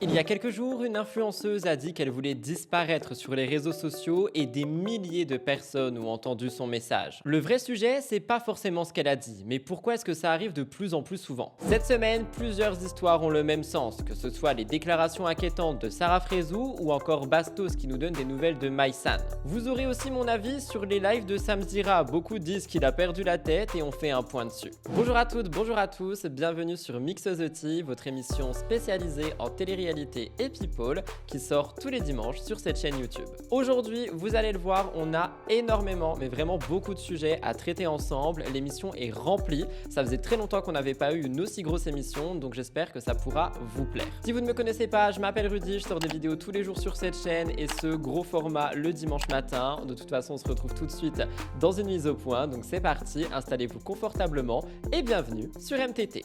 Il y a quelques jours, une influenceuse a dit qu'elle voulait disparaître sur les réseaux sociaux et des milliers de personnes ont entendu son message. Le vrai sujet, c'est pas forcément ce qu'elle a dit, mais pourquoi est-ce que ça arrive de plus en plus souvent? Cette semaine, plusieurs histoires ont le même sens, que ce soit les déclarations inquiétantes de Sarah Frézou ou encore Bastos qui nous donne des nouvelles de Maïsan. Vous aurez aussi mon avis sur les lives de Sam Zira. Beaucoup disent qu'il a perdu la tête et on fait un point dessus. Bonjour à toutes, bonjour à tous, bienvenue sur Mixosity, votre émission spécialisée en télé-réalité et people qui sort tous les dimanches sur cette chaîne YouTube. Aujourd'hui, vous allez le voir, on a énormément, mais vraiment beaucoup de sujets à traiter ensemble. L'émission est remplie. Ça faisait très longtemps qu'on n'avait pas eu une aussi grosse émission, donc j'espère que ça pourra vous plaire. Si vous ne me connaissez pas, je m'appelle Rudy, je sors des vidéos tous les jours sur cette chaîne et ce gros format le dimanche matin. De toute façon, on se retrouve tout de suite dans une mise au point, donc c'est parti, installez-vous confortablement et bienvenue sur MTT.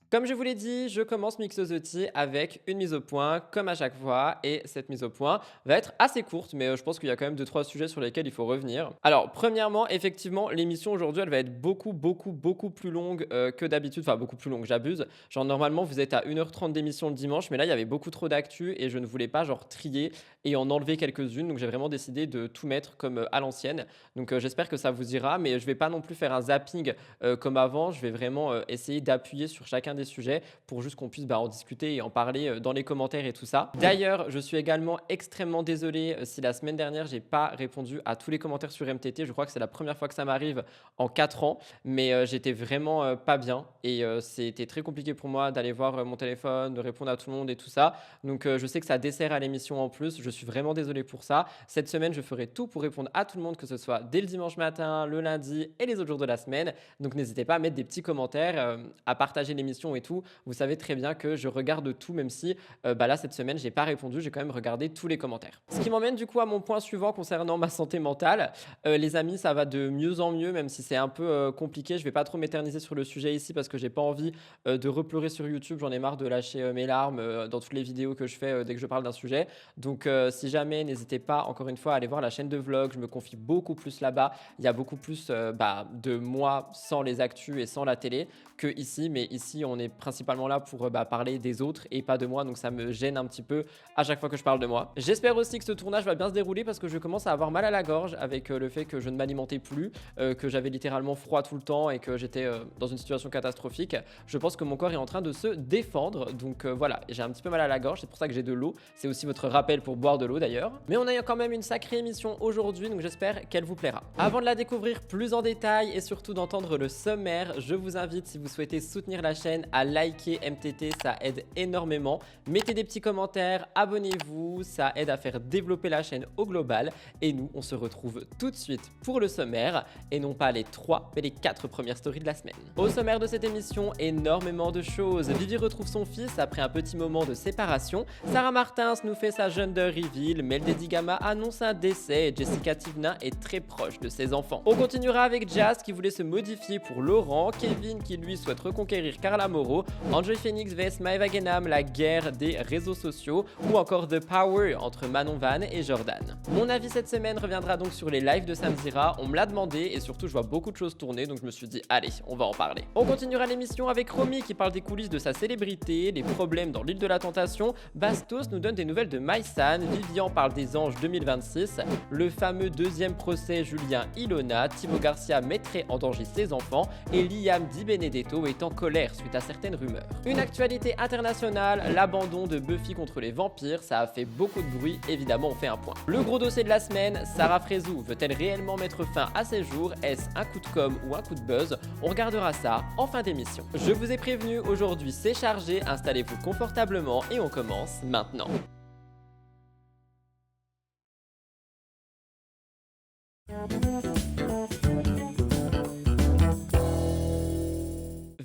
Comme je vous l'ai dit, je commence Mixosity avec une mise au point, comme à chaque fois, et cette mise au point va être assez courte, mais je pense qu'il y a quand même 2-3 sujets sur lesquels il faut revenir. Alors, premièrement, effectivement, l'émission aujourd'hui, elle va être beaucoup plus longue que d'habitude, enfin beaucoup plus longue, j'abuse. Genre, normalement, vous êtes à 1h30 d'émission le dimanche, mais là, il y avait beaucoup trop d'actu et je ne voulais pas, genre, trier et en enlever quelques-unes, donc j'ai vraiment décidé de tout mettre comme à l'ancienne. Donc, j'espère que ça vous ira, mais je vais pas non plus faire un zapping comme avant, je vais vraiment essayer d'appuyer sur chacun des sujets pour juste qu'on puisse en discuter et en parler dans les commentaires et tout ça. D'ailleurs, je suis également extrêmement désolé si la semaine dernière, j'ai pas répondu à tous les commentaires sur MTT. Je crois que c'est la première fois que ça m'arrive en 4 ans, mais j'étais vraiment pas bien et c'était très compliqué pour moi d'aller voir mon téléphone, de répondre à tout le monde et tout ça. Donc, je sais que ça dessert à l'émission en plus. Je suis vraiment désolé pour ça. Cette semaine, je ferai tout pour répondre à tout le monde, que ce soit dès le dimanche matin, le lundi et les autres jours de la semaine. Donc, n'hésitez pas à mettre des petits commentaires, à partager l'émission et tout. Vous savez très bien que je regarde tout, même si là, cette semaine, j'ai pas répondu. J'ai quand même regardé tous les commentaires. Ce qui m'emmène du coup à mon point suivant concernant ma santé mentale. Les amis, ça va de mieux en mieux, même si c'est un peu compliqué. Je vais pas trop m'éterniser sur le sujet ici parce que j'ai pas envie de repleurer sur YouTube. J'en ai marre de lâcher mes larmes dans toutes les vidéos que je fais dès que je parle d'un sujet. Donc, si jamais, n'hésitez pas, encore une fois, à aller voir la chaîne de vlog. Je me confie beaucoup plus là-bas. Il y a beaucoup plus de moi sans les actus et sans la télé que ici. Mais ici, on est principalement là pour parler des autres et pas de moi. Donc, ça me gêne un petit peu à chaque fois que je parle de moi. J'espère aussi que ce tournage va bien se dérouler parce que je commence à avoir mal à la gorge avec le fait que je ne m'alimentais plus, que j'avais littéralement froid tout le temps et que j'étais dans une situation catastrophique. Je pense que mon corps est en train de se défendre. Donc, voilà, j'ai un petit peu mal à la gorge. C'est pour ça que j'ai de l'eau. C'est aussi votre rappel pour boire de l'eau d'ailleurs. Mais on a quand même une sacrée émission aujourd'hui, donc j'espère qu'elle vous plaira. Avant de la découvrir plus en détail et surtout d'entendre le sommaire, je vous invite, si vous souhaitez soutenir la chaîne, à liker MTT, ça aide énormément. Mettez des petits commentaires, abonnez-vous, ça aide à faire développer la chaîne au global. Et nous, on se retrouve tout de suite pour le sommaire, et non pas les 3, mais les 4 premières stories de la semaine. Au sommaire de cette émission, énormément de choses. Vivi retrouve son fils après un petit moment de séparation. Sarah Martins nous fait sa gender reveal, Mel Dedigama annonce un décès et Jessica Tivna est très proche de ses enfants. On continuera avec Jazz qui voulait se modifier pour Laurent, Kevin qui lui souhaite reconquérir Carla Moreau, Enjoy Phoenix vs Maeva Genam, la guerre des réseaux sociaux ou encore The Power entre Manon Van et Jordan. Mon avis cette semaine reviendra donc sur les lives de Sam Zira, on me l'a demandé et surtout je vois beaucoup de choses tourner donc je me suis dit allez, on va en parler. On continuera l'émission avec Romy qui parle des coulisses de sa célébrité, les problèmes dans l'île de la tentation, Bastos nous donne des nouvelles de Maïsan, Vivian parle des anges 2026, le fameux deuxième procès Julien Ilona, Thibaut Garcia mettrait en danger ses enfants et Liam Di Benedetto est en colère suite à certaines rumeurs. Une actualité internationale, l'abandon de Buffy contre les vampires, ça a fait beaucoup de bruit, évidemment on fait un point. Le gros dossier de la semaine, Sarah Frézou veut-elle réellement mettre fin à ses jours? Est-ce un coup de com' ou un coup de buzz? On regardera ça en fin d'émission. Je vous ai prévenu, aujourd'hui c'est chargé, installez-vous confortablement et on commence maintenant.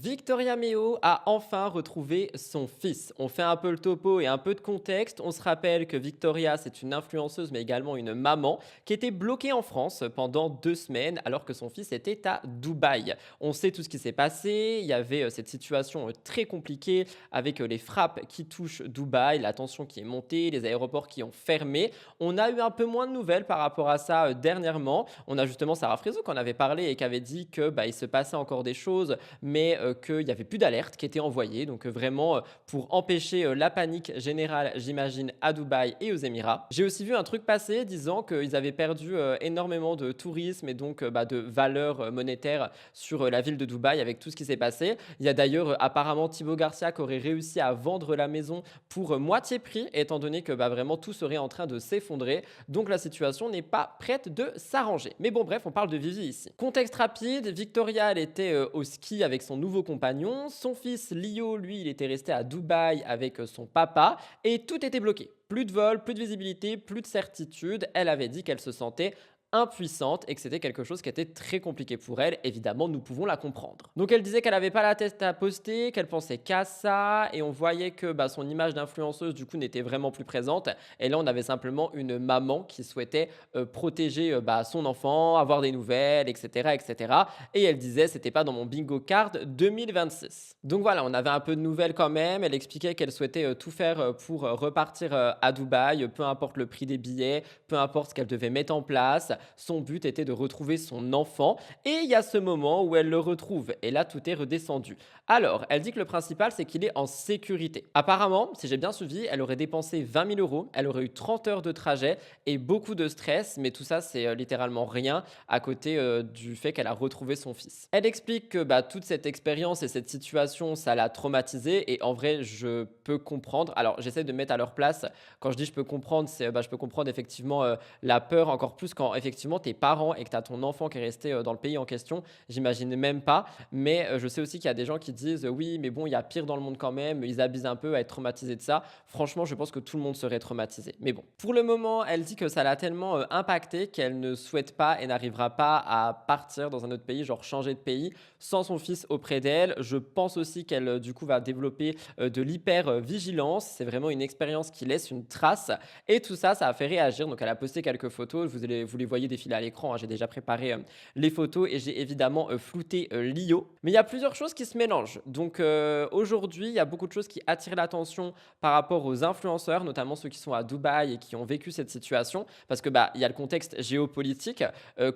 Victoria Meo a enfin retrouvé son fils. On fait un peu le topo et un peu de contexte. On se rappelle que Victoria, c'est une influenceuse mais également une maman qui était bloquée en France pendant 2 semaines alors que son fils était à Dubaï. On sait tout ce qui s'est passé. Il y avait cette situation très compliquée avec les frappes qui touchent Dubaï, la tension qui est montée, les aéroports qui ont fermé. On a eu un peu moins de nouvelles par rapport à ça dernièrement. On a justement Sarah Frézou qui en avait parlé et qui avait dit que il se passait encore des choses, mais qu'il n'y avait plus d'alerte qui était envoyée. Donc vraiment pour empêcher la panique générale, j'imagine, à Dubaï et aux Émirats. J'ai aussi vu un truc passer disant qu'ils avaient perdu énormément de tourisme et donc de valeur monétaire sur la ville de Dubaï avec tout ce qui s'est passé. Il y a d'ailleurs apparemment Thibaut Garcia qui aurait réussi à vendre la maison pour moitié prix, étant donné que vraiment tout serait en train de s'effondrer. Donc la situation n'est pas prête de s'arranger. Mais bon, bref, on parle de Vivi ici. Contexte rapide, Victoria, elle était au ski avec son nouveau compagnon. Son fils Lio, lui, il était resté à Dubaï avec son papa et tout était bloqué. Plus de vol, plus de visibilité, plus de certitude. Elle avait dit qu'elle se sentait impuissante et que c'était quelque chose qui était très compliqué pour elle. Évidemment, nous pouvons la comprendre. Donc elle disait qu'elle n'avait pas la tête à poster, qu'elle pensait qu'à ça et on voyait que son image d'influenceuse du coup n'était vraiment plus présente. Et là, on avait simplement une maman qui souhaitait protéger son enfant, avoir des nouvelles, etc., etc. Et elle disait c'était pas dans mon bingo card 2026. Donc voilà, on avait un peu de nouvelles quand même. Elle expliquait qu'elle souhaitait tout faire pour repartir à Dubaï, peu importe le prix des billets, peu importe ce qu'elle devait mettre en place. Son but était de retrouver son enfant et il y a ce moment où elle le retrouve et là tout est redescendu. Alors, elle dit que le principal c'est qu'il est en sécurité. Apparemment, si j'ai bien suivi, elle aurait dépensé 20 000 €, elle aurait eu 30 heures de trajet et beaucoup de stress, mais tout ça c'est littéralement rien à côté du fait qu'elle a retrouvé son fils. Elle explique que toute cette expérience et cette situation, ça l'a traumatisée et en vrai, je peux comprendre. Alors, j'essaie de me mettre à leur place. Quand je dis je peux comprendre, c'est je peux comprendre effectivement la peur encore plus quand effectivement tes parents et que tu as ton enfant qui est resté dans le pays en question, j'imagine même pas. Mais je sais aussi qu'il y a des gens qui disent oui, mais bon, il y a pire dans le monde quand même, ils abusent un peu à être traumatisés de ça. Franchement, je pense que tout le monde serait traumatisé. Mais bon, pour le moment, elle dit que ça l'a tellement impacté qu'elle ne souhaite pas et n'arrivera pas à partir dans un autre pays, genre changer de pays, sans son fils auprès d'elle. Je pense aussi qu'elle, du coup, va développer de l'hyper-vigilance. C'est vraiment une expérience qui laisse une trace. Et tout ça, ça a fait réagir. Donc, elle a posté quelques photos. Vous les voyez défiler à l'écran. J'ai déjà préparé les photos et j'ai évidemment flouté Lio. Mais il y a plusieurs choses qui se mélangent. Donc, aujourd'hui, il y a beaucoup de choses qui attirent l'attention par rapport aux influenceurs, notamment ceux qui sont à Dubaï et qui ont vécu cette situation. Parce que, il y a le contexte géopolitique.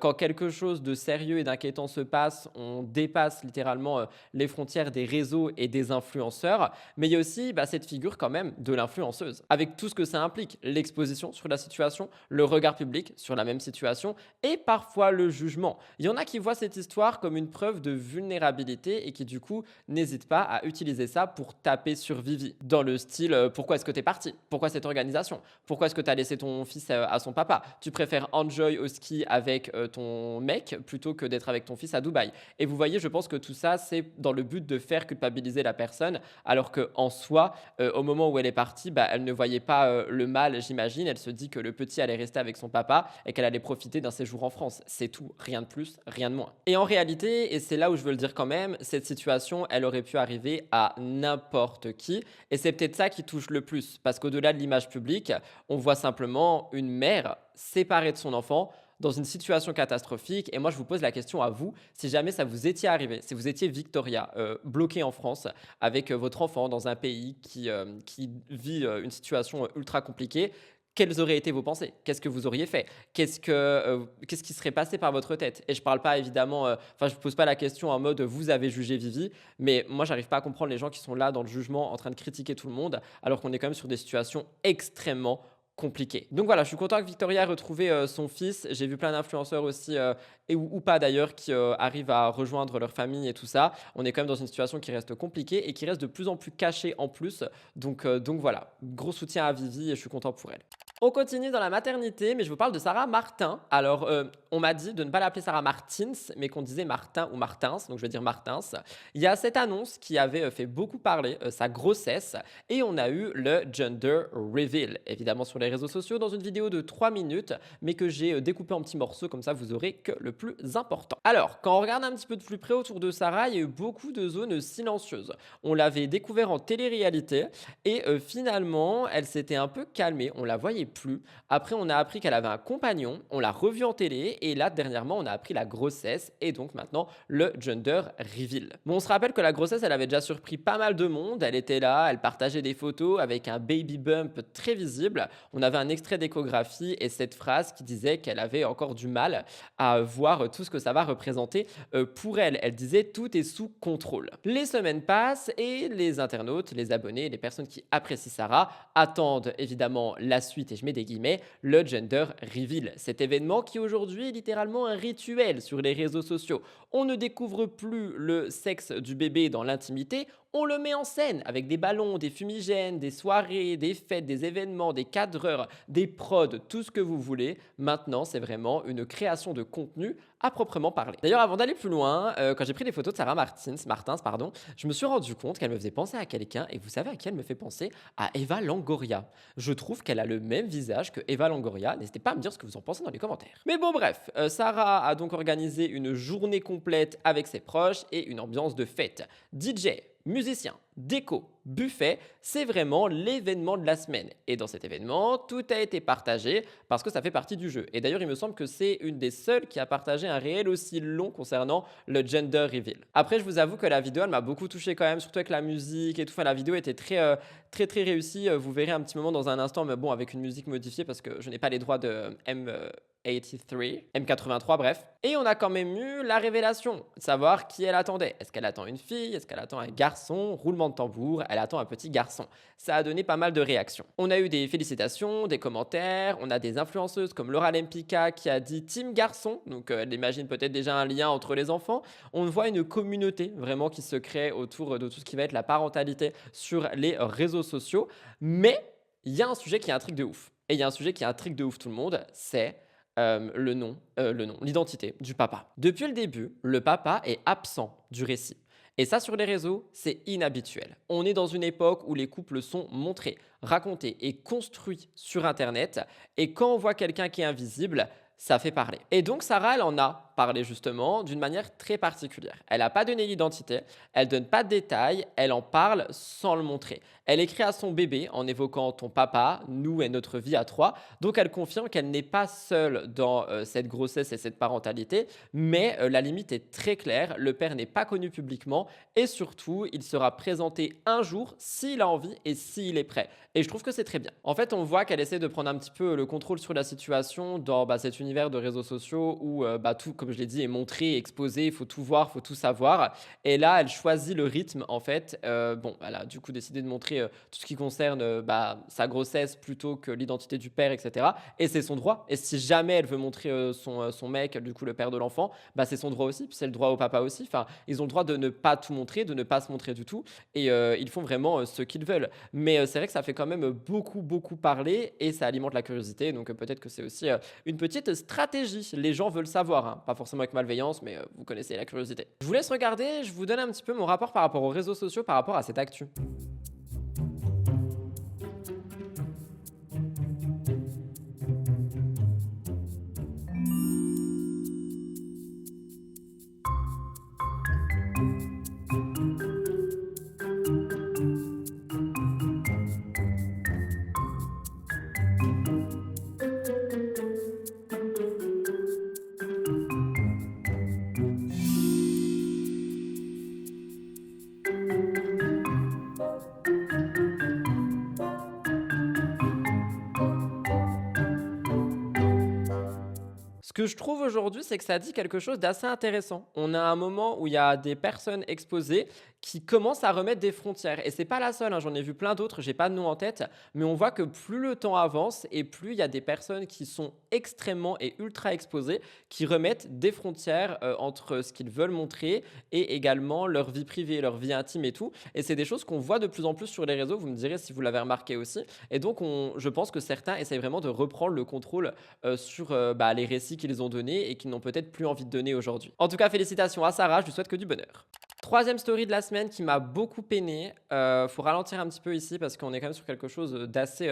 Quand quelque chose de sérieux et d'inquiétant se passe, on dépasse littéralement les frontières des réseaux et des influenceurs. Mais il y a aussi cette figure quand même de l'influenceuse, avec tout ce que ça implique, l'exposition sur la situation, le regard public sur la même situation et parfois le jugement. Il y en a qui voient cette histoire comme une preuve de vulnérabilité et qui du coup n'hésitent pas à utiliser ça pour taper sur Vivi. Dans le style pourquoi est-ce que tu es parti? Pourquoi cette organisation? Pourquoi est-ce que tu as laissé ton fils à son papa? Tu préfères enjoy au ski avec ton mec plutôt que d'être avec ton fils à Dubaï. Et vous voyez, je pense que tout ça, c'est dans le but de faire culpabiliser la personne, alors qu'en soi, au moment où elle est partie, elle ne voyait pas le mal, j'imagine. Elle se dit que le petit allait rester avec son papa et qu'elle allait profiter d'un séjour en France. C'est tout, rien de plus, rien de moins. Et en réalité, et c'est là où je veux le dire quand même, cette situation, elle aurait pu arriver à n'importe qui. Et c'est peut-être ça qui touche le plus, parce qu'au-delà de l'image publique, on voit simplement une mère séparée de son enfant dans une situation catastrophique. Et moi, je vous pose la question à vous, si jamais ça vous était arrivé, si vous étiez Victoria, bloquée en France avec votre enfant dans un pays qui vit une situation ultra compliquée, quelles auraient été vos pensées? Qu'est-ce que vous auriez fait? Qu'est-ce qui serait passé par votre tête? Et je parle pas évidemment, je ne pose pas la question en mode vous avez jugé Vivi, mais moi j'arrive pas à comprendre les gens qui sont là dans le jugement en train de critiquer tout le monde, alors qu'on est quand même sur des situations extrêmement compliqué. Donc voilà, je suis content que Victoria ait retrouvé son fils. J'ai vu plein d'influenceurs aussi, ou pas d'ailleurs, qui arrivent à rejoindre leur famille et tout ça. On est quand même dans une situation qui reste compliquée et qui reste de plus en plus cachée en plus. Donc voilà, gros soutien à Vivi et je suis content pour elle. On continue dans la maternité, mais je vous parle de Sarah Martin. Alors, on m'a dit de ne pas l'appeler Sarah Martins, mais qu'on disait Martin ou Martins, donc je vais dire Martins. Il y a cette annonce qui avait fait beaucoup parler, sa grossesse, et on a eu le gender reveal, évidemment sur les réseaux sociaux, dans une vidéo de 3 minutes, mais que j'ai découpé en petits morceaux, comme ça vous aurez que le plus important. Alors, quand on regarde un petit peu de plus près autour de Sarah, il y a eu beaucoup de zones silencieuses. On l'avait découvert en télé-réalité, et finalement, elle s'était un peu calmée, on la voyait plus. Après, on a appris qu'elle avait un compagnon, on l'a revue en télé, et là, dernièrement, on a appris la grossesse, et donc maintenant, le gender reveal. Bon, on se rappelle que la grossesse, elle avait déjà surpris pas mal de monde, elle était là, elle partageait des photos avec un baby bump très visible. On avait un extrait d'échographie et cette phrase qui disait qu'elle avait encore du mal à voir tout ce que ça va représenter pour elle. Elle disait tout est sous contrôle. Les semaines passent et les internautes, les abonnés, les personnes qui apprécient Sarah attendent évidemment la suite, et je mets des guillemets, le gender reveal. Cet événement qui aujourd'hui est littéralement un rituel sur les réseaux sociaux. On ne découvre plus le sexe du bébé dans l'intimité, on le met en scène avec des ballons, des fumigènes, des soirées, des fêtes, des événements, des cadreurs, des prods, tout ce que vous voulez. Maintenant, c'est vraiment une création de contenu à proprement parler. D'ailleurs, avant d'aller plus loin, quand j'ai pris des photos de Sarah Martins, je me suis rendu compte qu'elle me faisait penser à quelqu'un, et vous savez à qui elle me fait penser? À Eva Longoria. Je trouve qu'elle a le même visage que Eva Longoria. N'hésitez pas à me dire ce que vous en pensez dans les commentaires. Mais bon, bref, Sarah a donc organisé une journée complète avec ses proches et une ambiance de fête. DJ, musiciens, déco, buffet, c'est vraiment l'événement de la semaine. Et dans cet événement, tout a été partagé parce que ça fait partie du jeu. Et d'ailleurs, il me semble que c'est une des seules qui a partagé un réel aussi long concernant le gender reveal. Après, je vous avoue que la vidéo, elle m'a beaucoup touché quand même, surtout avec la musique et tout. Enfin, la vidéo était très réussie. Vous verrez un petit moment dans un instant, mais bon, avec une musique modifiée parce que je n'ai pas les droits de M83, bref. Et on a quand même eu la révélation, de savoir qui elle attendait. Est-ce qu'elle attend une fille? Est-ce qu'elle attend un garçon? Roulement de tambour, elle attend un petit garçon. Ça a donné pas mal de réactions. On a eu des félicitations, des commentaires, on a des influenceuses comme Laura Lempicka qui a dit team garçon, donc elle imagine peut-être déjà un lien entre les enfants. On voit une communauté vraiment qui se crée autour de tout ce qui va être la parentalité sur les réseaux sociaux. Mais il y a un sujet qui intrigue de ouf. Et il y a un sujet qui intrigue de ouf tout le monde, c'est l'identité du papa. Depuis le début, le papa est absent du récit. Et ça, sur les réseaux, c'est inhabituel. On est dans une époque où les couples sont montrés, racontés et construits sur Internet. Et quand on voit quelqu'un qui est invisible, ça fait parler. Et donc Sarah, elle en a parlé justement d'une manière très particulière. Elle n'a pas donné l'identité, elle donne pas de détails, elle en parle sans le montrer. Elle écrit à son bébé en évoquant ton papa, nous et notre vie à trois. Donc elle confirme qu'elle n'est pas seule dans cette grossesse et cette parentalité, mais la limite est très claire. Le père n'est pas connu publiquement et surtout, il sera présenté un jour s'il a envie et s'il est prêt. Et je trouve que c'est très bien. En fait, on voit qu'elle essaie de prendre un petit peu le contrôle sur la situation dans cet univers de réseaux sociaux où tout, comme je l'ai dit, est montré, exposé, il faut tout voir, il faut tout savoir. Et là, elle choisit le rythme, en fait. Elle a du coup décidé de montrer tout ce qui concerne sa grossesse plutôt que l'identité du père, etc. Et c'est son droit. Et si jamais elle veut montrer son mec, du coup le père de l'enfant, c'est son droit aussi. Puis c'est le droit au papa aussi. Enfin, ils ont le droit de ne pas tout montrer, de ne pas se montrer du tout. Et ils font vraiment ce qu'ils veulent. Mais c'est vrai que ça fait quand même beaucoup parler et ça alimente la curiosité. Donc peut-être que c'est aussi une petite stratégie. Les gens veulent savoir, hein. Pas forcément avec malveillance, mais vous connaissez la curiosité. Je vous laisse regarder, je vous donne un petit peu mon rapport par rapport aux réseaux sociaux, par rapport à cette actu. Ce que je trouve aujourd'hui, c'est que ça dit quelque chose d'assez intéressant. On a un moment où il y a des personnes exposées qui commencent à remettre des frontières. Et c'est pas la seule, hein, j'en ai vu plein d'autres, j'ai pas de nom en tête, mais on voit que plus le temps avance et plus il y a des personnes qui sont extrêmement et ultra exposées, qui remettent des frontières entre ce qu'ils veulent montrer et également leur vie privée, leur vie intime et tout. Et c'est des choses qu'on voit de plus en plus sur les réseaux, vous me direz si vous l'avez remarqué aussi. Et donc je pense que certains essayent vraiment de reprendre le contrôle sur les récits qu'ils ont donné et qu'ils n'ont peut-être plus envie de donner aujourd'hui. En tout cas, félicitations à Sarah, je lui souhaite que du bonheur. Troisième story de la semaine qui m'a beaucoup peiné. Faut ralentir un petit peu ici parce qu'on est quand même sur quelque chose d'assez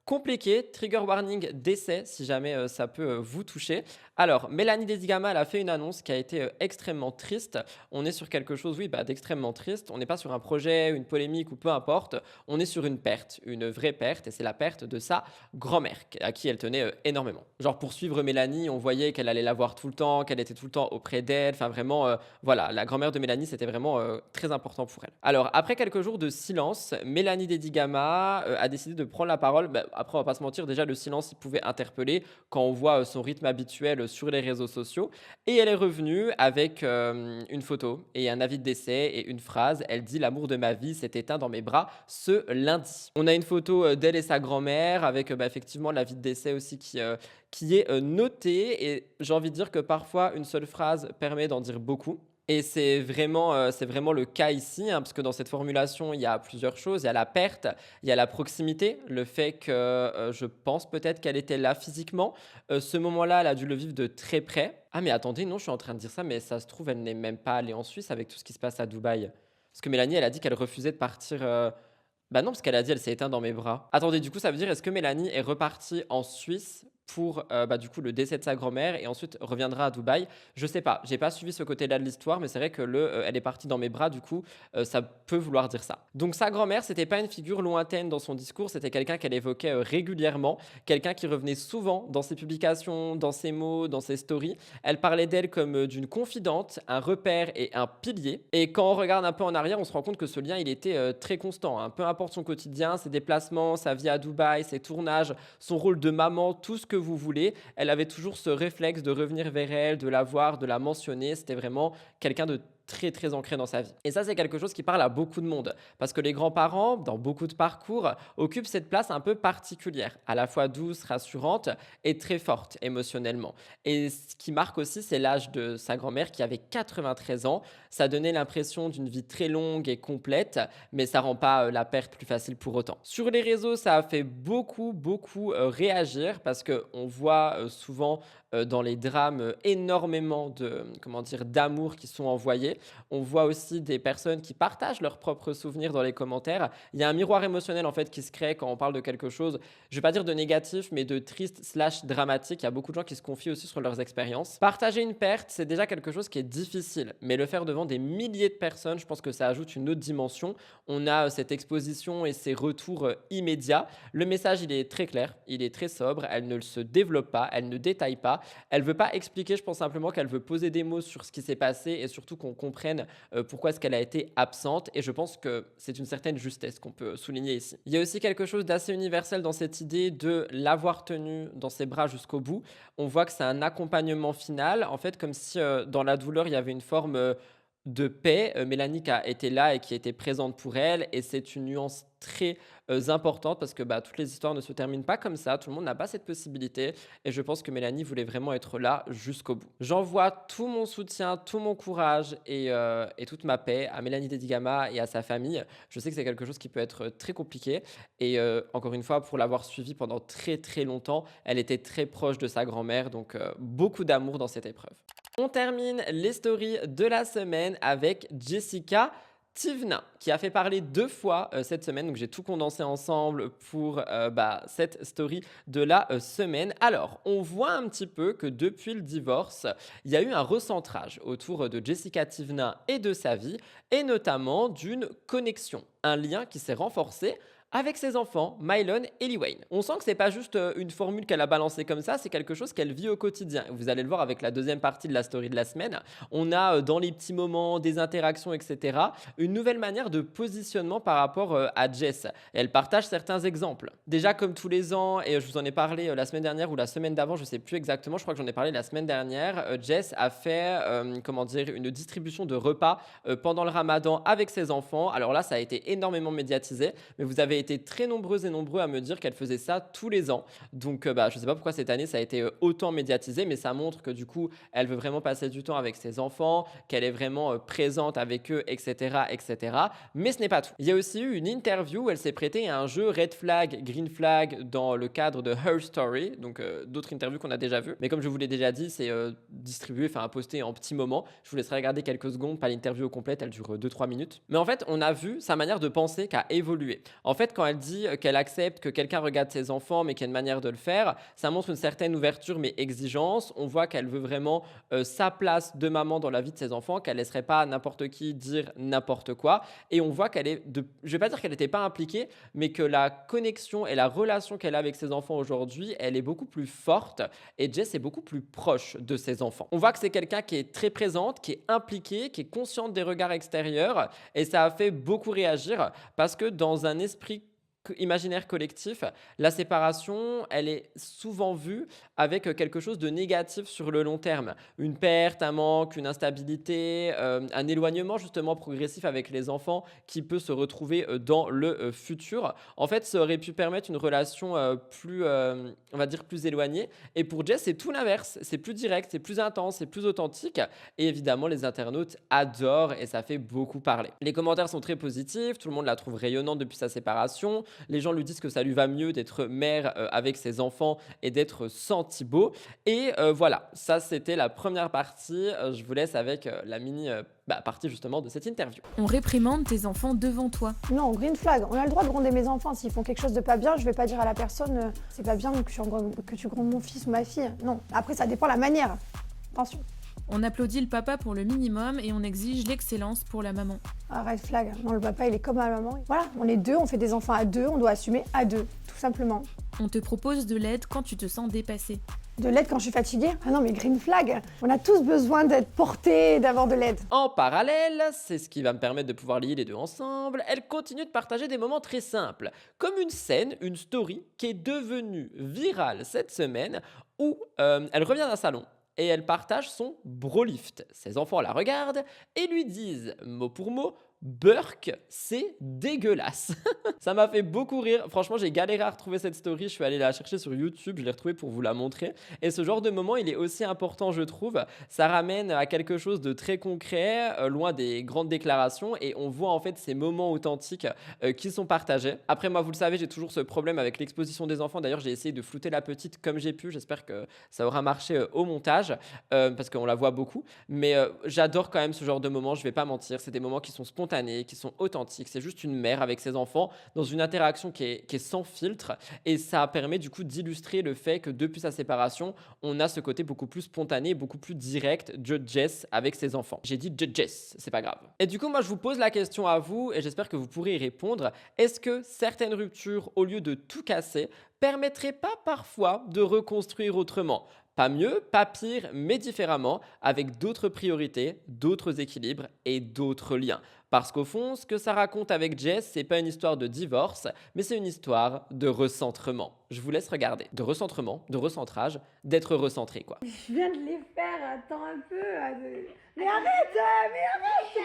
compliqué. Trigger warning décès si jamais ça peut vous toucher. Alors, Mélanie Dedigama, elle a fait une annonce qui a été extrêmement triste. On est sur quelque chose, oui, d'extrêmement triste. On n'est pas sur un projet, une polémique ou peu importe. On est sur une perte, une vraie perte, et c'est la perte de sa grand-mère, à qui elle tenait énormément. Genre, pour suivre Mélanie, on voyait qu'elle allait la voir tout le temps, qu'elle était tout le temps auprès d'elle. Enfin, vraiment, voilà, la grand-mère de Mélanie, c'était vraiment très important pour elle. Alors, après quelques jours de silence, Mélanie Dedigama a décidé de prendre la parole. Après, on va pas se mentir, déjà, le silence, il pouvait interpeller quand on voit son rythme habituel sur les réseaux sociaux. Et elle est revenue avec une photo et un avis de décès et une phrase. Elle dit: l'amour de ma vie s'est éteint dans mes bras ce lundi. On a une photo d'elle et sa grand-mère avec effectivement l'avis de décès aussi qui est noté. Et j'ai envie de dire que parfois, une seule phrase permet d'en dire beaucoup. Et c'est vraiment le cas ici, hein, parce que dans cette formulation, il y a plusieurs choses. Il y a la perte, il y a la proximité, le fait que je pense peut-être qu'elle était là physiquement. Ce moment-là, elle a dû le vivre de très près. Ah mais attendez, non, je suis en train de dire ça, mais ça se trouve, elle n'est même pas allée en Suisse avec tout ce qui se passe à Dubaï. Parce que Mélanie, elle a dit qu'elle refusait de partir. Bah non, parce qu'elle a dit elle s'est éteinte dans mes bras. Attendez, du coup, ça veut dire est-ce que Mélanie est repartie en Suisse pour du coup le décès de sa grand-mère et ensuite reviendra à Dubaï? Je sais pas, j'ai pas suivi ce côté-là de l'histoire, mais c'est vrai que elle est partie dans mes bras, du coup, ça peut vouloir dire ça. Donc sa grand-mère, c'était pas une figure lointaine dans son discours, c'était quelqu'un qu'elle évoquait régulièrement, quelqu'un qui revenait souvent dans ses publications, dans ses mots, dans ses stories. Elle parlait d'elle comme d'une confidente, un repère et un pilier. Et quand on regarde un peu en arrière, on se rend compte que ce lien, il était très constant, hein. Peu importe son quotidien, ses déplacements, sa vie à Dubaï, ses tournages, son rôle de maman, tout ce que vous voulez, elle avait toujours ce réflexe de revenir vers elle, de la voir, de la mentionner. C'était vraiment quelqu'un de très très ancré dans sa vie. Et ça, c'est quelque chose qui parle à beaucoup de monde, parce que les grands-parents, dans beaucoup de parcours, occupent cette place un peu particulière, à la fois douce, rassurante et très forte émotionnellement. Et ce qui marque aussi, c'est l'âge de sa grand-mère qui avait 93 ans. Ça donnait l'impression d'une vie très longue et complète, mais ça rend pas la perte plus facile pour autant. Sur les réseaux, ça a fait beaucoup réagir, parce qu'on voit souvent dans les drames énormément de, comment dire, d'amour qui sont envoyés. On voit aussi des personnes qui partagent leurs propres souvenirs dans les commentaires. Il y a un miroir émotionnel en fait qui se crée quand on parle de quelque chose, je vais pas dire de négatif, mais de triste slash dramatique. Il y a beaucoup de gens qui se confient aussi sur leurs expériences. Partager une perte, c'est déjà quelque chose qui est difficile, mais le faire devant des milliers de personnes, je pense que ça ajoute une autre dimension. On a cette exposition et ces retours immédiats. Le message, il est très clair, il est très sobre, elle ne se développe pas, elle ne détaille pas. Elle veut pas expliquer, je pense simplement qu'elle veut poser des mots sur ce qui s'est passé et surtout qu'on comprenne pourquoi est-ce qu'elle a été absente. Et je pense que c'est une certaine justesse qu'on peut souligner ici. Il y a aussi quelque chose d'assez universel dans cette idée de l'avoir tenue dans ses bras jusqu'au bout. On voit que c'est un accompagnement final, en fait, comme si dans la douleur, il y avait une forme de paix. Mélanie qui a été là et qui était présente pour elle, et c'est une nuance très importante parce que toutes les histoires ne se terminent pas comme ça, tout le monde n'a pas cette possibilité, et je pense que Mélanie voulait vraiment être là jusqu'au bout. J'envoie tout mon soutien, tout mon courage et toute ma paix à Mélanie Dedigama et à sa famille. Je sais que c'est quelque chose qui peut être très compliqué, et encore une fois, pour l'avoir suivie pendant très très longtemps, elle était très proche de sa grand-mère, donc beaucoup d'amour dans cette épreuve. On termine les stories de la semaine avec Jessica Tivna, qui a fait parler 2 fois cette semaine. Donc j'ai tout condensé ensemble pour cette story de la semaine. Alors, on voit un petit peu que depuis le divorce, il y a eu un recentrage autour de Jessica Tivna et de sa vie, et notamment d'une connexion, un lien qui s'est renforcé avec ses enfants, Mylon et Liwayne. On sent que c'est pas juste une formule qu'elle a balancée comme ça, c'est quelque chose qu'elle vit au quotidien. Vous allez le voir avec la deuxième partie de la story de la semaine. On a dans les petits moments, des interactions, etc., une nouvelle manière de positionnement par rapport à Jess. Et elle partage certains exemples. Déjà, comme tous les ans, et je vous en ai parlé la semaine dernière ou la semaine d'avant, je sais plus exactement, je crois que j'en ai parlé la semaine dernière, Jess a fait une distribution de repas pendant le Ramadan avec ses enfants. Alors là, ça a été énormément médiatisé, mais vous avez avez été très nombreuses et nombreux à me dire qu'elle faisait ça tous les ans. Donc, je sais pas pourquoi cette année ça a été autant médiatisé, mais ça montre que du coup, elle veut vraiment passer du temps avec ses enfants, qu'elle est vraiment présente avec eux, etc., etc. Mais ce n'est pas tout. Il y a aussi eu une interview où elle s'est prêtée à un jeu Red Flag, Green Flag dans le cadre de Her Story, donc d'autres interviews qu'on a déjà vues. Mais comme je vous l'ai déjà dit, c'est distribué, enfin posté en petits moments. Je vous laisserai regarder quelques secondes, pas l'interview complète, elle dure 2-3 minutes. Mais en fait, on a vu sa manière de penser qui a évolué. En fait, quand elle dit qu'elle accepte que quelqu'un regarde ses enfants, mais qu'il y a une manière de le faire, ça montre une certaine ouverture, mais exigence. On voit qu'elle veut vraiment sa place de maman dans la vie de ses enfants, qu'elle laisserait pas n'importe qui dire n'importe quoi. Et on voit qu'elle est, je vais pas dire qu'elle n'était pas impliquée, mais que la connexion et la relation qu'elle a avec ses enfants aujourd'hui, elle est beaucoup plus forte et Jess est beaucoup plus proche de ses enfants. On voit que c'est quelqu'un qui est très présente, qui est impliquée, qui est consciente des regards extérieurs et ça a fait beaucoup réagir parce que dans un esprit imaginaire collectif, la séparation, elle est souvent vue avec quelque chose de négatif sur le long terme. Une perte, un manque, une instabilité, un éloignement justement progressif avec les enfants qui peut se retrouver dans le futur. En fait, ça aurait pu permettre une relation plus, on va dire, plus éloignée. Et pour Jess, c'est tout l'inverse. C'est plus direct, c'est plus intense, c'est plus authentique. Et évidemment, les internautes adorent et ça fait beaucoup parler. Les commentaires sont très positifs. Tout le monde la trouve rayonnante depuis sa séparation. Les gens lui disent que ça lui va mieux d'être mère avec ses enfants et d'être sans Thibaut. Et voilà, ça c'était la première partie. Je vous laisse avec la mini partie justement de cette interview. On réprimande tes enfants devant toi. Non, green flag. On a le droit de gronder mes enfants. S'ils font quelque chose de pas bien, je vais pas dire à la personne c'est pas bien que tu grondes mon fils ou ma fille. Non. Après, ça dépend la manière. Attention. On applaudit le papa pour le minimum et on exige l'excellence pour la maman. Ah, red flag. Non, le papa, il est comme la maman. Voilà, on est deux, on fait des enfants à deux, on doit assumer à deux, tout simplement. On te propose de l'aide quand tu te sens dépassé. De l'aide quand je suis fatiguée? Ah non, mais green flag. On a tous besoin d'être portés, d'avoir de l'aide. En parallèle, c'est ce qui va me permettre de pouvoir lier les deux ensemble, elle continue de partager des moments très simples, comme une scène, une story qui est devenue virale cette semaine où elle revient d'un salon et elle partage son brolift. Ses enfants la regardent et lui disent, mot pour mot, Burk, c'est dégueulasse. Ça m'a fait beaucoup rire. Franchement, j'ai galéré à retrouver cette story. Je suis allé la chercher sur YouTube. Je l'ai retrouvée pour vous la montrer. Et ce genre de moment, il est aussi important, je trouve. Ça ramène à quelque chose de très concret, loin des grandes déclarations. Et on voit en fait ces moments authentiques qui sont partagés. Après, moi, vous le savez, j'ai toujours ce problème avec l'exposition des enfants. D'ailleurs, j'ai essayé de flouter la petite comme j'ai pu. J'espère que ça aura marché au montage parce qu'on la voit beaucoup. Mais j'adore quand même ce genre de moments. Je vais pas mentir. C'est des moments qui sont spontanés, qui sont authentiques. C'est juste une mère avec ses enfants dans une interaction qui est sans filtre et ça permet du coup d'illustrer le fait que depuis sa séparation, on a ce côté beaucoup plus spontané, beaucoup plus direct de Jess avec ses enfants. J'ai dit Jess, c'est pas grave. Et du coup, moi je vous pose la question à vous et j'espère que vous pourrez y répondre. Est-ce que certaines ruptures, au lieu de tout casser, permettraient pas parfois de reconstruire autrement ? Pas mieux, pas pire, mais différemment, avec d'autres priorités, d'autres équilibres et d'autres liens. Parce qu'au fond, ce que ça raconte avec Jess, c'est pas une histoire de divorce, mais c'est une histoire de recentrement. Je vous laisse regarder. De recentrement, de recentrage, d'être recentré quoi. Je viens de les faire, attends un peu. Mais arrête, mais arrête.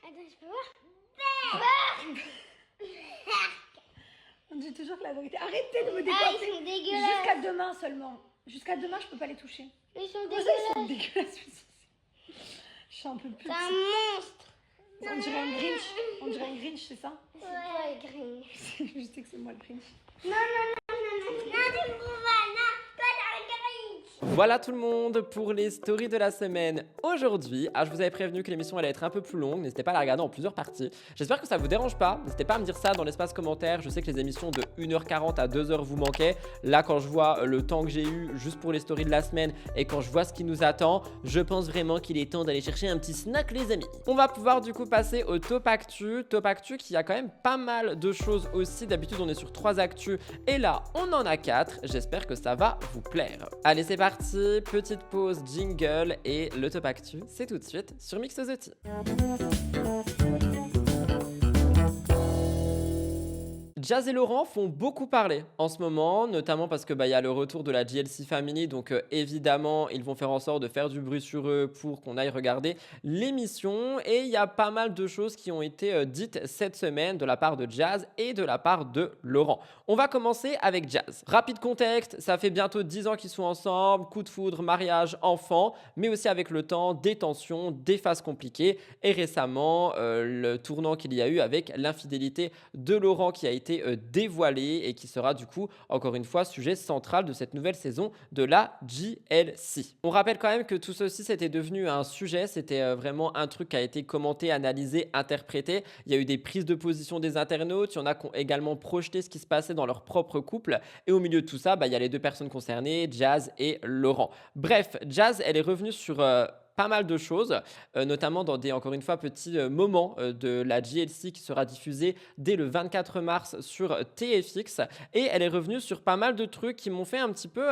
Attends, je peux voir. On dit toujours que la vérité. Arrêtez de me Ah, décoiffer. ils sont dégueulasses. Jusqu'à demain seulement. Jusqu'à demain, je peux pas les toucher. Ils sont Comment ça, ils sont dégueulasses. dégueulasses. Je suis un peu plus. C'est un monstre. On dirait un Grinch. On dirait un Grinch, c'est ça? C'est toi, le Grinch. Je sais que c'est moi le Grinch. Non, tu me trouves pas. Non, toi, t'as un Grinch. Voilà tout le monde pour les stories de la semaine aujourd'hui. Je vous avais prévenu que l'émission allait être un peu plus longue, n'hésitez pas à la regarder en plusieurs parties. J'espère que ça vous dérange pas, n'hésitez pas à me dire ça dans l'espace commentaire. Je sais que les émissions de 1h40 à 2h vous manquaient. Là, quand je vois le temps que j'ai eu juste pour les stories de la semaine et quand je vois ce qui nous attend, je pense vraiment qu'il est temps d'aller chercher un petit snack les amis. On va pouvoir du coup passer au Top Actu. Top Actu qui a quand même pas mal de choses aussi. D'habitude on est sur 3 actus et là on en a 4. J'espère que ça va vous plaire. Allez c'est parti, petite pause jingle et le Top Actu c'est tout de suite sur Mix the Tea. Jazz et Laurent font beaucoup parler en ce moment, notamment parce que y a le retour de la JLC Family, donc évidemment ils vont faire en sorte de faire du bruit sur eux pour qu'on aille regarder l'émission. Et il y a pas mal de choses qui ont été dites cette semaine de la part de Jazz et de la part de Laurent. On va commencer avec Jazz. Rapide contexte, ça fait bientôt 10 ans qu'ils sont ensemble, coup de foudre, mariage, enfant, mais aussi avec le temps, des tensions, des phases compliquées. Et récemment, le tournant qu'il y a eu avec l'infidélité de Laurent qui a été dévoilé et qui sera du coup, encore une fois, sujet central de cette nouvelle saison de la JLC. On rappelle quand même que tout ceci, c'était devenu un sujet, c'était vraiment un truc qui a été commenté, analysé, interprété. Il y a eu des prises de position des internautes, il y en a qui ont également projeté ce qui se passait dans leur propre couple. Et au milieu de tout ça, il y a les deux personnes concernées, Jazz et Laurent. Bref, Jazz, elle est revenue sur pas mal de choses, notamment dans des, encore une fois, petits moments de la JLC qui sera diffusée dès le 24 mars sur TFX. Et elle est revenue sur pas mal de trucs qui m'ont fait un petit peu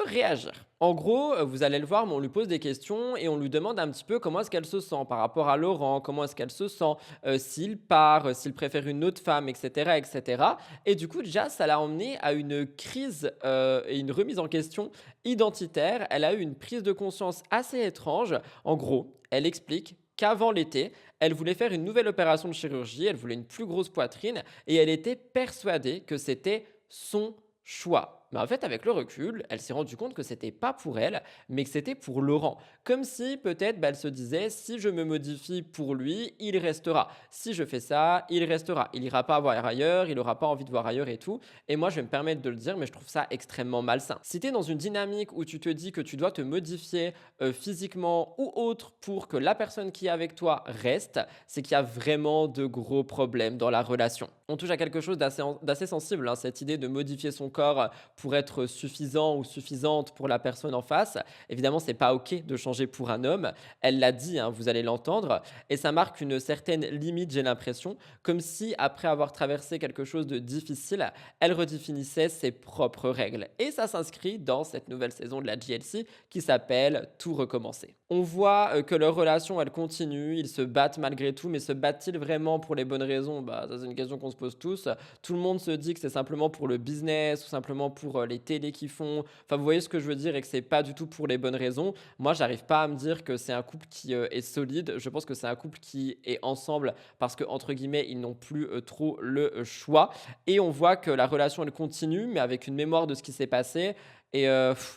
réagir. En gros, vous allez le voir, mais on lui pose des questions et on lui demande un petit peu comment est-ce qu'elle se sent par rapport à Laurent, comment est-ce qu'elle se sent, s'il part, s'il préfère une autre femme, etc., etc. Et du coup, Jazz, ça l'a emmené à une crise et une remise en question identitaire. Elle a eu une prise de conscience assez étrange. En gros, elle explique qu'avant l'été, elle voulait faire une nouvelle opération de chirurgie, elle voulait une plus grosse poitrine et elle était persuadée que c'était son choix. Mais en fait, avec le recul, elle s'est rendue compte que c'était pas pour elle, mais que c'était pour Laurent. Comme si peut-être elle se disait, si je me modifie pour lui, il restera. Si je fais ça, il restera. Il ira pas voir ailleurs, il aura pas envie de voir ailleurs et tout. Et moi, je vais me permettre de le dire, mais je trouve ça extrêmement malsain. Si tu es dans une dynamique où tu te dis que tu dois te modifier physiquement ou autre pour que la personne qui est avec toi reste, c'est qu'il y a vraiment de gros problèmes dans la relation. On touche à quelque chose d'assez sensible, hein, cette idée de modifier son corps pour être suffisant ou suffisante pour la personne en face. Évidemment, c'est pas OK de changer pour un homme. Elle l'a dit, hein, vous allez l'entendre. Et ça marque une certaine limite, j'ai l'impression, comme si, après avoir traversé quelque chose de difficile, elle redéfinissait ses propres règles. Et ça s'inscrit dans cette nouvelle saison de la JLC qui s'appelle Tout recommencer. On voit que leur relation, elle continue, ils se battent malgré tout, mais se battent-ils vraiment pour les bonnes raisons? Ça, c'est une question qu'on se pose tous. Tout le monde se dit que c'est simplement pour le business ou simplement pour les télés qu'ils font. Enfin, vous voyez ce que je veux dire et que c'est pas du tout pour les bonnes raisons. Moi, j'arrive pas à me dire que c'est un couple qui est solide. Je pense que c'est un couple qui est ensemble parce que, entre guillemets, ils n'ont plus trop le choix. Et on voit que la relation, elle continue, mais avec une mémoire de ce qui s'est passé. Et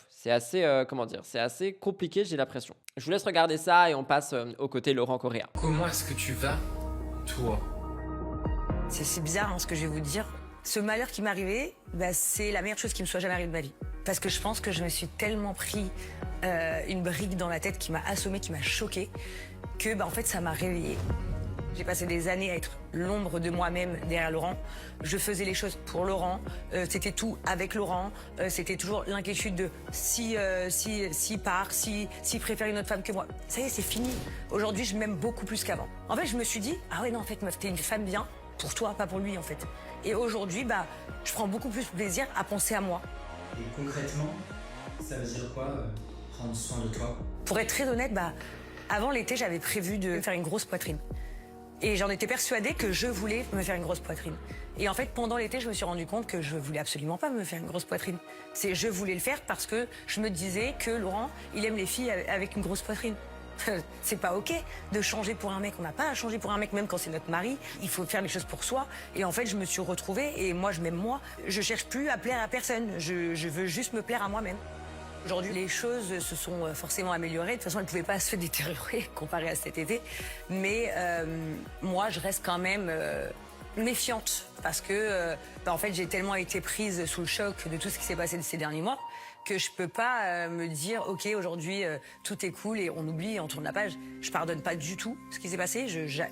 c'est assez, c'est assez compliqué, j'ai l'impression. Je vous laisse regarder ça et on passe au côté Laurent Correa. Comment est-ce que tu vas, toi? C'est bizarre ce que je vais vous dire. Ce malheur qui m'est arrivé, c'est la meilleure chose qui me soit jamais arrivée de ma vie. Parce que je pense que je me suis tellement pris une brique dans la tête qui m'a assommée, qui m'a choquée, que en fait ça m'a réveillée. J'ai passé des années à être l'ombre de moi-même derrière Laurent. Je faisais les choses pour Laurent. C'était tout avec Laurent. C'était toujours l'inquiétude de s'il part, s'il préfère une autre femme que moi. Ça y est, c'est fini. Aujourd'hui, je m'aime beaucoup plus qu'avant. En fait, je me suis dit, ah ouais, non, en fait, meuf, t'es une femme bien pour toi, pas pour lui, en fait. Et aujourd'hui, je prends beaucoup plus plaisir à penser à moi. Et concrètement, ça veut dire quoi, prendre soin de toi? Pour être très honnête, avant l'été, j'avais prévu de faire une grosse poitrine. Et j'en étais persuadée que je voulais me faire une grosse poitrine. Et en fait, pendant l'été, je me suis rendu compte que je voulais absolument pas me faire une grosse poitrine. Je voulais le faire parce que je me disais que Laurent, il aime les filles avec une grosse poitrine. C'est pas OK de changer pour un mec. On n'a pas à changer pour un mec, même quand c'est notre mari. Il faut faire les choses pour soi. Et en fait, je me suis retrouvée et moi, je m'aime moi. Je cherche plus à plaire à personne. Je veux juste me plaire à moi-même. Aujourd'hui, les choses se sont forcément améliorées. De toute façon, elles ne pouvaient pas se détériorer comparé à cet été. Mais moi, je reste quand même méfiante parce que en fait, j'ai tellement été prise sous le choc de tout ce qui s'est passé ces derniers mois que je peux pas me dire ok, aujourd'hui tout est cool et on oublie, on tourne la page. Je pardonne pas du tout ce qui s'est passé,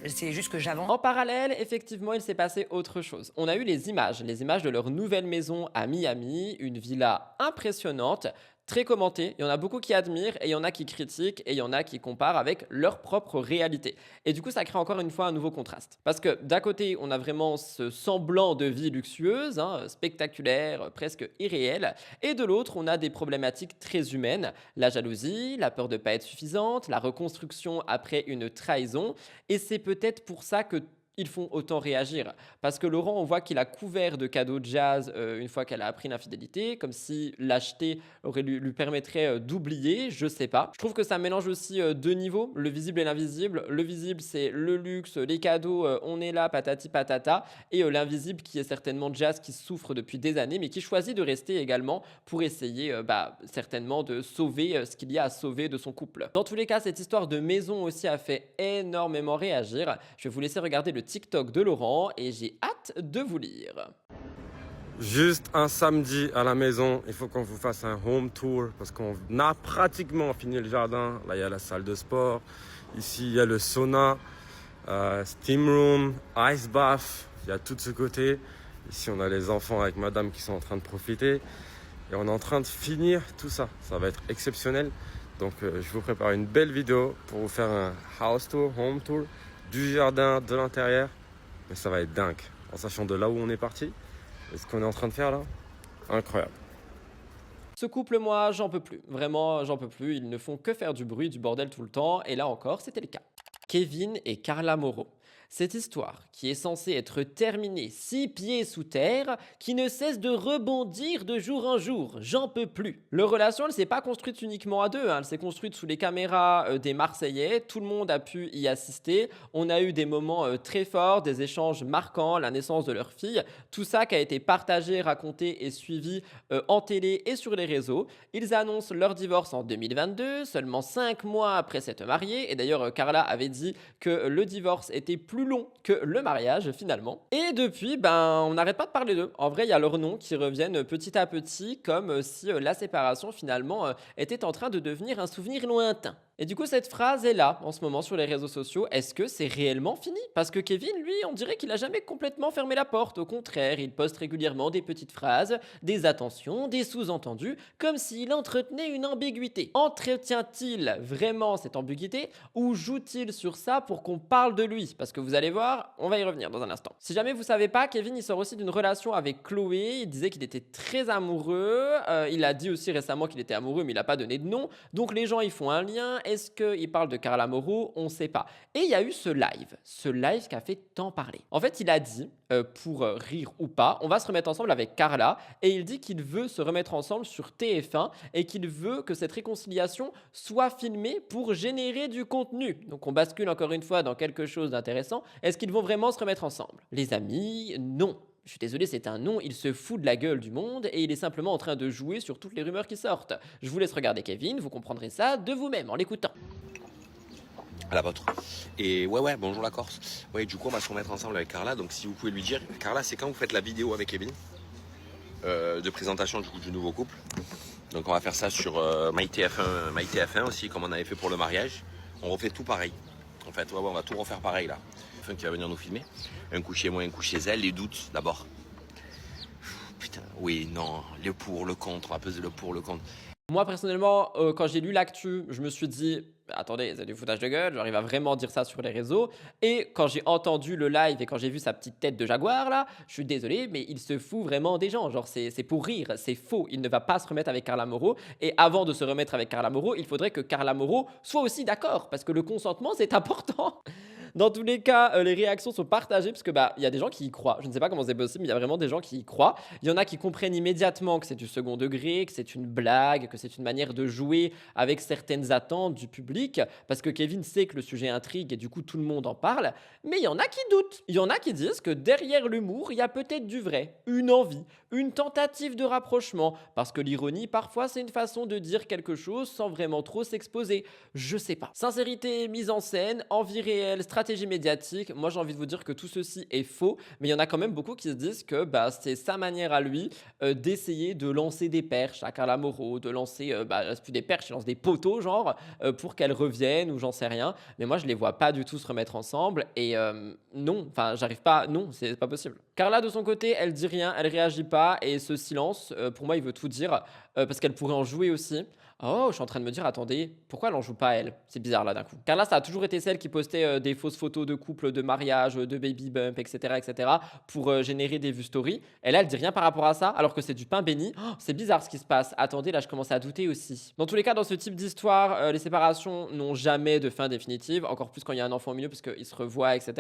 c'est juste que j'avance. En parallèle, effectivement, il s'est passé autre chose. On a eu les images de leur nouvelle maison à Miami, une villa impressionnante, très commentée. Il y en a beaucoup qui admirent et il y en a qui critiquent et il y en a qui comparent avec leur propre réalité. Et du coup, ça crée encore une fois un nouveau contraste. Parce que d'un côté, on a vraiment ce semblant de vie luxueuse, spectaculaire, presque irréel. Et de l'autre, on a des problématiques très humaines. La jalousie, la peur de ne pas être suffisante, la reconstruction après une trahison. Et c'est peut-être pour ça que ils font autant réagir. Parce que Laurent, on voit qu'il a couvert de cadeaux de Jazz une fois qu'elle a appris l'infidélité, comme si l'acheter lui permettrait d'oublier, je sais pas. Je trouve que ça mélange aussi deux niveaux, le visible et l'invisible. Le visible, c'est le luxe, les cadeaux, on est là, patati patata, et l'invisible qui est certainement Jazz qui souffre depuis des années, mais qui choisit de rester également pour essayer certainement de sauver ce qu'il y a à sauver de son couple. Dans tous les cas, cette histoire de maison aussi a fait énormément réagir. Je vais vous laisser regarder le TikTok de Laurent et j'ai hâte de vous lire. Juste un samedi à la maison, il faut qu'on vous fasse un home tour parce qu'on a pratiquement fini le jardin. Là, il y a la salle de sport. Ici, il y a le sauna, steam room, ice bath. Il y a tout de ce côté. Ici, on a les enfants avec madame qui sont en train de profiter. Et on est en train de finir tout ça. Ça va être exceptionnel. Donc, je vous prépare une belle vidéo pour vous faire un house tour, home tour du jardin, de l'intérieur. Mais ça va être dingue. En sachant de là où on est parti. Et ce qu'on est en train de faire là, incroyable. Ce couple, moi, j'en peux plus. Vraiment, j'en peux plus. Ils ne font que faire du bruit, du bordel tout le temps. Et là encore, c'était le cas. Kevin et Carla Moreau. Cette histoire, qui est censée être terminée 6 pieds sous terre, qui ne cesse de rebondir de jour en jour, j'en peux plus. Leur relation, elle s'est pas construite uniquement à deux, elle s'est construite sous les caméras des Marseillais, tout le monde a pu y assister, on a eu des moments très forts, des échanges marquants, la naissance de leur fille, tout ça qui a été partagé, raconté et suivi en télé et sur les réseaux. Ils annoncent leur divorce en 2022, seulement 5 mois après s'être mariés, et d'ailleurs Carla avait dit que le divorce était plus long que le mariage finalement. Et depuis, on n'arrête pas de parler d'eux. En vrai, il y a leurs noms qui reviennent petit à petit, comme si la séparation finalement était en train de devenir un souvenir lointain. Et du coup, cette phrase est là en ce moment sur les réseaux sociaux. Est-ce que c'est réellement fini? Parce que Kevin, lui, on dirait qu'il a jamais complètement fermé la porte. Au contraire, il poste régulièrement des petites phrases, des attentions, des sous-entendus, comme s'il entretenait une ambiguïté. Entretient-il vraiment cette ambiguïté ou joue-t-il sur ça pour qu'on parle de lui? Parce que vous allez voir, on va y revenir dans un instant. Si jamais vous savez pas, Kevin, il sort aussi d'une relation avec Chloé. Il disait qu'il était très amoureux. Il a dit aussi récemment qu'il était amoureux, mais il n'a pas donné de nom. Donc les gens, ils font un lien. Est-ce qu'il parle de Carla Moreau? On ne sait pas. Et il y a eu ce live qui a fait tant parler. En fait, il a dit, pour rire ou pas, on va se remettre ensemble avec Carla. Et il dit qu'il veut se remettre ensemble sur TF1 et qu'il veut que cette réconciliation soit filmée pour générer du contenu. Donc on bascule encore une fois dans quelque chose d'intéressant. Est-ce qu'ils vont vraiment se remettre ensemble? Les amis, non. Je suis désolé, c'est un non, il se fout de la gueule du monde et il est simplement en train de jouer sur toutes les rumeurs qui sortent. Je vous laisse regarder Kevin, vous comprendrez ça de vous-même en l'écoutant. À la vôtre. Et ouais, bonjour la Corse. Ouais, du coup, on va se remettre ensemble avec Carla. Donc, si vous pouvez lui dire, Carla, c'est quand vous faites la vidéo avec Kevin de présentation du nouveau couple. Donc, on va faire ça sur MyTF1 aussi, comme on avait fait pour le mariage. On refait tout pareil. En fait, on va tout refaire pareil là. Qui va venir nous filmer. Un coup chez moi, un coup chez elle. Les doutes d'abord. Putain, oui, non, le pour, le contre, on va peser le pour, le contre. Moi personnellement, quand j'ai lu l'actu, je me suis dit, attendez, c'est du foutage de gueule, genre il va vraiment dire ça sur les réseaux. Et quand j'ai entendu le live et quand j'ai vu sa petite tête de jaguar là, je suis désolé, mais il se fout vraiment des gens. Genre c'est pour rire, c'est faux. Il ne va pas se remettre avec Carla Moreau. Et avant de se remettre avec Carla Moreau, il faudrait que Carla Moreau soit aussi d'accord, parce que le consentement c'est important. Dans tous les cas, les réactions sont partagées parce que il y a des gens qui y croient. Je ne sais pas comment c'est possible, mais il y a vraiment des gens qui y croient. Il y en a qui comprennent immédiatement que c'est du second degré, que c'est une blague, que c'est une manière de jouer avec certaines attentes du public, parce que Kevin sait que le sujet intrigue et du coup tout le monde en parle. Mais il y en a qui doutent. Il y en a qui disent que derrière l'humour, il y a peut-être du vrai, une envie, une tentative de rapprochement, parce que l'ironie, parfois, c'est une façon de dire quelque chose sans vraiment trop s'exposer. Je sais pas. Sincérité, mise en scène, envie réelle, stratégie médiatique, moi j'ai envie de vous dire que tout ceci est faux, mais il y en a quand même beaucoup qui se disent que c'est sa manière à lui d'essayer de lancer des perches à Carla Moreau, de lancer, c'est plus des perches, il lance des poteaux genre, pour qu'elle revienne ou j'en sais rien, mais moi je les vois pas du tout se remettre ensemble et non, enfin j'arrive pas, non, c'est pas possible. Carla de son côté, elle dit rien, elle réagit pas et ce silence, pour moi il veut tout dire, parce qu'elle pourrait en jouer aussi. Oh, je suis en train de me dire, attendez, pourquoi elle en joue pas elle? C'est bizarre là d'un coup. Carla, ça a toujours été celle qui postait des fausses photos de couple, de mariage, de baby bump, etc. pour générer des vues story. Et là, elle dit rien par rapport à ça, alors que c'est du pain béni. Oh, c'est bizarre ce qui se passe. Attendez, là, je commence à douter aussi. Dans tous les cas, dans ce type d'histoire, les séparations n'ont jamais de fin définitive, encore plus quand il y a un enfant au milieu, parce qu'ils se revoient, etc.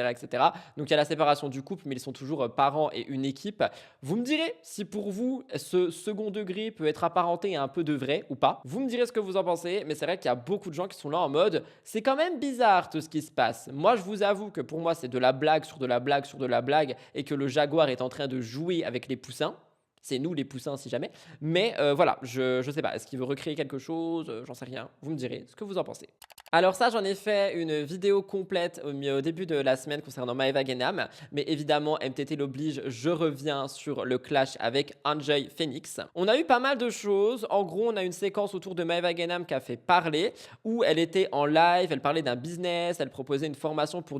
Donc il y a la séparation du couple, mais ils sont toujours parents et une équipe. Vous me direz si pour vous, ce second degré peut être apparenté à un peu de vrai ou pas. Vous me direz ce que vous en pensez, mais c'est vrai qu'il y a beaucoup de gens qui sont là en mode c'est quand même bizarre tout ce qui se passe. Moi, je vous avoue que pour moi, c'est de la blague sur de la blague sur de la blague et que le jaguar est en train de jouer avec les poussins. C'est nous les poussins si jamais. Mais voilà, je sais pas. Est-ce qu'il veut recréer quelque chose? J'en sais rien. Vous me direz ce que vous en pensez. Alors ça, j'en ai fait une vidéo complète au début de la semaine concernant Maeva Genam. Mais évidemment, MTT l'oblige, je reviens sur le clash avec Enjoy Phoenix. On a eu pas mal de choses. En gros, on a une séquence autour de Maeva Genam qui a fait parler, où elle était en live, elle parlait d'un business, elle proposait une formation pour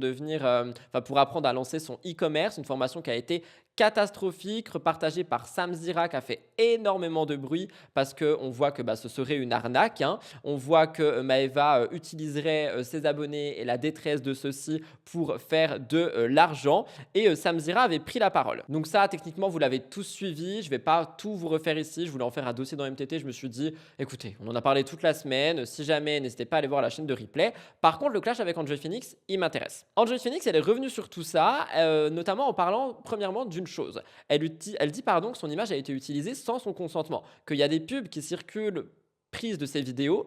pour apprendre à lancer son e-commerce, une formation qui a été catastrophique, repartagée par Sam Zira qui a fait énormément de bruit parce qu'on voit que ce serait une arnaque. On voit que Maeva utiliserait ses abonnés et la détresse de ceux-ci pour faire de l'argent. Et Sam Zira avait pris la parole. Donc ça, techniquement, vous l'avez tous suivi. Je ne vais pas tout vous refaire ici. Je voulais en faire un dossier dans MTT. Je me suis dit, écoutez, on en a parlé toute la semaine. Si jamais, n'hésitez pas à aller voir la chaîne de replay. Par contre, le clash avec Enjoy Phoenix, il m'intéresse. Enjoy Phoenix, elle est revenue sur tout ça, notamment en parlant premièrement d'une chose. Elle dit que son image a été utilisée sans son consentement, qu'il y a des pubs qui circulent prises de ces vidéos,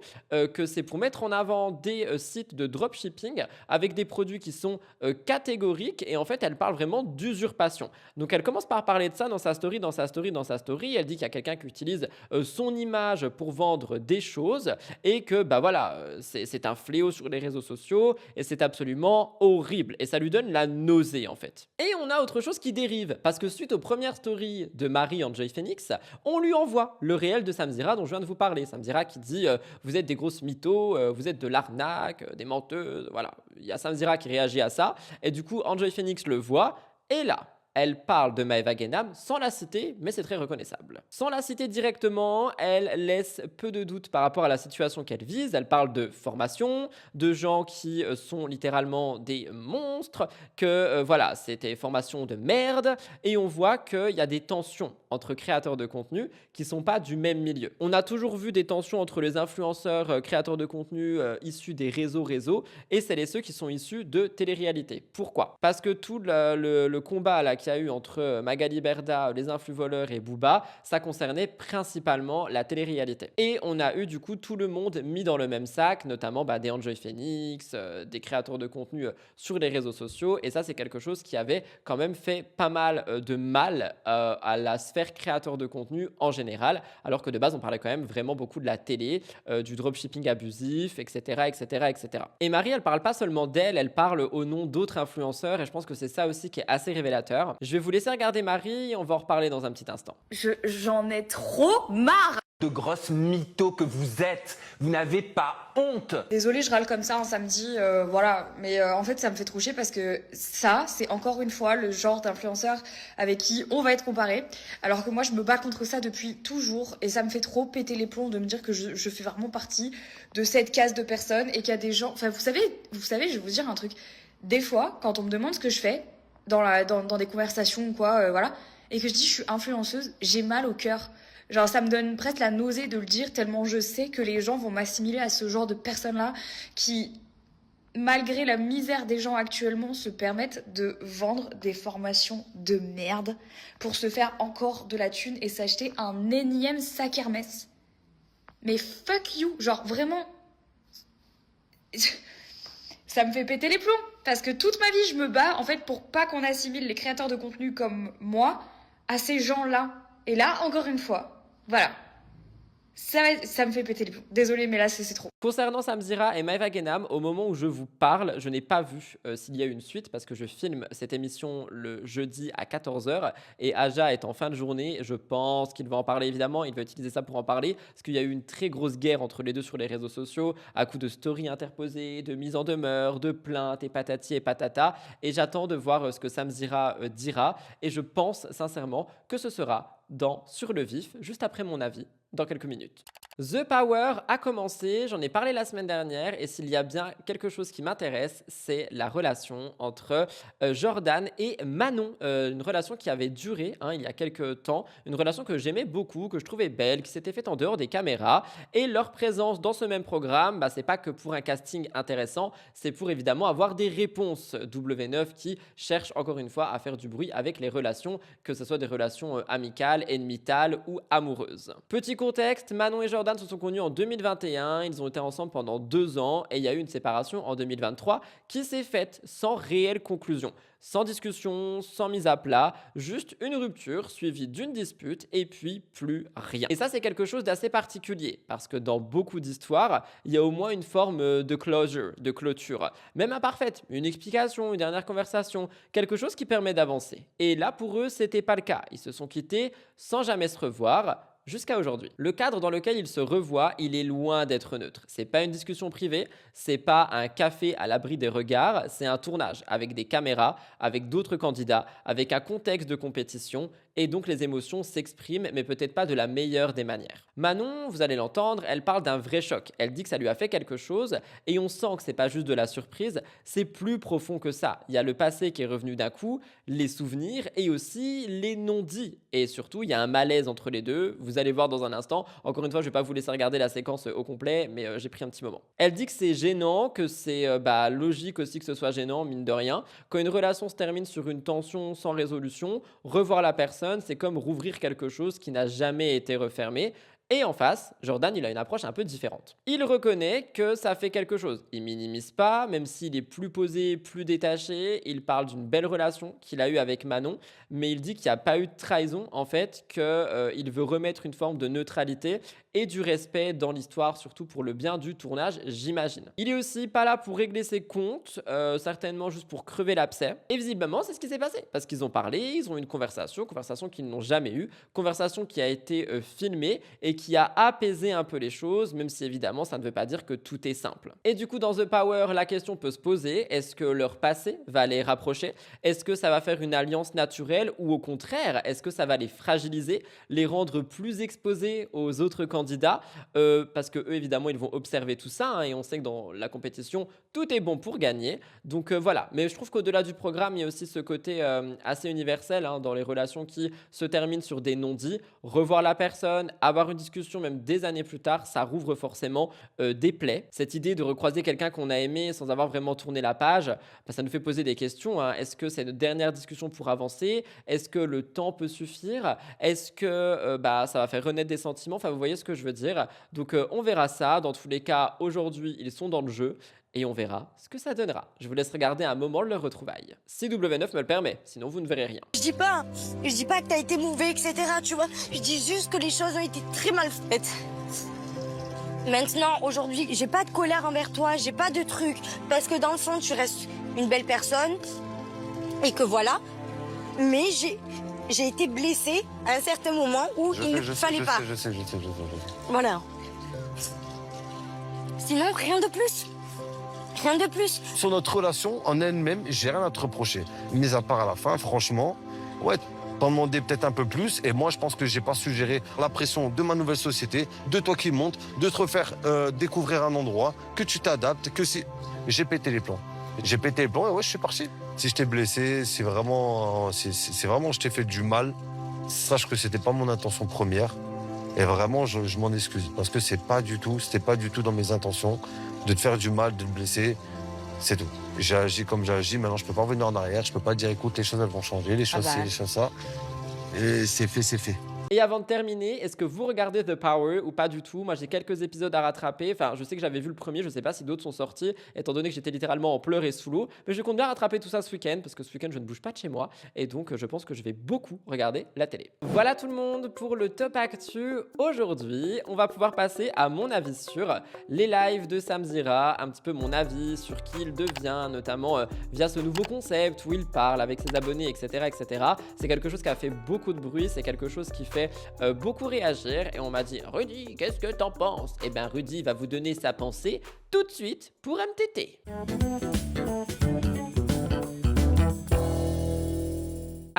que c'est pour mettre en avant des sites de dropshipping avec des produits qui sont catégoriques, et en fait elle parle vraiment d'usurpation. Donc elle commence par parler de ça dans sa story. Elle dit qu'il y a quelqu'un qui utilise son image pour vendre des choses et que c'est un fléau sur les réseaux sociaux et c'est absolument horrible et ça lui donne la nausée en fait. Et on a autre chose qui dérive parce que suite aux premières stories de Marie Enjoy Phoenix, on lui envoie le réel de Sam Zira dont je viens de vous parler. Sam Zira qui dit vous êtes des grosses mythos, vous êtes de l'arnaque, des menteuses, voilà. Il y a Sam Zira qui réagit à ça et du coup Enjoy Phoenix le voit et là elle parle de Maeva Genam sans la citer, mais c'est très reconnaissable. Sans la citer directement, elle laisse peu de doute par rapport à la situation qu'elle vise. Elle parle de formation, de gens qui sont littéralement des monstres, que c'était formation de merde. Et on voit qu'il y a des tensions entre créateurs de contenu qui ne sont pas du même milieu. On a toujours vu des tensions entre les influenceurs créateurs de contenu issus des réseaux et celles et ceux qui sont issus de télé-réalité. Pourquoi? Parce que tout le combat là qu'il y a eu entre Magali Berda, les influvoleurs et Booba, ça concernait principalement la télé-réalité. Et on a eu du coup tout le monde mis dans le même sac, notamment des Enjoy Phoenix, des créateurs de contenu sur les réseaux sociaux. Et ça, c'est quelque chose qui avait quand même fait pas mal de mal à la sphère créateur de contenu en général, alors que de base, on parlait quand même vraiment beaucoup de la télé, du dropshipping abusif, etc. Et Marie, elle parle pas seulement d'elle, elle parle au nom d'autres influenceurs et je pense que c'est ça aussi qui est assez révélateur. Je vais vous laisser regarder Marie et on va en reparler dans un petit instant. J'en ai trop marre de grosses mythos que vous êtes. Vous n'avez pas honte. Désolée, je râle comme ça un samedi, mais en fait ça me fait trop chier parce que ça, c'est encore une fois le genre d'influenceur avec qui on va être comparé, alors que moi je me bats contre ça depuis toujours et ça me fait trop péter les plombs de me dire que je fais vraiment partie de cette case de personnes et qu'il y a des gens... Enfin, vous savez, je vais vous dire un truc. Des fois, quand on me demande ce que je fais, dans des conversations ou quoi, et que je dis je suis influenceuse, j'ai mal au cœur. Genre ça me donne presque la nausée de le dire tellement je sais que les gens vont m'assimiler à ce genre de personnes-là qui, malgré la misère des gens actuellement, se permettent de vendre des formations de merde pour se faire encore de la thune et s'acheter un énième sac Hermès. Mais fuck you, genre vraiment... Ça me fait péter les plombs. Parce que toute ma vie, je me bats, en fait, pour pas qu'on assimile les créateurs de contenu comme moi à ces gens-là. Et là, encore une fois, voilà. Ça me fait péter les plombs. Désolée, mais là, c'est trop. Concernant Sam Zira et Maeva Genam, au moment où je vous parle, je n'ai pas vu s'il y a eu une suite parce que je filme cette émission le jeudi à 14h et Aja est en fin de journée. Je pense qu'il va en parler évidemment, il va utiliser ça pour en parler parce qu'il y a eu une très grosse guerre entre les deux sur les réseaux sociaux à coup de stories interposées, de mise en demeure, de plaintes et patati et patata. Et j'attends de voir ce que Sam Zira dira et je pense sincèrement que ce sera dans Sur le vif, juste après mon avis, dans quelques minutes. The Power a commencé, j'en ai parlé la semaine dernière et s'il y a bien quelque chose qui m'intéresse, c'est la relation entre Jordan et Manon. Une relation qui avait duré il y a quelques temps, une relation que j'aimais beaucoup, que je trouvais belle, qui s'était faite en dehors des caméras et leur présence dans ce même programme, c'est pas que pour un casting intéressant, c'est pour évidemment avoir des réponses. W9 qui cherche encore une fois à faire du bruit avec les relations, que ce soit des relations amicales, ennemitales ou amoureuses. Petit contexte, Manon et Jordan se sont connus en 2021, ils ont été ensemble pendant 2 ans et il y a eu une séparation en 2023 qui s'est faite sans réelle conclusion. Sans discussion, sans mise à plat, juste une rupture suivie d'une dispute et puis plus rien. Et ça, c'est quelque chose d'assez particulier parce que dans beaucoup d'histoires, il y a au moins une forme de clôture, même imparfaite, une explication, une dernière conversation, quelque chose qui permet d'avancer. Et là, pour eux, c'était pas le cas. Ils se sont quittés sans jamais se revoir. Jusqu'à aujourd'hui. Le cadre dans lequel ils se revoient, il est loin d'être neutre. C'est pas une discussion privée, c'est pas un café à l'abri des regards, c'est un tournage avec des caméras, avec d'autres candidats, avec un contexte de compétition et donc les émotions s'expriment, mais peut-être pas de la meilleure des manières. Manon, vous allez l'entendre, elle parle d'un vrai choc. Elle dit que ça lui a fait quelque chose et on sent que c'est pas juste de la surprise, c'est plus profond que ça. Il y a le passé qui est revenu d'un coup, les souvenirs et aussi les non-dits. Et surtout, il y a un malaise entre les deux. Vous allez voir dans un instant. Encore une fois, je vais pas vous laisser regarder la séquence au complet, mais j'ai pris un petit moment. Elle dit que c'est gênant, que c'est logique aussi que ce soit gênant, mine de rien. Quand une relation se termine sur une tension sans résolution, revoir la personne, c'est comme rouvrir quelque chose qui n'a jamais été refermé. Et en face, Jordan, il a une approche un peu différente. Il reconnaît que ça fait quelque chose. Il minimise pas, même s'il est plus posé, plus détaché. Il parle d'une belle relation qu'il a eue avec Manon, mais il dit qu'il n'y a pas eu de trahison, en fait, qu'il veut remettre une forme de neutralité et du respect dans l'histoire, surtout pour le bien du tournage, j'imagine. Il est aussi pas là pour régler ses comptes, certainement juste pour crever l'abcès. Et visiblement, c'est ce qui s'est passé, parce qu'ils ont parlé, ils ont eu une conversation qu'ils n'ont jamais eue, conversation qui a été filmée et qui a apaisé un peu les choses, même si évidemment, ça ne veut pas dire que tout est simple. Et du coup, dans The Power, la question peut se poser, est-ce que leur passé va les rapprocher? Est-ce que ça va faire une alliance naturelle ou au contraire, est-ce que ça va les fragiliser, les rendre plus exposés aux autres candidats parce que eux, évidemment, ils vont observer tout ça et on sait que dans la compétition, tout est bon pour gagner. Donc voilà. Mais je trouve qu'au-delà du programme, il y a aussi ce côté assez universel dans les relations qui se terminent sur des non-dits. Revoir la personne, avoir une discussion même des années plus tard, ça rouvre forcément des plaies. Cette idée de recroiser quelqu'un qu'on a aimé sans avoir vraiment tourné la page, ça nous fait poser des questions. Est-ce que c'est une dernière discussion pour avancer? Est-ce que le temps peut suffire? Est-ce que ça va faire renaître des sentiments? Enfin, vous voyez ce que je veux dire. Donc on verra ça. Dans tous les cas, aujourd'hui, ils sont dans le jeu. Et on verra ce que ça donnera. Je vous laisse regarder un moment leur retrouvaille. Si W9 me le permet, sinon vous ne verrez rien. Je dis pas que t'as été mauvais, etc. Tu vois. Je dis juste que les choses ont été très mal faites. Maintenant, aujourd'hui, j'ai pas de colère envers toi, j'ai pas de truc. Parce que dans le fond, tu restes une belle personne. Et que voilà. Mais j'ai été blessée à un certain moment où il ne fallait pas. Je sais. Voilà. Sinon, rien de plus. Rien de plus. Sur notre relation en elle-même, j'ai rien à te reprocher. Mis à part à la fin, franchement, ouais, t'en demandais peut-être un peu plus. Et moi, je pense que j'ai pas su gérer la pression de ma nouvelle société, de toi qui monte, de te refaire découvrir un endroit, que tu t'adaptes, que si... J'ai pété les plans. J'ai pété les plans et ouais, je suis parti. Si je t'ai blessé, c'est vraiment, je t'ai fait du mal. Sache que c'était pas mon intention première. Et vraiment, je m'en excuse. Parce que c'était pas du tout dans mes intentions de te faire du mal, de te blesser. C'est tout. J'ai agi comme j'ai agi. Maintenant, je peux pas revenir en arrière. Je peux pas dire, écoute, les choses, elles vont changer. Les choses, c'est les choses, ça. Et c'est fait, c'est fait. Et avant de terminer, est-ce que vous regardez The Power ou pas du tout? Moi, j'ai quelques épisodes à rattraper. Enfin, je sais que j'avais vu le premier, je sais pas si d'autres sont sortis, étant donné que j'étais littéralement en pleurs et sous l'eau. Mais je compte bien rattraper tout ça ce week-end, parce que ce week-end, je ne bouge pas de chez moi. Et donc, je pense que je vais beaucoup regarder la télé. Voilà tout le monde pour le Top Actu. Aujourd'hui, on va pouvoir passer à mon avis sur les lives de Samzira, un petit peu mon avis sur qui il devient, notamment via ce nouveau concept où il parle avec ses abonnés, etc. etc. C'est quelque chose qui a fait beaucoup de bruit, c'est quelque chose qui fait beaucoup réagir et on m'a dit Rudy, qu'est-ce que t'en penses? Et bien Rudy va vous donner sa pensée tout de suite pour MTT.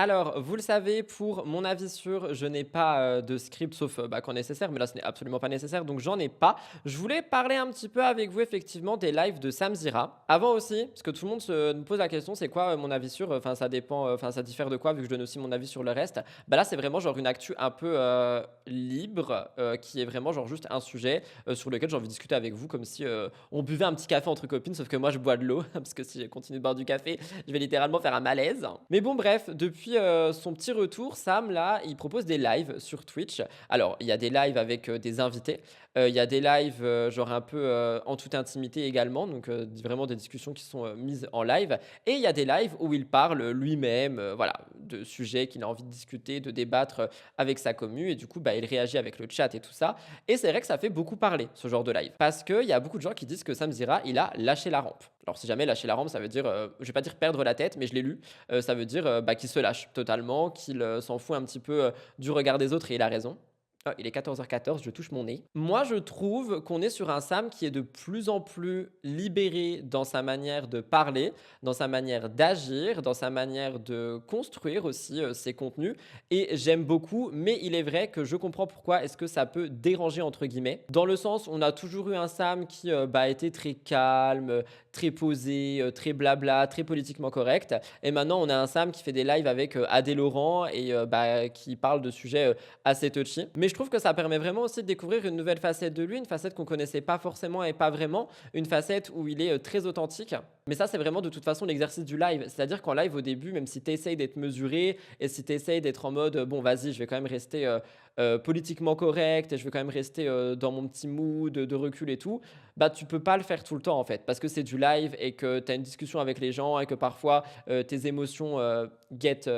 Alors, vous le savez, pour mon avis sur, je n'ai pas de script sauf quand nécessaire, mais là ce n'est absolument pas nécessaire, donc j'en ai pas. Je voulais parler un petit peu avec vous effectivement des lives de Samzira. Avant aussi, parce que tout le monde me pose la question, c'est quoi mon avis sur, enfin ça dépend, enfin ça diffère de quoi vu que je donne aussi mon avis sur le reste. Bah là c'est vraiment genre une actu un peu libre, qui est vraiment genre juste un sujet sur lequel j'ai envie de discuter avec vous comme si on buvait un petit café entre copines, sauf que moi je bois de l'eau, parce que si je continue de boire du café, je vais littéralement faire un malaise. Mais bon bref, depuis son petit retour, Sam là, il propose des lives sur Twitch. Alors, il y a des lives avec des invités, il y a des lives genre un peu en toute intimité également, donc vraiment des discussions qui sont mises en live. Et il y a des lives où il parle lui-même, voilà, de sujets qu'il a envie de discuter, de débattre avec sa commu, et du coup, bah, il réagit avec le chat et tout ça. Et c'est vrai que ça fait beaucoup parler, ce genre de live, parce qu'il y a beaucoup de gens qui disent que Samzira, il a lâché la rampe. Alors si jamais lâcher la rampe, ça veut dire, je vais pas dire perdre la tête, mais je l'ai lu, ça veut dire qu'il se lâche totalement, qu'il s'en fout un petit peu du regard des autres, et il a raison. Oh, il est 14h14, je touche mon nez. Moi, je trouve qu'on est sur un Sam qui est de plus en plus libéré dans sa manière de parler, dans sa manière d'agir, dans sa manière de construire aussi ses contenus. Et j'aime beaucoup, mais il est vrai que je comprends pourquoi est-ce que ça peut déranger entre guillemets. Dans le sens, on a toujours eu un Sam qui était très calme, très posé, très blabla, très politiquement correct. Et maintenant, on a un Sam qui fait des lives avec Adé Laurent et qui parle de sujets assez touchy. Mais je trouve que ça permet vraiment aussi de découvrir une nouvelle facette de lui, une facette qu'on connaissait pas forcément et pas vraiment, une facette où il est très authentique. Mais ça, c'est vraiment de toute façon l'exercice du live. C'est-à-dire qu'en live, au début, même si tu essayes d'être mesuré et si tu essayes d'être en mode bon, vas-y, je vais quand même rester politiquement correct et je vais quand même rester dans mon petit mood de recul et tout, bah tu peux pas le faire tout le temps en fait, parce que c'est du live et que tu as une discussion avec les gens et que parfois tes émotions guettent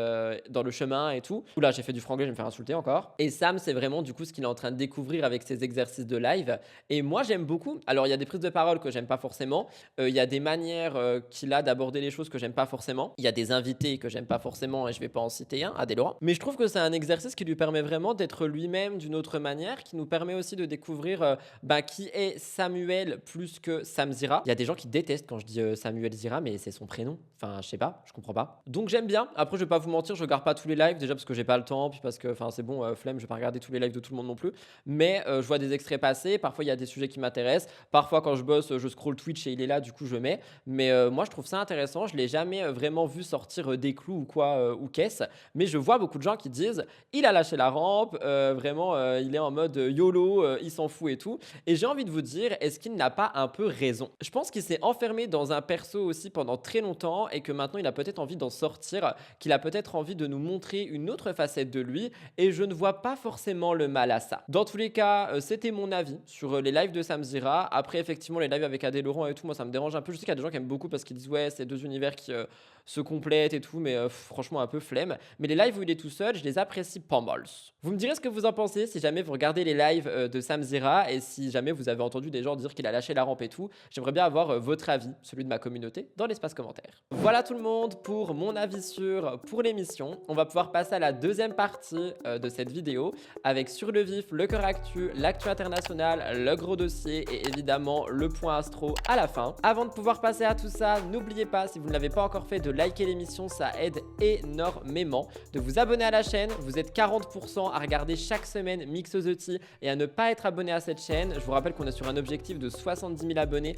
dans le chemin et tout. Oula, j'ai fait du franglais, je vais me faire insulter encore. Et Sam, c'est vraiment du coup ce qu'il est en train de découvrir avec ses exercices de live. Et moi, j'aime beaucoup. Alors, il y a des prises de parole que j'aime pas forcément. Il y a des manières qu'il a d'aborder les choses que j'aime pas forcément. Il y a des invités que j'aime pas forcément et je vais pas en citer un, Adé Laurent. Mais je trouve que c'est un exercice qui lui permet vraiment d'être lui-même d'une autre manière, qui nous permet aussi de découvrir qui est Samuel plus que Samzira. Il y a des gens qui détestent quand je dis Samuel Zira, mais c'est son prénom. Enfin, je sais pas, je comprends pas. Donc j'aime bien. Après, je vais pas vous mentir, je regarde pas tous les lives, déjà parce que j'ai pas le temps, puis parce que c'est bon, flemme, je vais pas regarder tous les lives de tout le monde non plus. Mais je vois des extraits passer, parfois il y a des sujets qui m'intéressent, parfois quand je bosse, je scroll Twitch et il est là, du coup je mets. Mais moi je trouve ça intéressant, je l'ai jamais vraiment vu sortir des clous ou quoi, ou qu'est-ce. Mais je vois beaucoup de gens qui disent, il a lâché la rampe, vraiment il est en mode YOLO, il s'en fout et tout. Et j'ai envie de vous dire, est-ce qu'il n'a pas un peu raison? Je pense qu'il s'est enfermé dans un perso aussi pendant très longtemps et que maintenant il a peut-être envie d'en sortir, qu'il a peut-être envie de nous montrer une autre facette de lui, et je ne vois pas forcément le mal à ça. Dans tous les cas, c'était mon avis sur les lives de Samzira. Après, effectivement, les lives avec Adé Laurent et tout, moi ça me dérange un peu. Je sais qu'il y a des gens qui aiment beaucoup parce qu'ils disent ouais, c'est deux univers qui se complètent et tout, mais franchement un peu flemme. Mais les lives où il est tout seul, je les apprécie pas mal. Vous me direz ce que vous en pensez si jamais vous regardez les lives de Samzira et si jamais vous avez entendu des gens dire qu'il a lâché la rampe et tout. J'aimerais bien avoir votre avis, celui de ma communauté, dans l'espace commentaire. Voilà tout le monde pour mon avis pour l'émission. On va pouvoir passer à la deuxième partie de cette vidéo avec sur le vif, le cœur actu, l'actu international, le gros dossier et évidemment le point astro à la fin. Avant de pouvoir passer à tout ça, n'oubliez pas, si vous ne l'avez pas encore fait, de liker l'émission, ça aide énormément. De vous abonner à la chaîne, vous êtes 40% à regarder chaque semaine Mixosity et à ne pas être abonné à cette chaîne. Je vous rappelle qu'on est sur un objectif de 70 000 abonnés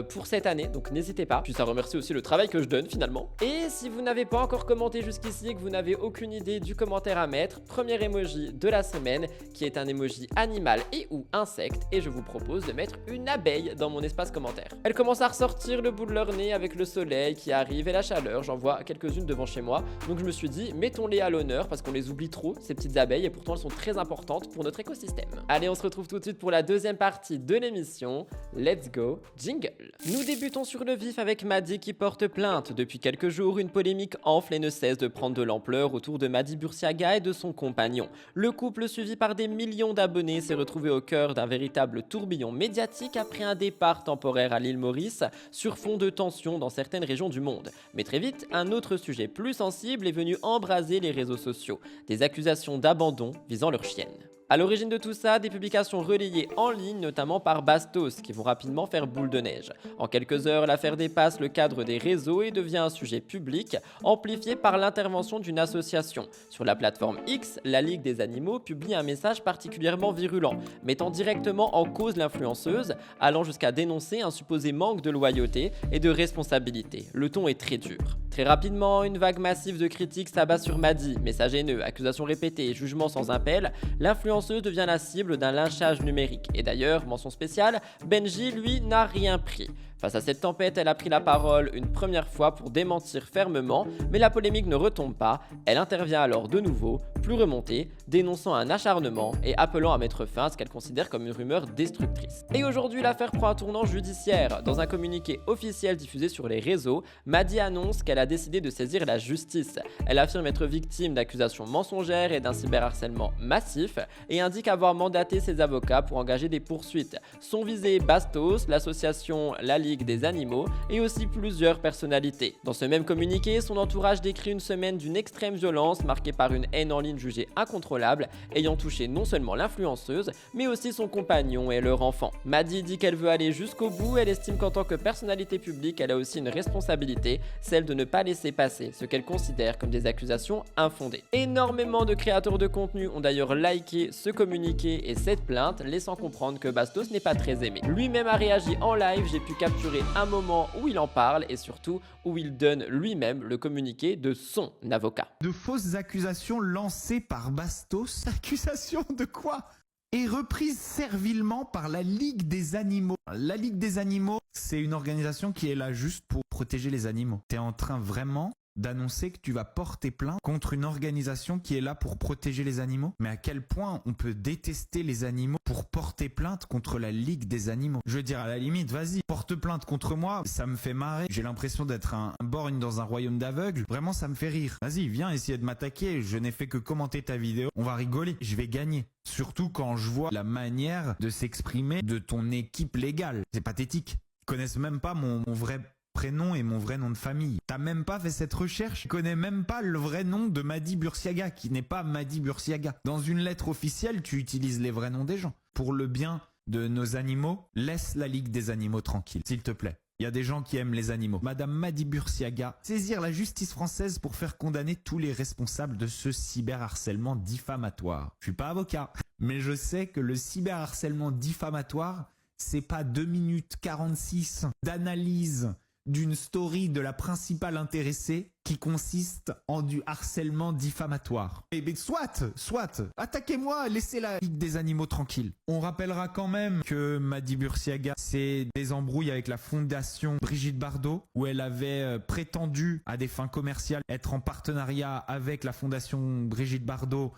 pour cette année, donc n'hésitez pas. Puis ça remercie aussi le travail que je donne finalement. Et si vous n'avez pas encore commenté jusqu'ici et que vous n'avez aucune idée du commentaire à mettre, premier emoji de la semaine qui est un emoji animal et ou insecte, et je vous propose de mettre une abeille dans mon espace commentaire. Elle commence à ressortir le bout de leur nez avec le soleil qui arrive et la chaleur. J'en vois quelques-unes devant chez moi, donc je me suis dit mettons-les à l'honneur parce qu'on les oublie trop ces petites abeilles et pourtant elles sont très importantes pour notre écosystème. Allez, on se retrouve tout de suite pour la deuxième partie de l'émission. Let's go, jingle. Nous débutons sur le vif avec Madi qui porte plainte. Depuis quelques jours, une polémique enfle et ne cesse de prendre de l'ampleur autour de Madi Bursiaga et de son compagnon. Le couple, suivi par des millions d'abonnés, s'est retrouvé au cœur d'un véritable tourbillon médiatique après un départ temporaire à l'île Maurice sur fond de tensions dans certaines régions du monde. Mais très vite, un autre sujet plus sensible est venu embraser les réseaux sociaux, des accusations d'abandon visant leur chienne. À l'origine de tout ça, des publications relayées en ligne, notamment par Bastos, qui vont rapidement faire boule de neige. En quelques heures, l'affaire dépasse le cadre des réseaux et devient un sujet public, amplifié par l'intervention d'une association. Sur la plateforme X, la Ligue des animaux publie un message particulièrement virulent, mettant directement en cause l'influenceuse, allant jusqu'à dénoncer un supposé manque de loyauté et de responsabilité. Le ton est très dur. Très rapidement, une vague massive de critiques s'abat sur Madi, messages haineux, accusations répétées, jugements sans appel. L'influenceuse devient la cible d'un lynchage numérique. Et d'ailleurs, mention spéciale, Benji, lui, n'a rien pris. Face à cette tempête, elle a pris la parole une première fois pour démentir fermement, mais la polémique ne retombe pas. Elle intervient alors de nouveau, plus remontée, dénonçant un acharnement et appelant à mettre fin à ce qu'elle considère comme une rumeur destructrice. Et aujourd'hui, l'affaire prend un tournant judiciaire. Dans un communiqué officiel diffusé sur les réseaux, Madi annonce qu'elle a décidé de saisir la justice. Elle affirme être victime d'accusations mensongères et d'un cyberharcèlement massif et indique avoir mandaté ses avocats pour engager des poursuites. Sont visés Bastos, l'association La Ligue des animaux et aussi plusieurs personnalités. Dans ce même communiqué, son entourage décrit une semaine d'une extrême violence marquée par une haine en ligne jugée incontrôlable, ayant touché non seulement l'influenceuse, mais aussi son compagnon et leur enfant. Madi dit qu'elle veut aller jusqu'au bout. Elle estime qu'en tant que personnalité publique, elle a aussi une responsabilité, celle de ne pas laisser passer ce qu'elle considère comme des accusations infondées. Énormément de créateurs de contenu ont d'ailleurs liké ce communiqué et cette plainte, laissant comprendre que Bastos n'est pas très aimé. Lui-même a réagi en live, j'ai pu capturer un moment où il en parle et surtout où il donne lui-même le communiqué de son avocat. De fausses accusations lancées par Bastos. Accusations de quoi? Et reprises servilement par la Ligue des animaux. La Ligue des animaux, c'est une organisation qui est là juste pour protéger les animaux. T'es en train vraiment d'annoncer que tu vas porter plainte contre une organisation qui est là pour protéger les animaux? Mais à quel point on peut détester les animaux pour porter plainte contre la Ligue des animaux? Je veux dire, à la limite, vas-y, porte plainte contre moi, ça me fait marrer. J'ai l'impression d'être un borgne dans un royaume d'aveugles. Vraiment, ça me fait rire. Vas-y, viens essayer de m'attaquer. Je n'ai fait que commenter ta vidéo. On va rigoler. Je vais gagner. Surtout quand je vois la manière de s'exprimer de ton équipe légale. C'est pathétique. Ils connaissent même pas mon vrai prénom et mon vrai nom de famille. T'as même pas fait cette recherche. Je connais même pas le vrai nom de Madi Bursiaga, qui n'est pas Madi Bursiaga. Dans une lettre officielle, tu utilises les vrais noms des gens. Pour le bien de nos animaux, laisse la Ligue des animaux tranquille, s'il te plaît. Il y a des gens qui aiment les animaux. Madame Madi Bursiaga, saisir la justice française pour faire condamner tous les responsables de ce cyberharcèlement diffamatoire. Je suis pas avocat, mais je sais que le cyberharcèlement diffamatoire, c'est pas 2 minutes 46 d'analyse d'une story de la principale intéressée qui consiste en du harcèlement diffamatoire. Et ben soit, attaquez-moi, laissez la Ligue des animaux tranquille. On rappellera quand même que Madi Bursiaga, c'est des embrouilles avec la fondation Brigitte Bardot, où elle avait prétendu à des fins commerciales être en partenariat avec la fondation Brigitte Bardot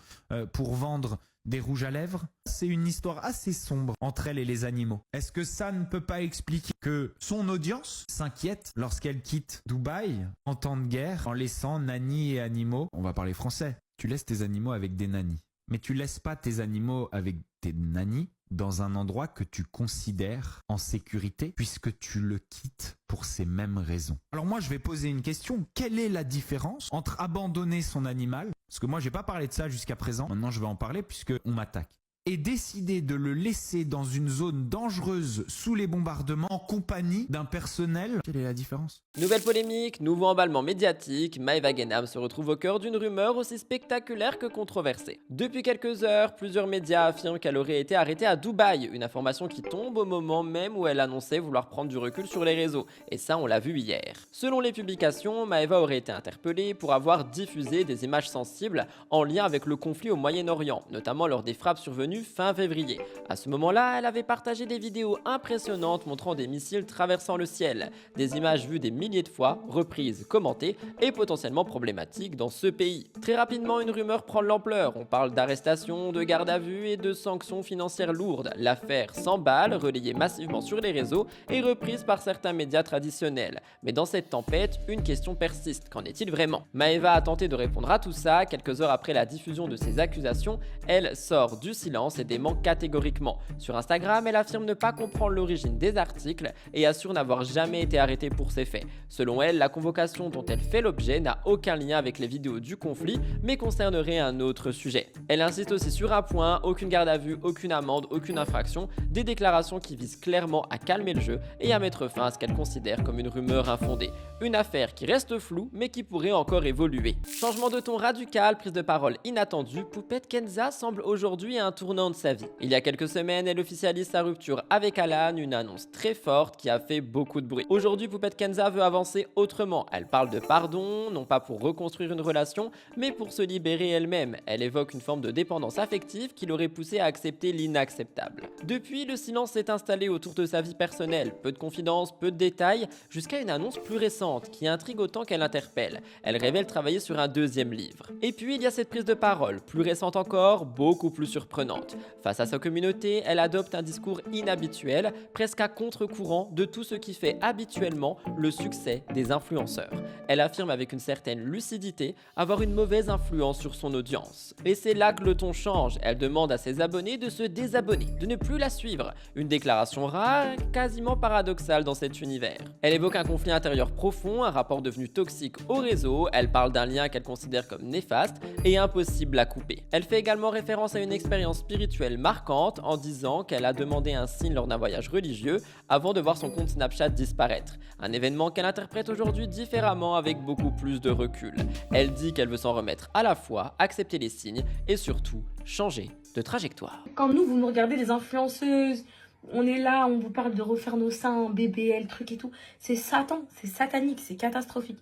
pour vendre des rouges à lèvres. C'est une histoire assez sombre entre elle et les animaux. Est-ce que ça ne peut pas expliquer que son audience s'inquiète lorsqu'elle quitte Dubaï en temps de guerre en laissant nannies et animaux? On va parler français. Tu laisses tes animaux avec des nannies. Mais tu laisses pas tes animaux avec tes nannies dans un endroit que tu considères en sécurité puisque tu le quittes pour ces mêmes raisons. Alors moi je vais poser une question. Quelle est la différence entre abandonner son animal, parce que moi j'ai pas parlé de ça jusqu'à présent, maintenant je vais en parler puisque on m'attaque, et décider de le laisser dans une zone dangereuse sous les bombardements en compagnie d'un personnel? Quelle est la différence? Nouvelle polémique, nouveau emballement médiatique, Maeva Genam se retrouve au cœur d'une rumeur aussi spectaculaire que controversée. Depuis quelques heures, plusieurs médias affirment qu'elle aurait été arrêtée à Dubaï, une information qui tombe au moment même où elle annonçait vouloir prendre du recul sur les réseaux, et ça on l'a vu hier. Selon les publications, Maeva aurait été interpellée pour avoir diffusé des images sensibles en lien avec le conflit au Moyen-Orient, notamment lors des frappes survenues fin février. À ce moment-là, elle avait partagé des vidéos impressionnantes montrant des missiles traversant le ciel, des images vues des milliers de fois, reprises, commentées et potentiellement problématiques dans ce pays. Très rapidement, une rumeur prend de l'ampleur. On parle d'arrestations, de garde à vue et de sanctions financières lourdes. L'affaire s'emballe, relayée massivement sur les réseaux et reprise par certains médias traditionnels. Mais dans cette tempête, une question persiste. Qu'en est-il vraiment? Maeva a tenté de répondre à tout ça. Quelques heures après la diffusion de ces accusations, elle sort du silence silence et dément catégoriquement. Sur Instagram, elle affirme ne pas comprendre l'origine des articles et assure n'avoir jamais été arrêtée pour ces faits. Selon elle, la convocation dont elle fait l'objet n'a aucun lien avec les vidéos du conflit, mais concernerait un autre sujet. Elle insiste aussi sur un point, aucune garde à vue, aucune amende, aucune infraction, des déclarations qui visent clairement à calmer le jeu et à mettre fin à ce qu'elle considère comme une rumeur infondée. Une affaire qui reste floue, mais qui pourrait encore évoluer. Changement de ton radical, prise de parole inattendue, Poupette Kenza semble aujourd'hui à un tournant de sa vie. Il y a quelques semaines, elle officialise sa rupture avec Alan, une annonce très forte qui a fait beaucoup de bruit. Aujourd'hui, Poupette Kenza veut avancer autrement. Elle parle de pardon, non pas pour reconstruire une relation, mais pour se libérer elle-même. Elle évoque une forme de dépendance affective qui l'aurait poussée à accepter l'inacceptable. Depuis, le silence s'est installé autour de sa vie personnelle. Peu de confidences, peu de détails, jusqu'à une annonce plus récente qui intrigue autant qu'elle interpelle. Elle révèle travailler sur un deuxième livre. Et puis, il y a cette prise de parole, plus récente encore, beaucoup plus surprenante. Face à sa communauté, elle adopte un discours inhabituel, presque à contre-courant de tout ce qui fait habituellement le succès des influenceurs. Elle affirme avec une certaine lucidité avoir une mauvaise influence sur son audience. Et c'est là que le ton change. Elle demande à ses abonnés de se désabonner, de ne plus la suivre. Une déclaration rare, quasiment paradoxale dans cet univers. Elle évoque un conflit intérieur profond, un rapport devenu toxique au réseau. Elle parle d'un lien qu'elle considère comme néfaste et impossible à couper. Elle fait également référence à une expérience spirituelle marquante en disant qu'elle a demandé un signe lors d'un voyage religieux avant de voir son compte Snapchat disparaître. Un événement qu'elle interprète aujourd'hui différemment avec beaucoup plus de recul. Elle dit qu'elle veut s'en remettre à la fois, accepter les signes et surtout changer de trajectoire. Quand nous, vous nous regardez des influenceuses, on est là, on vous parle de refaire nos seins, BBL, truc et tout. C'est Satan, c'est satanique, c'est catastrophique.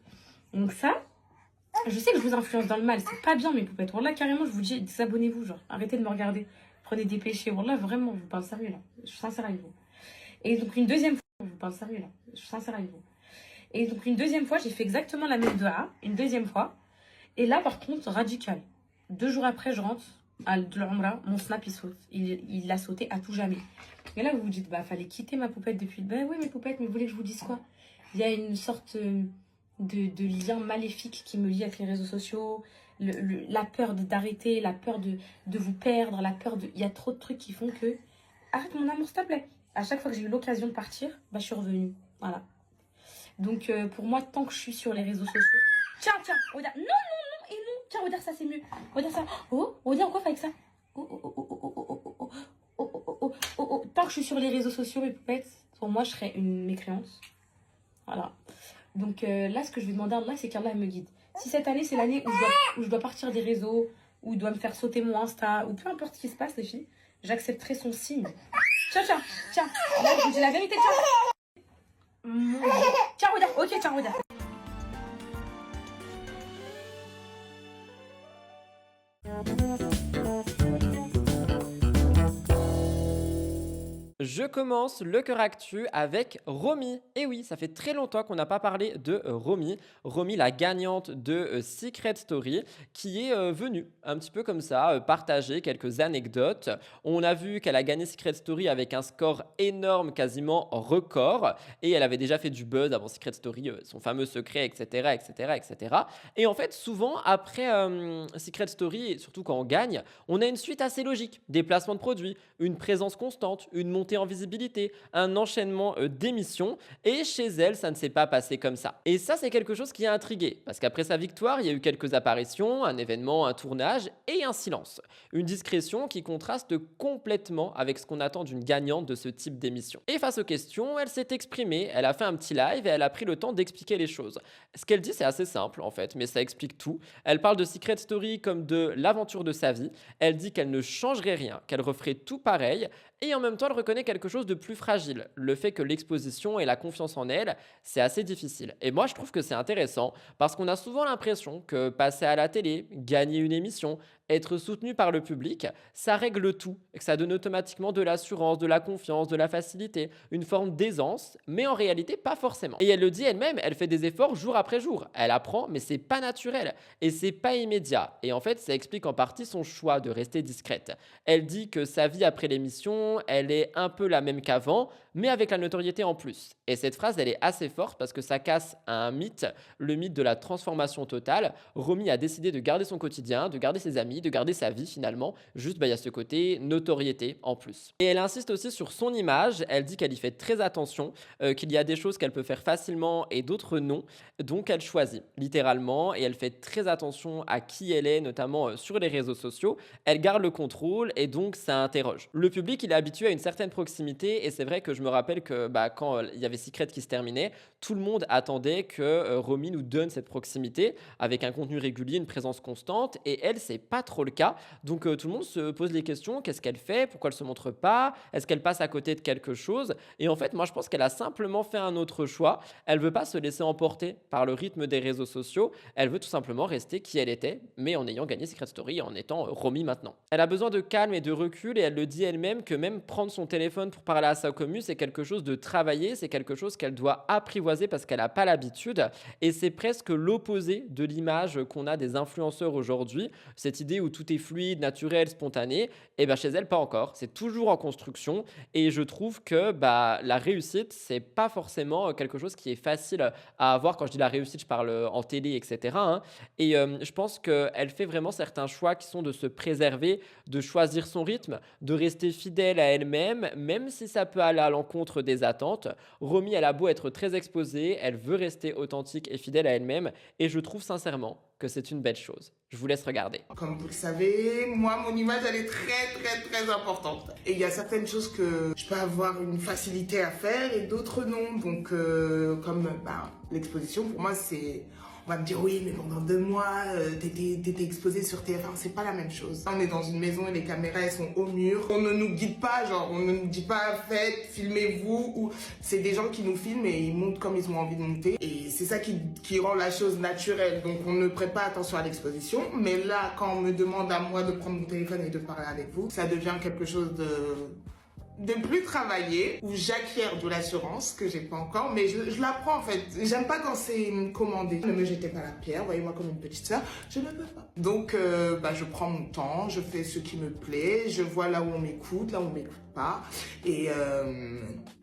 Donc ça, je sais que je vous influence dans le mal, c'est pas bien mes poupettes. Wallah, carrément, je vous dis, désabonnez-vous, genre, arrêtez de me regarder. Prenez des péchés, Wallah, vraiment, je vous parle sérieux là. Je suis sincère avec vous. Et donc une deuxième fois, je vous parle sérieux là. Je suis sincère avec vous. Et donc une deuxième fois, j'ai fait exactement la même doha, une deuxième fois. Et là, par contre, radical. 2 jours après, je rentre de l'Umrah, mon snap il saute. Il l'a sauté à tout jamais. Et là, vous vous dites, bah, fallait quitter ma poupette depuis. Ben oui, mes poupettes, mais vous voulez que je vous dise quoi? Il y a une sorte de lien maléfique qui me lie avec les réseaux sociaux. La peur d'arrêter, la peur de vous perdre, la peur de... Il y a trop de trucs qui font que... Arrête mon amour, s'il te plaît. À chaque fois que j'ai eu l'occasion de partir, bah, je suis revenue. Voilà. Donc, pour moi, tant que je suis sur les réseaux sociaux... Tiens, regarde. Non, et non. Tiens, regarde ça, c'est mieux. Regarde ça. Oh, regarde, on coiffe avec ça. Tant que je suis sur les réseaux sociaux, mes poupettes, pour moi, je serais une mécréance. Voilà. Donc là, ce que je vais demander à Allah, c'est qu'Allah me guide. Si cette année, c'est l'année où je dois partir des réseaux, où il doit me faire sauter mon Insta, ou peu importe ce qui se passe, les filles, j'accepterai son signe. Tiens. Là, je vous dis la vérité, tiens. Tiens, regarde. Ok, tiens, regarde. Je commence le cœur actu avec Romy. Et oui, ça fait très longtemps qu'on n'a pas parlé de Romy. Romy, la gagnante de Secret Story, qui est venue un petit peu comme ça, partager quelques anecdotes. On a vu qu'elle a gagné Secret Story avec un score énorme, quasiment record. Et elle avait déjà fait du buzz avant Secret Story, son fameux secret, etc., etc., etc. Et en fait, souvent, après Secret Story, et surtout quand on gagne, on a une suite assez logique. Des placements de produits, une présence constante, une montée en visibilité, un enchaînement d'émissions. Et chez elle, ça ne s'est pas passé comme ça. Et ça, c'est quelque chose qui a intrigué. Parce qu'après sa victoire, il y a eu quelques apparitions, un événement, un tournage et un silence. Une discrétion qui contraste complètement avec ce qu'on attend d'une gagnante de ce type d'émission. Et face aux questions, elle s'est exprimée, elle a fait un petit live et elle a pris le temps d'expliquer les choses. Ce qu'elle dit, c'est assez simple en fait, mais ça explique tout. Elle parle de Secret Story comme de l'aventure de sa vie. Elle dit qu'elle ne changerait rien, qu'elle referait tout pareil. Et en même temps, elle reconnaît quelque chose de plus fragile. Le fait que l'exposition et la confiance en elle, c'est assez difficile. Et moi, je trouve que c'est intéressant parce qu'on a souvent l'impression que passer à la télé, gagner une émission, être soutenu par le public, ça règle tout et que ça donne automatiquement de l'assurance, de la confiance, de la facilité, une forme d'aisance, mais en réalité, pas forcément. Et elle le dit elle-même, elle fait des efforts jour après jour. Elle apprend, mais c'est pas naturel et c'est pas immédiat. Et en fait, ça explique en partie son choix de rester discrète. Elle dit que sa vie après l'émission, elle est un peu la même qu'avant, mais avec la notoriété en plus. Et cette phrase, elle est assez forte parce que ça casse un mythe, le mythe de la transformation totale. Romy a décidé de garder son quotidien, de garder ses amis, de garder sa vie finalement. Juste, il y a ce côté notoriété en plus. Et elle insiste aussi sur son image. Elle dit qu'elle y fait très attention, qu'il y a des choses qu'elle peut faire facilement et d'autres non. Donc elle choisit littéralement et elle fait très attention à qui elle est, notamment sur les réseaux sociaux. Elle garde le contrôle et donc ça interroge. Le public, il est habitué à une certaine proximité et c'est vrai que je me rappelle que quand il y avait Secret qui se terminait, tout le monde attendait que Romy nous donne cette proximité avec un contenu régulier, une présence constante et elle, c'est pas trop le cas. Donc tout le monde se pose les questions, qu'est-ce qu'elle fait, pourquoi elle se montre pas, est-ce qu'elle passe à côté de quelque chose? Et en fait, moi je pense qu'elle a simplement fait un autre choix. Elle veut pas se laisser emporter par le rythme des réseaux sociaux, elle veut tout simplement rester qui elle était, mais en ayant gagné Secret Story et en étant Romy maintenant. Elle a besoin de calme et de recul et elle le dit elle-même que même prendre son téléphone pour parler à sa commu, c'est quelque chose de travaillé, c'est quelque chose qu'elle doit apprivoiser parce qu'elle n'a pas l'habitude et c'est presque l'opposé de l'image qu'on a des influenceurs aujourd'hui, cette idée où tout est fluide, naturel, spontané, et chez elle pas encore, c'est toujours en construction et je trouve que la réussite, c'est pas forcément quelque chose qui est facile à avoir. Quand je dis la réussite, je parle en télé, etc. Et je pense qu'elle fait vraiment certains choix qui sont de se préserver, de choisir son rythme, de rester fidèle à elle-même, même si ça peut aller à l'encontre des attentes. Romy, elle a beau être très exposée, elle veut rester authentique et fidèle à elle-même et je trouve sincèrement que c'est une belle chose. Je vous laisse regarder. Comme vous le savez, moi, mon image, elle est très importante. Et il y a certaines choses que je peux avoir une facilité à faire et d'autres non. Donc, comme l'exposition, pour moi, c'est... On va me dire, oui, mais pendant 2 mois, t'étais exposée sur TF1, c'est pas la même chose. On est dans une maison et les caméras, elles sont au mur. On ne nous guide pas, on ne nous dit pas, faites, filmez-vous. Ou c'est des gens qui nous filment et ils montent comme ils ont envie de monter. Et c'est ça qui rend la chose naturelle. Donc on ne prête pas attention à l'exposition. Mais là, quand on me demande à moi de prendre mon téléphone et de parler avec vous, ça devient quelque chose de plus travaillé, où j'acquiers de l'assurance, que j'ai pas encore, mais je l'apprends en fait. J'aime pas quand c'est commandé. Ne me jetez pas la pierre, voyez-moi comme une petite sœur, je ne peux pas. Donc je prends mon temps, je fais ce qui me plaît, je vois là où on m'écoute, là où on m'écoute pas. Et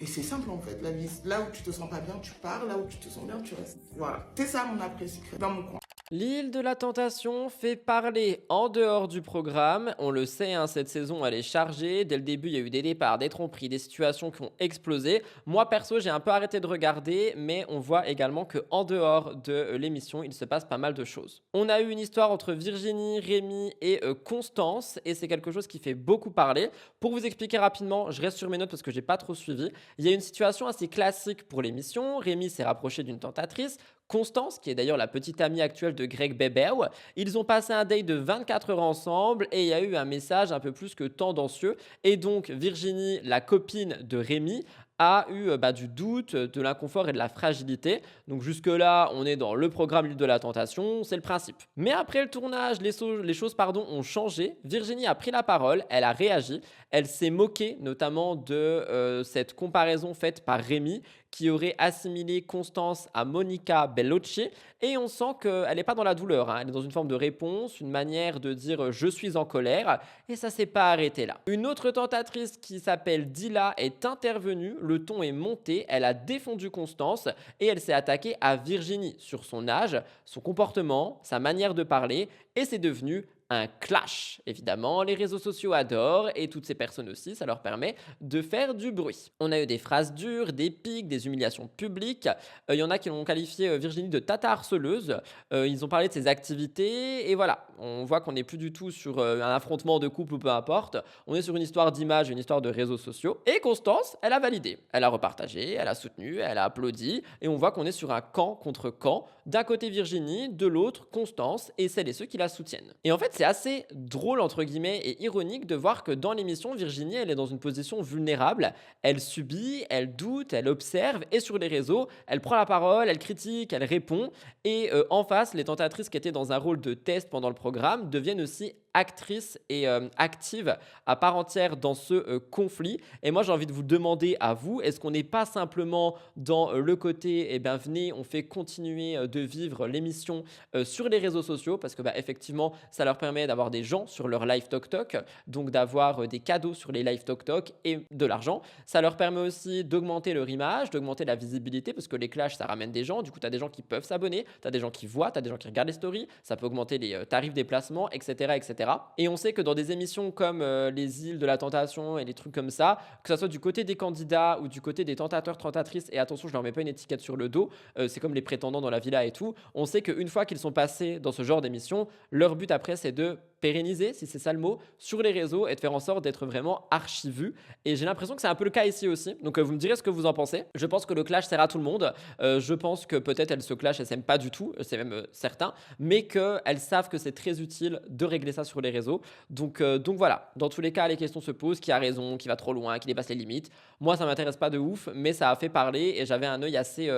c'est simple en fait, la vie. Là où tu te sens pas bien, tu pars, là où tu te sens bien, tu restes. Voilà, c'est ça mon après secret, dans mon coin. L'île de la Tentation fait parler en dehors du programme. On le sait, cette saison, elle est chargée. Dès le début, il y a eu des départs, des tromperies, des situations qui ont explosé. Moi, perso, j'ai un peu arrêté de regarder, mais on voit également qu'en dehors de l'émission, il se passe pas mal de choses. On a eu une histoire entre Virginie, Rémi et Constance, et c'est quelque chose qui fait beaucoup parler. Pour vous expliquer rapidement, je reste sur mes notes parce que j'ai pas trop suivi. Il y a une situation assez classique pour l'émission. Rémi s'est rapproché d'une tentatrice. Constance, qui est d'ailleurs la petite amie actuelle de Greg Bebew, ils ont passé un date de 24 heures ensemble et il y a eu un message un peu plus que tendancieux. Et donc Virginie, la copine de Rémi, a eu du doute, de l'inconfort et de la fragilité. Donc jusque-là, on est dans le programme L'île de la Tentation, c'est le principe. Mais après le tournage, les choses ont changé. Virginie a pris la parole, elle a réagi, elle s'est moquée notamment de cette comparaison faite par Rémi, qui aurait assimilé Constance à Monica Bellucci. Et on sent qu'elle n'est pas dans la douleur, elle est dans une forme de réponse, une manière de dire « je suis en colère » et ça s'est pas arrêté là. Une autre tentatrice qui s'appelle Dila est intervenue, le ton est monté, elle a défendu Constance et elle s'est attaquée à Virginie sur son âge, son comportement, sa manière de parler et c'est devenu un clash. Évidemment, les réseaux sociaux adorent et toutes ces personnes aussi, ça leur permet de faire du bruit. On a eu des phrases dures, des pics, des humiliations publiques. Il y en a qui l'ont qualifié Virginie de tata harceleuse. Ils ont parlé de ses activités et voilà, on voit qu'on n'est plus du tout sur un affrontement de couple ou peu importe. On est sur une histoire d'image, une histoire de réseaux sociaux. Et Constance, elle a validé. Elle a repartagé, elle a soutenu, elle a applaudi et on voit qu'on est sur un camp contre camp. D'un côté Virginie, de l'autre Constance et celles et ceux qui la soutiennent. Et en fait, c'est assez drôle entre guillemets et ironique de voir que dans l'émission, Virginie, elle est dans une position vulnérable. Elle subit, elle doute, elle observe et sur les réseaux, elle prend la parole, elle critique, elle répond. Et en face, les tentatrices qui étaient dans un rôle de test pendant le programme deviennent aussi actrices et actives à part entière dans ce conflit. Et moi, j'ai envie de vous demander à vous, est-ce qu'on n'est pas simplement dans le côté, venez, on fait continuer de vivre l'émission sur les réseaux sociaux parce que effectivement, ça leur permet permet d'avoir des gens sur leur live TokTok, donc d'avoir des cadeaux sur les live TokTok et de l'argent. Ça leur permet aussi d'augmenter leur image, d'augmenter la visibilité, parce que les clashs, ça ramène des gens. Du coup, tu as des gens qui peuvent s'abonner, tu as des gens qui voient, tu as des gens qui regardent les stories, ça peut augmenter les tarifs des placements, etc., etc. Et on sait que dans des émissions comme les îles de la tentation et les trucs comme ça, que ce soit du côté des candidats ou du côté des tentateurs, tentatrices, et attention, je leur mets pas une étiquette sur le dos, c'est comme les prétendants dans la villa et tout, on sait qu'une fois qu'ils sont passés dans ce genre d'émission, leur but après, c'est de pérenniser, si c'est ça le mot, sur les réseaux et de faire en sorte d'être vraiment archi-vus. Et j'ai l'impression que c'est un peu le cas ici aussi. Donc vous me direz ce que vous en pensez. Je pense que le clash sert à tout le monde. Je pense que peut-être elles se clashent, elles s'aiment pas du tout, c'est même certain, mais qu'elles savent que c'est très utile de régler ça sur les réseaux. Donc voilà, dans tous les cas, les questions se posent, qui a raison, qui va trop loin, qui dépasse les limites. Moi, ça m'intéresse pas de ouf, mais ça a fait parler et j'avais un œil assez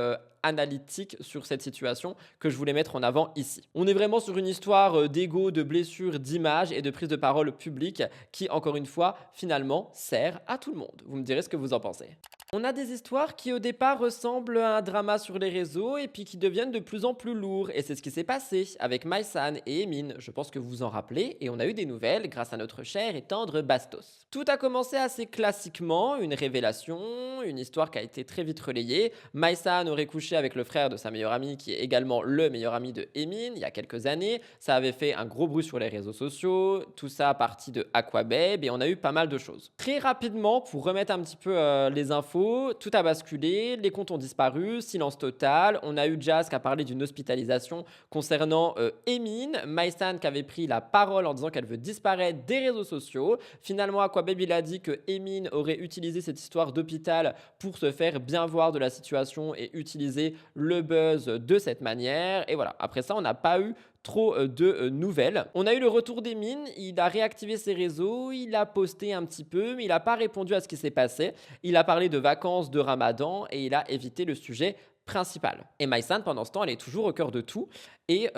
analytique sur cette situation que je voulais mettre en avant ici. On est vraiment sur une histoire d'ego, de blessures, d'image et de prise de parole publique qui, encore une fois, finalement, sert à tout le monde. Vous me direz ce que vous en pensez. On a des histoires qui au départ ressemblent à un drama sur les réseaux et puis qui deviennent de plus en plus lourds. Et c'est ce qui s'est passé avec Mysan et Emin. Je pense que vous vous en rappelez et on a eu des nouvelles grâce à notre cher et tendre Bastos. Tout a commencé assez classiquement, une révélation, une histoire qui a été très vite relayée. Mysan aurait couché avec le frère de sa meilleure amie qui est également le meilleur ami de Emin il y a quelques années. Ça avait fait un gros bruit sur les réseaux sociaux, tout ça à partir de Aquababe et on a eu pas mal de choses. Très rapidement, pour remettre un petit peu les infos, tout a basculé, les comptes ont disparu, silence total. On a eu Jazz qui a parlé d'une hospitalisation concernant Emin, Mysan qui avait pris la parole en disant qu'elle veut disparaître des réseaux sociaux. Finalement, Aquababe il a dit que Emin aurait utilisé cette histoire d'hôpital pour se faire bien voir de la situation et utiliser le buzz de cette manière. Et voilà, après ça, on n'a pas eu trop de nouvelles. On a eu le retour d'Emin, il a réactivé ses réseaux, il a posté un petit peu, mais il n'a pas répondu à ce qui s'est passé. Il a parlé de vacances, de Ramadan et il a évité le sujet principal. Et Mysan, pendant ce temps, elle est toujours au cœur de tout et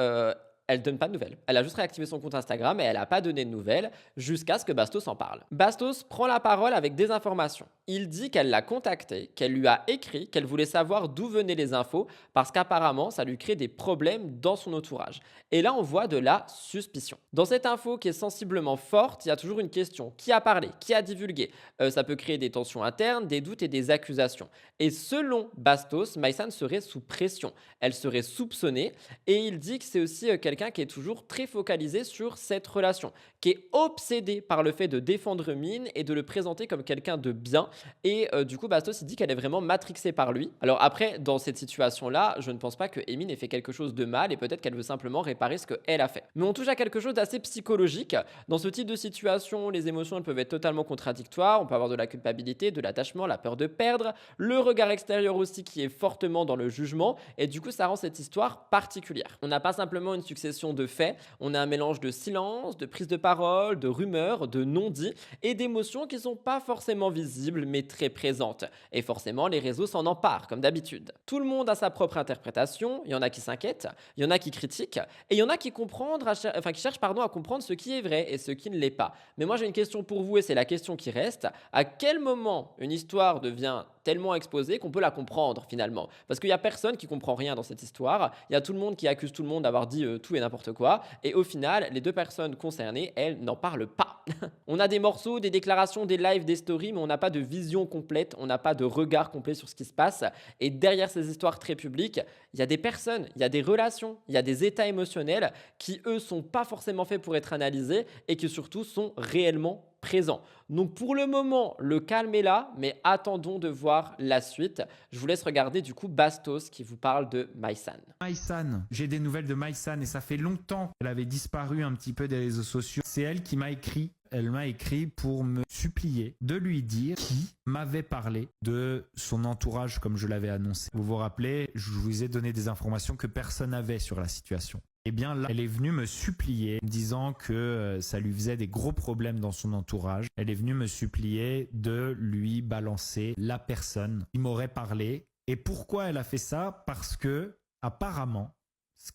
elle donne pas de nouvelles. Elle a juste réactivé son compte Instagram et elle n'a pas donné de nouvelles jusqu'à ce que Bastos en parle. Bastos prend la parole avec des informations. Il dit qu'elle l'a contacté, qu'elle lui a écrit, qu'elle voulait savoir d'où venaient les infos parce qu'apparemment ça lui crée des problèmes dans son entourage. Et là on voit de la suspicion. Dans cette info qui est sensiblement forte, il y a toujours une question. Qui a parlé? Qui a divulgué? Ça peut créer des tensions internes, des doutes et des accusations. Et selon Bastos, Mysan serait sous pression. Elle serait soupçonnée et il dit que c'est aussi quelqu'un qui est toujours très focalisé sur cette relation, qui est obsédé par le fait de défendre Min et de le présenter comme quelqu'un de bien. Et du coup, Bastos, il dit qu'elle est vraiment matrixée par lui. Alors après, dans cette situation-là, je ne pense pas que Emin ait fait quelque chose de mal et peut-être qu'elle veut simplement réparer ce qu'elle a fait. Mais on touche à quelque chose d'assez psychologique. Dans ce type de situation, les émotions elles peuvent être totalement contradictoires. On peut avoir de la culpabilité, de l'attachement, la peur de perdre, le regard extérieur aussi qui est fortement dans le jugement. Et du coup, ça rend cette histoire particulière. On n'a pas simplement une succession de faits, on a un mélange de silence, de prise de parole, de rumeurs, de non-dits et d'émotions qui ne sont pas forcément visibles mais très présentes. Et forcément, les réseaux s'en emparent comme d'habitude. Tout le monde a sa propre interprétation, il y en a qui s'inquiètent, il y en a qui critiquent et il y en a qui cherchent à comprendre ce qui est vrai et ce qui ne l'est pas. Mais moi j'ai une question pour vous et c'est la question qui reste. À quel moment une histoire devient tellement exposée qu'on peut la comprendre finalement? Parce qu'il n'y a personne qui comprend rien dans cette histoire, il y a tout le monde qui accuse tout le monde d'avoir dit tout et n'importe quoi, et au final, les deux personnes concernées, elles n'en parlent pas. On a des morceaux, des déclarations, des lives, des stories, mais on n'a pas de vision complète, on n'a pas de regard complet sur ce qui se passe, et derrière ces histoires très publiques, il y a des personnes, il y a des relations, il y a des états émotionnels qui, eux, sont pas forcément faits pour être analysés, et qui surtout sont réellement présent. Donc pour le moment, le calme est là, mais attendons de voir la suite. Je vous laisse regarder du coup Bastos qui vous parle de Mysan. Mysan, j'ai des nouvelles de Mysan et ça fait longtemps qu'elle avait disparu un petit peu des réseaux sociaux. C'est elle qui m'a écrit. Elle m'a écrit pour me supplier de lui dire qui m'avait parlé de son entourage comme je l'avais annoncé. Vous vous rappelez, je vous ai donné des informations que personne n'avait sur la situation. Eh bien là, elle est venue me supplier, me disant que ça lui faisait des gros problèmes dans son entourage. Elle est venue me supplier de lui balancer la personne qui m'aurait parlé. Et pourquoi elle a fait ça? Parce que, apparemment,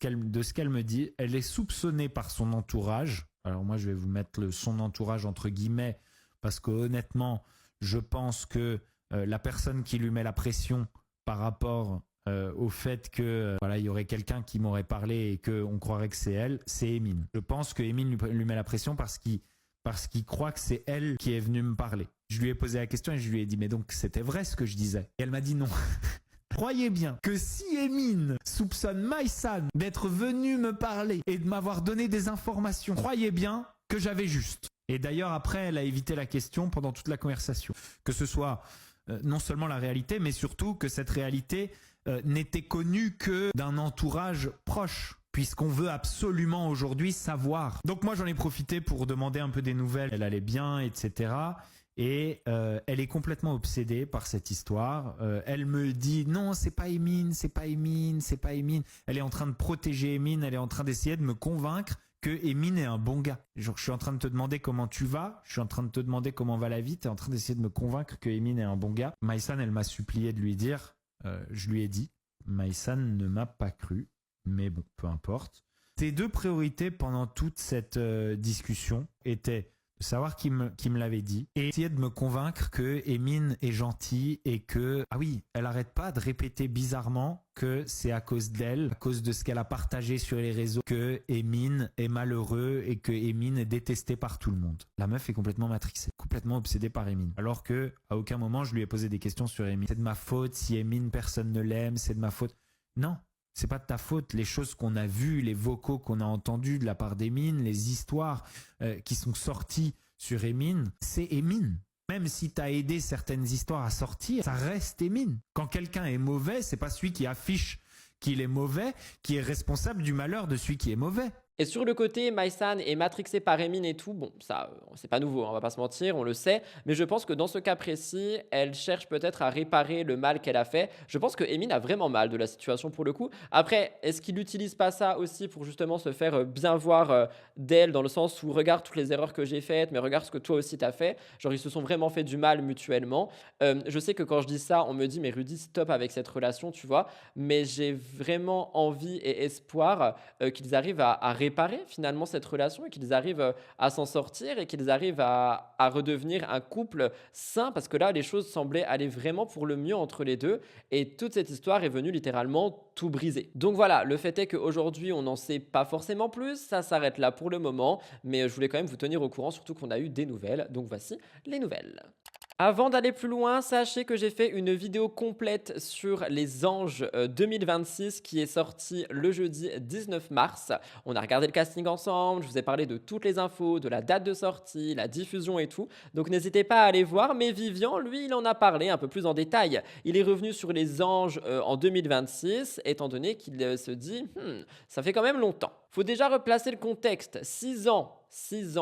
de ce qu'elle me dit, elle est soupçonnée par son entourage. Alors moi, je vais vous mettre son entourage entre guillemets, parce que honnêtement, je pense que la personne qui lui met la pression par rapport au fait que voilà, il y aurait quelqu'un qui m'aurait parlé et qu'on croirait que c'est elle, c'est Emine. Je pense que Emine lui met la pression parce qu'il croit que c'est elle qui est venue me parler. Je lui ai posé la question et je lui ai dit mais donc c'était vrai ce que je disais? Et elle m'a dit non. Croyez bien que si Emine soupçonne Maïsan d'être venu me parler et de m'avoir donné des informations, croyez bien que j'avais juste. Et d'ailleurs après elle a évité la question pendant toute la conversation. Que ce soit non seulement la réalité mais surtout que cette réalité n'était connue que d'un entourage proche. Puisqu'on veut absolument aujourd'hui savoir. Donc moi j'en ai profité pour demander un peu des nouvelles. Elle allait bien, etc. Et elle est complètement obsédée par cette histoire. Elle me dit non, c'est pas Emine, c'est pas Emine, c'est pas Emine. Elle est en train de protéger Emine, elle est en train d'essayer de me convaincre que Emine est un bon gars. Genre je suis en train de te demander comment tu vas, je suis en train de te demander comment va la vie, tu es en train d'essayer de me convaincre que Emine est un bon gars. Maïsan, elle m'a supplié de lui dire, je lui ai dit, Maïsan ne m'a pas cru. Mais bon, peu importe. Ses deux priorités pendant toute cette discussion étaient de savoir qui me l'avait dit et essayer de me convaincre que Emine est gentille et que, ah oui, elle arrête pas de répéter bizarrement que c'est à cause d'elle, à cause de ce qu'elle a partagé sur les réseaux, que Emine est malheureux et que Emine est détesté par tout le monde. La meuf est complètement matrixée, complètement obsédée par Emine. Alors que, à aucun moment, je lui ai posé des questions sur Emine. C'est de ma faute, si Emine, personne ne l'aime, c'est de ma faute. Non. C'est pas de ta faute, les choses qu'on a vues, les vocaux qu'on a entendus de la part d'Emine, les histoires qui sont sorties sur Emine, c'est Emine. Même si tu as aidé certaines histoires à sortir, ça reste Emine. Quand quelqu'un est mauvais, c'est pas celui qui affiche qu'il est mauvais qui est responsable du malheur de celui qui est mauvais. Et sur le côté, Maïsan est matrixé par Emine et tout, bon, ça, c'est pas nouveau, hein, on va pas se mentir, on le sait, mais je pense que dans ce cas précis, elle cherche peut-être à réparer le mal qu'elle a fait. Je pense que Emine a vraiment mal de la situation pour le coup. Après, est-ce qu'il n'utilise pas ça aussi pour justement se faire bien voir d'elle, dans le sens où regarde toutes les erreurs que j'ai faites, mais regarde ce que toi aussi t'as fait. Genre, ils se sont vraiment fait du mal mutuellement. Je sais que quand je dis ça, on me dit, mais Rudy, stop avec cette relation, tu vois, mais j'ai vraiment envie et espoir qu'ils arrivent à réparer finalement cette relation et qu'ils arrivent à s'en sortir et qu'ils arrivent à redevenir un couple sain, parce que là les choses semblaient aller vraiment pour le mieux entre les deux et toute cette histoire est venue littéralement tout briser. Donc voilà, le fait est qu'aujourd'hui on n'en sait pas forcément plus, ça s'arrête là pour le moment, mais je voulais quand même vous tenir au courant, surtout qu'on a eu des nouvelles, donc voici les nouvelles. Avant d'aller plus loin, sachez que j'ai fait une vidéo complète sur les anges 2026 qui est sortie le jeudi 19 mars. On a regardé le casting ensemble, je vous ai parlé de toutes les infos, de la date de sortie, la diffusion et tout. Donc n'hésitez pas à aller voir, mais Vivian, lui, il en a parlé un peu plus en détail. Il est revenu sur les anges en 2026, étant donné qu'il se dit « ça fait quand même longtemps ». Faut déjà replacer le contexte, 6 ans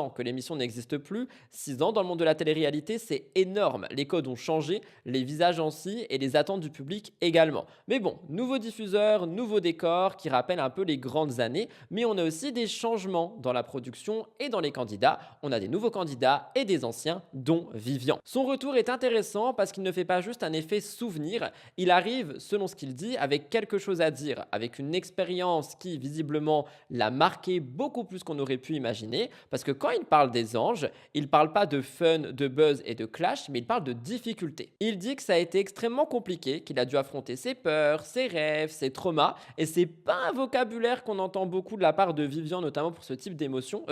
que l'émission n'existe plus, 6 ans dans le monde de la télé-réalité, c'est énorme. Les codes ont changé, les visages aussi et les attentes du public également. Mais bon, nouveau diffuseur, nouveau décor qui rappelle un peu les grandes années, mais on a aussi des changements dans la production et dans les candidats. On a des nouveaux candidats et des anciens, dont Vivian. Son retour est intéressant parce qu'il ne fait pas juste un effet souvenir, il arrive, selon ce qu'il dit, avec quelque chose à dire, avec une expérience qui visiblement l'a marqué beaucoup plus qu'on aurait pu imaginer. Parce que quand il parle des anges, il ne parle pas de fun, de buzz et de clash, mais il parle de difficultés. Il dit que ça a été extrêmement compliqué, qu'il a dû affronter ses peurs, ses rêves, ses traumas, et c'est pas un vocabulaire qu'on entend beaucoup de la part de Vivian, notamment pour ce type d'émission,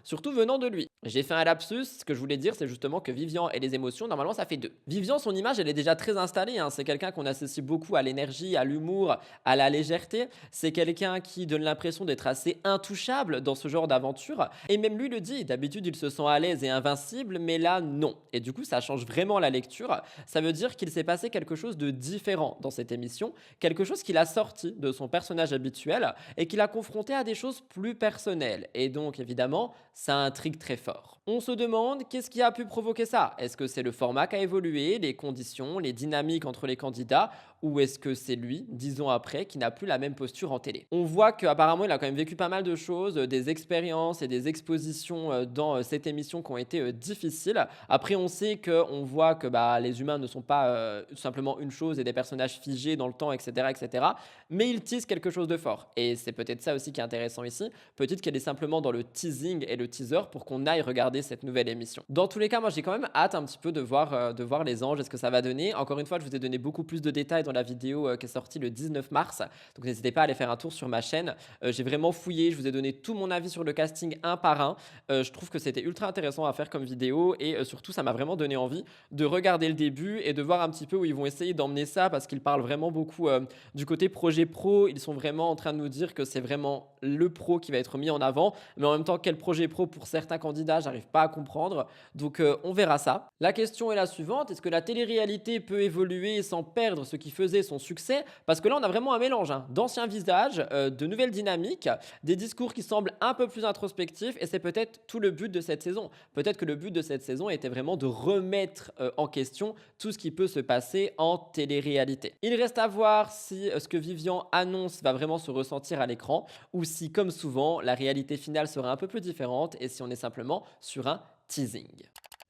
surtout venant de lui. J'ai fait un lapsus, ce que je voulais dire, c'est justement que Vivian et les émotions, normalement ça fait deux. Vivian, son image, elle est déjà très installée, hein. C'est quelqu'un qu'on associe beaucoup à l'énergie, à l'humour, à la légèreté. C'est quelqu'un qui donne l'impression d'être assez intouchable dans ce genre d'aventure. Et même lui le dit, d'habitude il se sent à l'aise et invincible, mais là non. Et du coup ça change vraiment la lecture. Ça veut dire qu'il s'est passé quelque chose de différent dans cette émission, quelque chose qu'il a sorti de son personnage habituel et qu'il a confronté à des choses plus personnelles. Et donc évidemment, ça intrigue très fort. On se demande qu'est-ce qui a pu provoquer ça. Est-ce que c'est le format qui a évolué, les conditions, les dynamiques entre les candidats, ou est-ce que c'est lui, 10 ans après, qui n'a plus la même posture en télé? On voit qu'apparemment il a quand même vécu pas mal de choses, des expériences et des expositions dans cette émission qui ont été difficiles. Après on sait qu'on voit que les humains ne sont pas tout simplement une chose et des personnages figés dans le temps, etc. etc. Mais il tease quelque chose de fort. Et c'est peut-être ça aussi qui est intéressant ici. Peut-être qu'elle est simplement dans le teasing et le teaser pour qu'on aille regarder cette nouvelle émission. Dans tous les cas, moi j'ai quand même hâte un petit peu de voir les anges, est-ce que ça va donner. Encore une fois, je vous ai donné beaucoup plus de détails dans dans la vidéo qui est sortie le 19 mars. Donc n'hésitez pas à aller faire un tour sur ma chaîne. J'ai vraiment fouillé, je vous ai donné tout mon avis sur le casting un par un. Je trouve que c'était ultra intéressant à faire comme vidéo et surtout ça m'a vraiment donné envie de regarder le début et de voir un petit peu où ils vont essayer d'emmener ça parce qu'ils parlent vraiment beaucoup du côté projet pro. Ils sont vraiment en train de nous dire que c'est vraiment le pro qui va être mis en avant, mais en même temps quel projet pro pour certains candidats, j'arrive pas à comprendre. Donc on verra ça. La question est la suivante, est-ce que la télé-réalité peut évoluer sans perdre ce qui faisait son succès? Parce que là on a vraiment un mélange d'anciens visages, de nouvelles dynamiques, des discours qui semblent un peu plus introspectifs et c'est peut-être tout le but de cette saison. Peut-être que le but de cette saison était vraiment de remettre en question tout ce qui peut se passer en télé-réalité. Il reste à voir si ce que Vivian annonce va vraiment se ressentir à l'écran ou si, comme souvent, la réalité finale sera un peu plus différente et si on est simplement sur un teasing.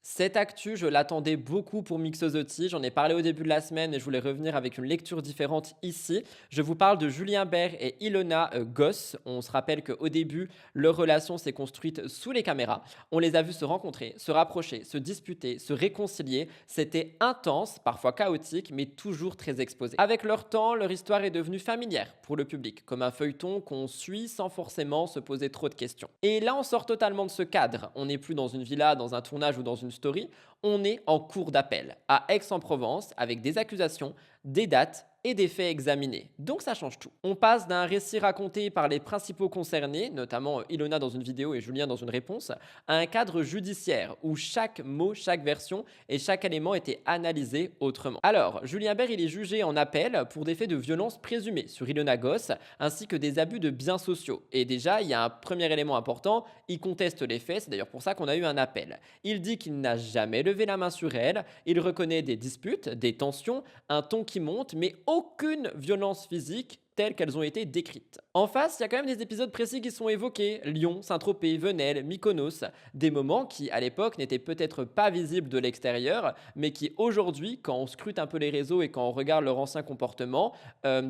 Cette actu, je l'attendais beaucoup pour Mix the Tea. J'en ai parlé au début de la semaine et je voulais revenir avec une lecture différente ici. Je vous parle de Julien Bert et Ilona Goss. On se rappelle qu'au début, leur relation s'est construite sous les caméras. On les a vus se rencontrer, se rapprocher, se disputer, se réconcilier. C'était intense, parfois chaotique, mais toujours très exposé. Avec leur temps, leur histoire est devenue familière pour le public, comme un feuilleton qu'on suit sans forcément se poser trop de questions. Et là, on sort totalement de ce cadre. On n'est plus dans une villa, dans un tournage ou dans une story, on est en cours d'appel à Aix-en-Provence avec des accusations, des dates et des faits examinés. Donc ça change tout. On passe d'un récit raconté par les principaux concernés, notamment Ilona dans une vidéo et Julien dans une réponse, à un cadre judiciaire où chaque mot, chaque version et chaque élément était analysé autrement. Alors, Julien Bert, il est jugé en appel pour des faits de violence présumés sur Ilona Goss, ainsi que des abus de biens sociaux. Et déjà, il y a un premier élément important, il conteste les faits, c'est d'ailleurs pour ça qu'on a eu un appel. Il dit qu'il n'a jamais levé la main sur elle, il reconnaît des disputes, des tensions, un ton qui monte, mais aucune violence physique telles qu'elles ont été décrites. En face, il y a quand même des épisodes précis qui sont évoqués. Lyon, Saint-Tropez, Venelle, Mykonos. Des moments qui, à l'époque, n'étaient peut-être pas visibles de l'extérieur, mais qui, aujourd'hui, quand on scrute un peu les réseaux et quand on regarde leur ancien comportement,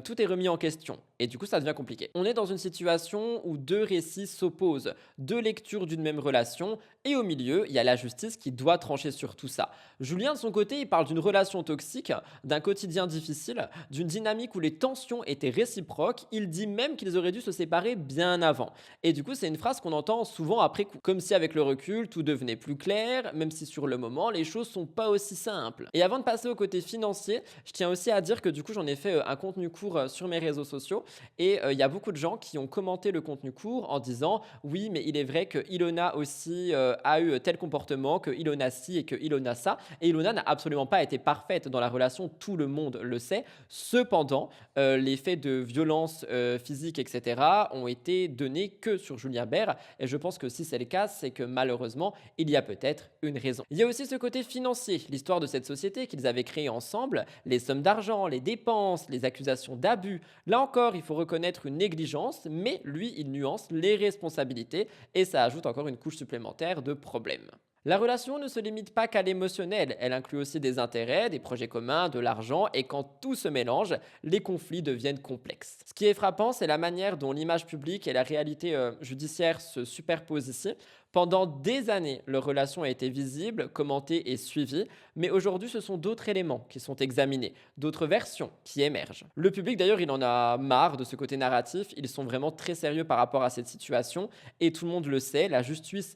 tout est remis en question. Et du coup, ça devient compliqué. On est dans une situation où deux récits s'opposent, deux lectures d'une même relation, et au milieu, il y a la justice qui doit trancher sur tout ça. Julien, de son côté, il parle d'une relation toxique, d'un quotidien difficile, d'une dynamique où les tensions étaient réciproques. Il dit même qu'ils auraient dû se séparer bien avant. Et du coup, c'est une phrase qu'on entend souvent après coup. Comme si avec le recul, tout devenait plus clair, même si sur le moment, les choses sont pas aussi simples. Et avant de passer au côté financier, je tiens aussi à dire que du coup, j'en ai fait un contenu court sur mes réseaux sociaux. Et il y a beaucoup de gens qui ont commenté le contenu court en disant « Oui, mais il est vrai que Ilona aussi a eu tel comportement, que Ilona ci et que Ilona ça. » Et Ilona n'a absolument pas été parfaite dans la relation, tout le monde le sait. Cependant, les faits de violence physique, etc. ont été donnés que sur Julien Bert. Et je pense que si c'est le cas, c'est que malheureusement, il y a peut-être une raison. Il y a aussi ce côté financier, l'histoire de cette société qu'ils avaient créée ensemble, les sommes d'argent, les dépenses, les accusations d'abus. Là encore, il faut reconnaître une négligence, mais lui, il nuance les responsabilités et ça ajoute encore une couche supplémentaire de problèmes. La relation ne se limite pas qu'à l'émotionnel, elle inclut aussi des intérêts, des projets communs, de l'argent, et quand tout se mélange, les conflits deviennent complexes. Ce qui est frappant, c'est la manière dont l'image publique et la réalité judiciaire se superposent ici. Pendant des années, leur relation a été visible, commentée et suivie, mais aujourd'hui, ce sont d'autres éléments qui sont examinés, d'autres versions qui émergent. Le public, d'ailleurs, il en a marre de ce côté narratif, ils sont vraiment très sérieux par rapport à cette situation, et tout le monde le sait, la justice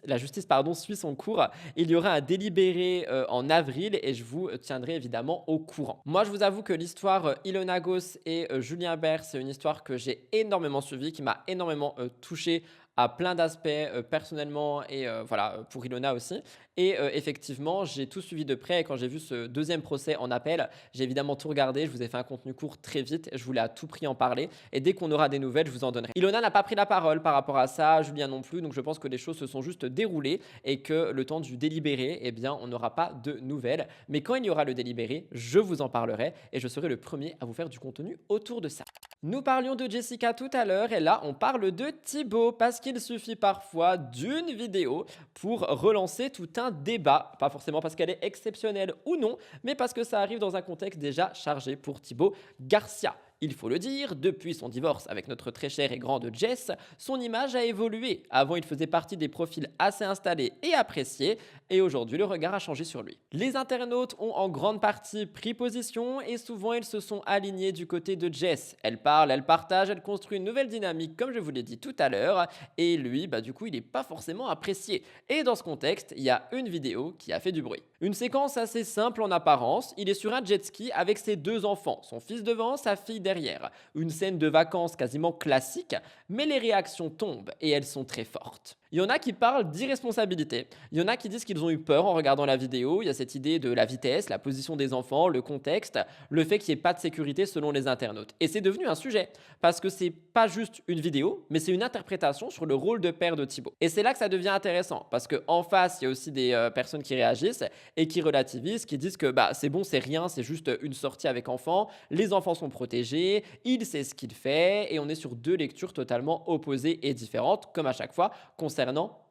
suit son cours. Il y aura un délibéré en avril, et je vous tiendrai évidemment au courant. Moi, je vous avoue que l'histoire Ilona Goss et Julien Bert, c'est une histoire que j'ai énormément suivie, qui m'a énormément touché à plein d'aspects personnellement et voilà, pour Ilona aussi. Et effectivement, j'ai tout suivi de près. Et quand j'ai vu ce deuxième procès en appel, j'ai évidemment tout regardé. Je vous ai fait un contenu court très vite. Je voulais à tout prix en parler. Et dès qu'on aura des nouvelles, je vous en donnerai. Ilona n'a pas pris la parole par rapport à ça, Julien non plus. Donc je pense que les choses se sont juste déroulées et que le temps du délibéré, eh bien, on n'aura pas de nouvelles. Mais quand il y aura le délibéré, je vous en parlerai et je serai le premier à vous faire du contenu autour de ça. Nous parlions de Jessica tout à l'heure et là, on parle de Thibaut parce qu'il suffit parfois d'une vidéo pour relancer tout un débat. Pas forcément parce qu'elle est exceptionnelle ou non, mais parce que ça arrive dans un contexte déjà chargé pour Thibaut Garcia. Il faut le dire, depuis son divorce avec notre très chère et grande Jess, son image a évolué. Avant, il faisait partie des profils assez installés et appréciés, et aujourd'hui, le regard a changé sur lui. Les internautes ont en grande partie pris position, et souvent, ils se sont alignés du côté de Jess. Elle parle, elle partage, elle construit une nouvelle dynamique, comme je vous l'ai dit tout à l'heure, et lui, du coup, il n'est pas forcément apprécié. Et dans ce contexte, il y a une vidéo qui a fait du bruit. Une séquence assez simple en apparence, il est sur un jet ski avec ses 2 enfants, son fils devant, sa fille derrière. Une scène de vacances quasiment classique, mais les réactions tombent et elles sont très fortes. Il y en a qui parlent d'irresponsabilité, il y en a qui disent qu'ils ont eu peur en regardant la vidéo, il y a cette idée de la vitesse, la position des enfants, le contexte, le fait qu'il n'y ait pas de sécurité selon les internautes. Et c'est devenu un sujet, parce que c'est pas juste une vidéo, mais c'est une interprétation sur le rôle de père de Thibaut. Et c'est là que ça devient intéressant, parce qu'en face, il y a aussi des personnes qui réagissent et qui relativisent, qui disent que c'est bon, c'est rien, c'est juste une sortie avec enfants, les enfants sont protégés, il sait ce qu'il fait, et on est sur 2 lectures totalement opposées et différentes, comme à chaque fois, concernant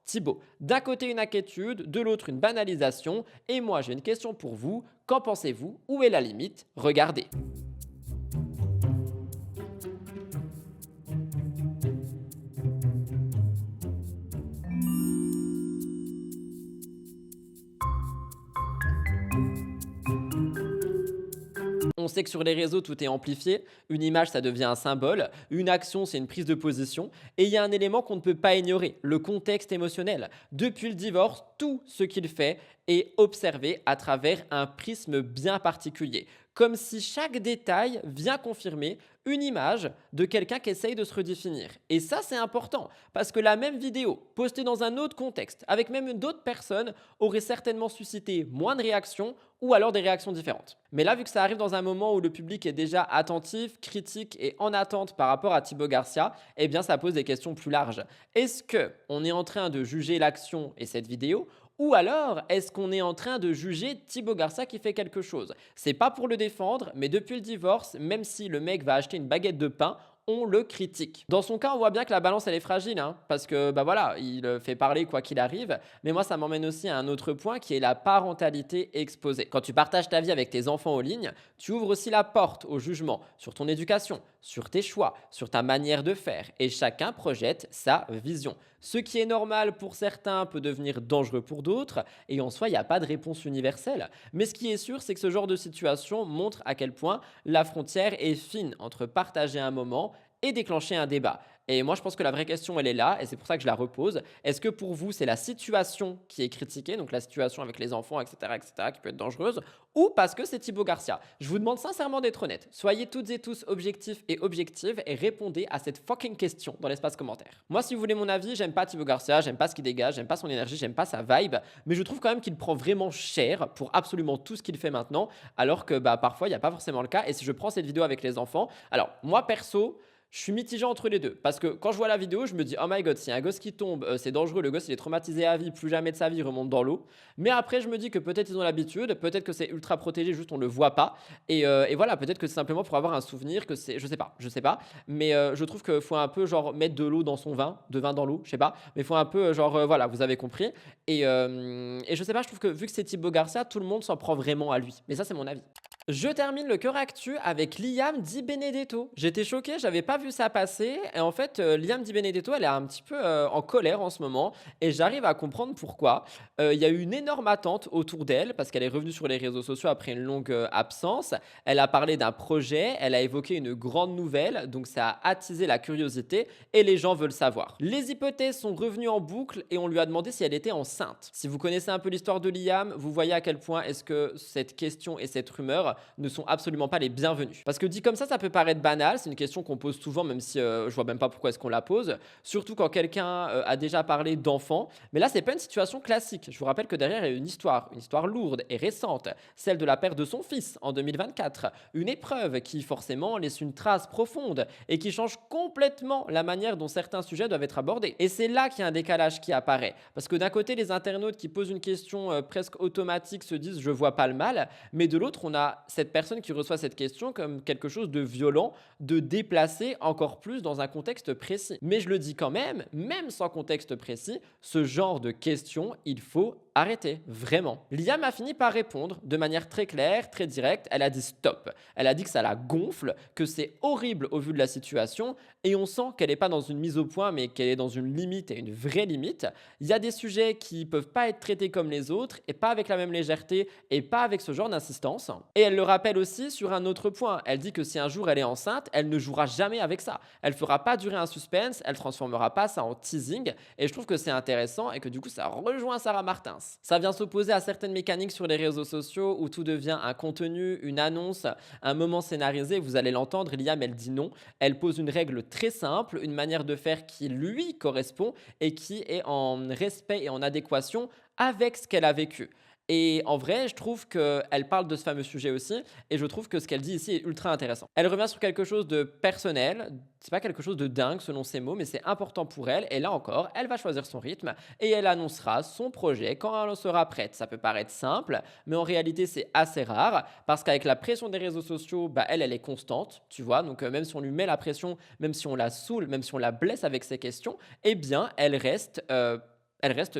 Thibaut. D'un côté une inquiétude, de l'autre une banalisation, et moi j'ai une question pour vous, qu'en pensez-vous? Où est la limite? Regardez. On sait que sur les réseaux, tout est amplifié. Une image, ça devient un symbole. Une action, c'est une prise de position. Et il y a un élément qu'on ne peut pas ignorer, le contexte émotionnel. Depuis le divorce, tout ce qu'il fait est observé à travers un prisme bien particulier. Comme si chaque détail vient confirmer une image de quelqu'un qui essaye de se redéfinir. Et ça, c'est important, parce que la même vidéo, postée dans un autre contexte, avec même d'autres personnes, aurait certainement suscité moins de réactions ou alors des réactions différentes. Mais là, vu que ça arrive dans un moment où le public est déjà attentif, critique et en attente par rapport à Thibaut Garcia, eh bien, ça pose des questions plus larges. Est-ce qu'on est en train de juger l'action et cette vidéo ? Ou alors, est-ce qu'on est en train de juger Thibaut Garcia qui fait quelque chose? C'est pas pour le défendre, mais depuis le divorce, même si le mec va acheter une baguette de pain, on le critique. Dans son cas, on voit bien que la balance, elle est fragile, parce que, voilà, il fait parler quoi qu'il arrive. Mais moi, ça m'emmène aussi à un autre point qui est la parentalité exposée. Quand tu partages ta vie avec tes enfants en ligne, tu ouvres aussi la porte au jugement sur ton éducation, sur tes choix, sur ta manière de faire. Et chacun projette sa vision. Ce qui est normal pour certains peut devenir dangereux pour d'autres. Et en soi, il n'y a pas de réponse universelle. Mais ce qui est sûr, c'est que ce genre de situation montre à quel point la frontière est fine entre partager un moment et déclencher un débat. Et moi, je pense que la vraie question, elle est là, et c'est pour ça que je la repose. Est-ce que pour vous, c'est la situation qui est critiquée, donc la situation avec les enfants, etc., qui peut être dangereuse, ou parce que c'est Thibaut Garcia? Je vous demande sincèrement d'être honnête. Soyez toutes et tous objectifs et objectives et répondez à cette fucking question dans l'espace commentaire. Moi, si vous voulez mon avis, j'aime pas Thibaut Garcia, j'aime pas ce qu'il dégage, j'aime pas son énergie, j'aime pas sa vibe, mais je trouve quand même qu'il prend vraiment cher pour absolument tout ce qu'il fait maintenant, alors que parfois, il n'y a pas forcément le cas. Et si je prends cette vidéo avec les enfants, alors moi, perso, je suis mitigé entre les deux, parce que quand je vois la vidéo, je me dis « Oh my god, s'il y a un gosse qui tombe, c'est dangereux, le gosse il est traumatisé à vie, plus jamais de sa vie, il remonte dans l'eau. » Mais après, je me dis que peut-être ils ont l'habitude, peut-être que c'est ultra protégé, juste on le voit pas. Et voilà, peut-être que c'est simplement pour avoir un souvenir, que c'est, je sais pas. Mais je trouve qu'il faut un peu mettre de l'eau dans son vin, de vin dans l'eau, je sais pas. Mais il faut un peu voilà, vous avez compris. Et je sais pas, je trouve que vu que c'est Thibaut Garcia, tout le monde s'en prend vraiment à lui. Mais ça, c'est mon avis. Je termine le cœur actu avec Liam Di Benedetto. J'étais choqué, j'avais pas vu ça passer. Et en fait, Liam Di Benedetto, elle est un petit peu en colère en ce moment. Et j'arrive à comprendre pourquoi. Il y a eu une énorme attente autour d'elle parce qu'elle est revenue sur les réseaux sociaux après une longue absence. Elle a parlé d'un projet, elle a évoqué une grande nouvelle. Donc ça a attisé la curiosité et les gens veulent savoir. Les hypothèses sont revenues en boucle et on lui a demandé si elle était enceinte. Si vous connaissez un peu l'histoire de Liam, vous voyez à quel point est-ce que cette question et cette rumeur ne sont absolument pas les bienvenus. Parce que dit comme ça peut paraître banal, c'est une question qu'on pose souvent, même si je vois même pas pourquoi est-ce qu'on la pose, surtout quand quelqu'un a déjà parlé d'enfant. Mais là, c'est pas une situation classique. Je vous rappelle que derrière, il y a une histoire lourde et récente, celle de la perte de son fils en 2024. Une épreuve qui forcément laisse une trace profonde et qui change complètement la manière dont certains sujets doivent être abordés. Et c'est là qu'il y a un décalage qui apparaît. Parce que d'un côté, les internautes qui posent une question presque automatique se disent « je vois pas le mal », mais de l'autre, on a cette personne qui reçoit cette question comme quelque chose de violent, de déplacé encore plus dans un contexte précis. Mais je le dis quand même sans contexte précis, ce genre de questions, il faut arrêter, vraiment. Liam a fini par répondre de manière très claire, très directe. Elle a dit stop. Elle a dit que ça la gonfle, que c'est horrible au vu de la situation et on sent qu'elle n'est pas dans une mise au point mais qu'elle est dans une limite et une vraie limite. Il y a des sujets qui peuvent pas être traités comme les autres et pas avec la même légèreté et pas avec ce genre d'insistance. Et elle le rappelle aussi sur un autre point. Elle dit que si un jour elle est enceinte, elle ne jouera jamais avec ça. Elle fera pas durer un suspense, elle transformera pas ça en teasing et je trouve que c'est intéressant et que du coup ça rejoint Sarah Martins. Ça vient s'opposer à certaines mécaniques sur les réseaux sociaux où tout devient un contenu, une annonce, un moment scénarisé. Vous allez l'entendre, Liam elle dit non. Elle pose une règle très simple, une manière de faire qui lui correspond et qui est en respect et en adéquation avec ce qu'elle a vécu. Et en vrai, je trouve qu'elle parle de ce fameux sujet aussi, et je trouve que ce qu'elle dit ici est ultra intéressant. Elle revient sur quelque chose de personnel, c'est pas quelque chose de dingue selon ses mots, mais c'est important pour elle, et là encore, elle va choisir son rythme, et elle annoncera son projet quand elle en sera prête. Ça peut paraître simple, mais en réalité c'est assez rare, parce qu'avec la pression des réseaux sociaux, elle est constante, tu vois, donc même si on lui met la pression, même si on la saoule, même si on la blesse avec ses questions, eh bien, elle reste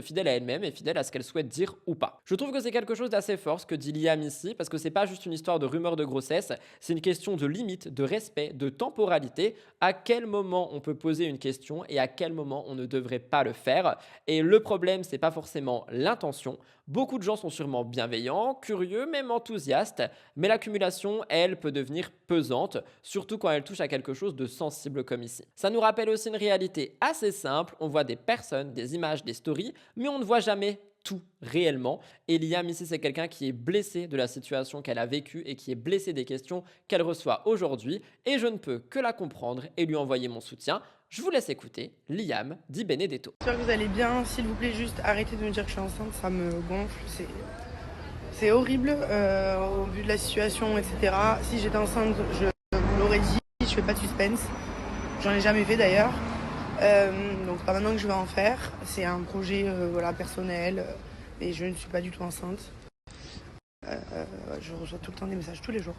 fidèle à elle-même et fidèle à ce qu'elle souhaite dire ou pas. Je trouve que c'est quelque chose d'assez fort ce que dit Liam ici, parce que c'est pas juste une histoire de rumeur de grossesse, c'est une question de limite, de respect, de temporalité. À quel moment on peut poser une question et à quel moment on ne devrait pas le faire. Et le problème, c'est pas forcément l'intention. Beaucoup de gens sont sûrement bienveillants, curieux, même enthousiastes, mais l'accumulation, elle, peut devenir pesante, surtout quand elle touche à quelque chose de sensible comme ici. Ça nous rappelle aussi une réalité assez simple, on voit des personnes, des images, des stories, mais on ne voit jamais tout réellement. Et Liam ici, c'est quelqu'un qui est blessé de la situation qu'elle a vécue et qui est blessé des questions qu'elle reçoit aujourd'hui, et je ne peux que la comprendre et lui envoyer mon soutien. Je vous laisse écouter Liam Di Benedetto. J'espère que vous allez bien. S'il vous plaît, juste arrêtez de me dire que je suis enceinte, ça me gonfle. C'est horrible au vu de la situation, etc. Si j'étais enceinte, je vous l'aurais dit, je fais pas de suspense. J'en ai jamais fait d'ailleurs. Donc c'est pas maintenant que je vais en faire. C'est un projet personnel et je ne suis pas du tout enceinte. Je reçois tout le temps des messages, tous les jours.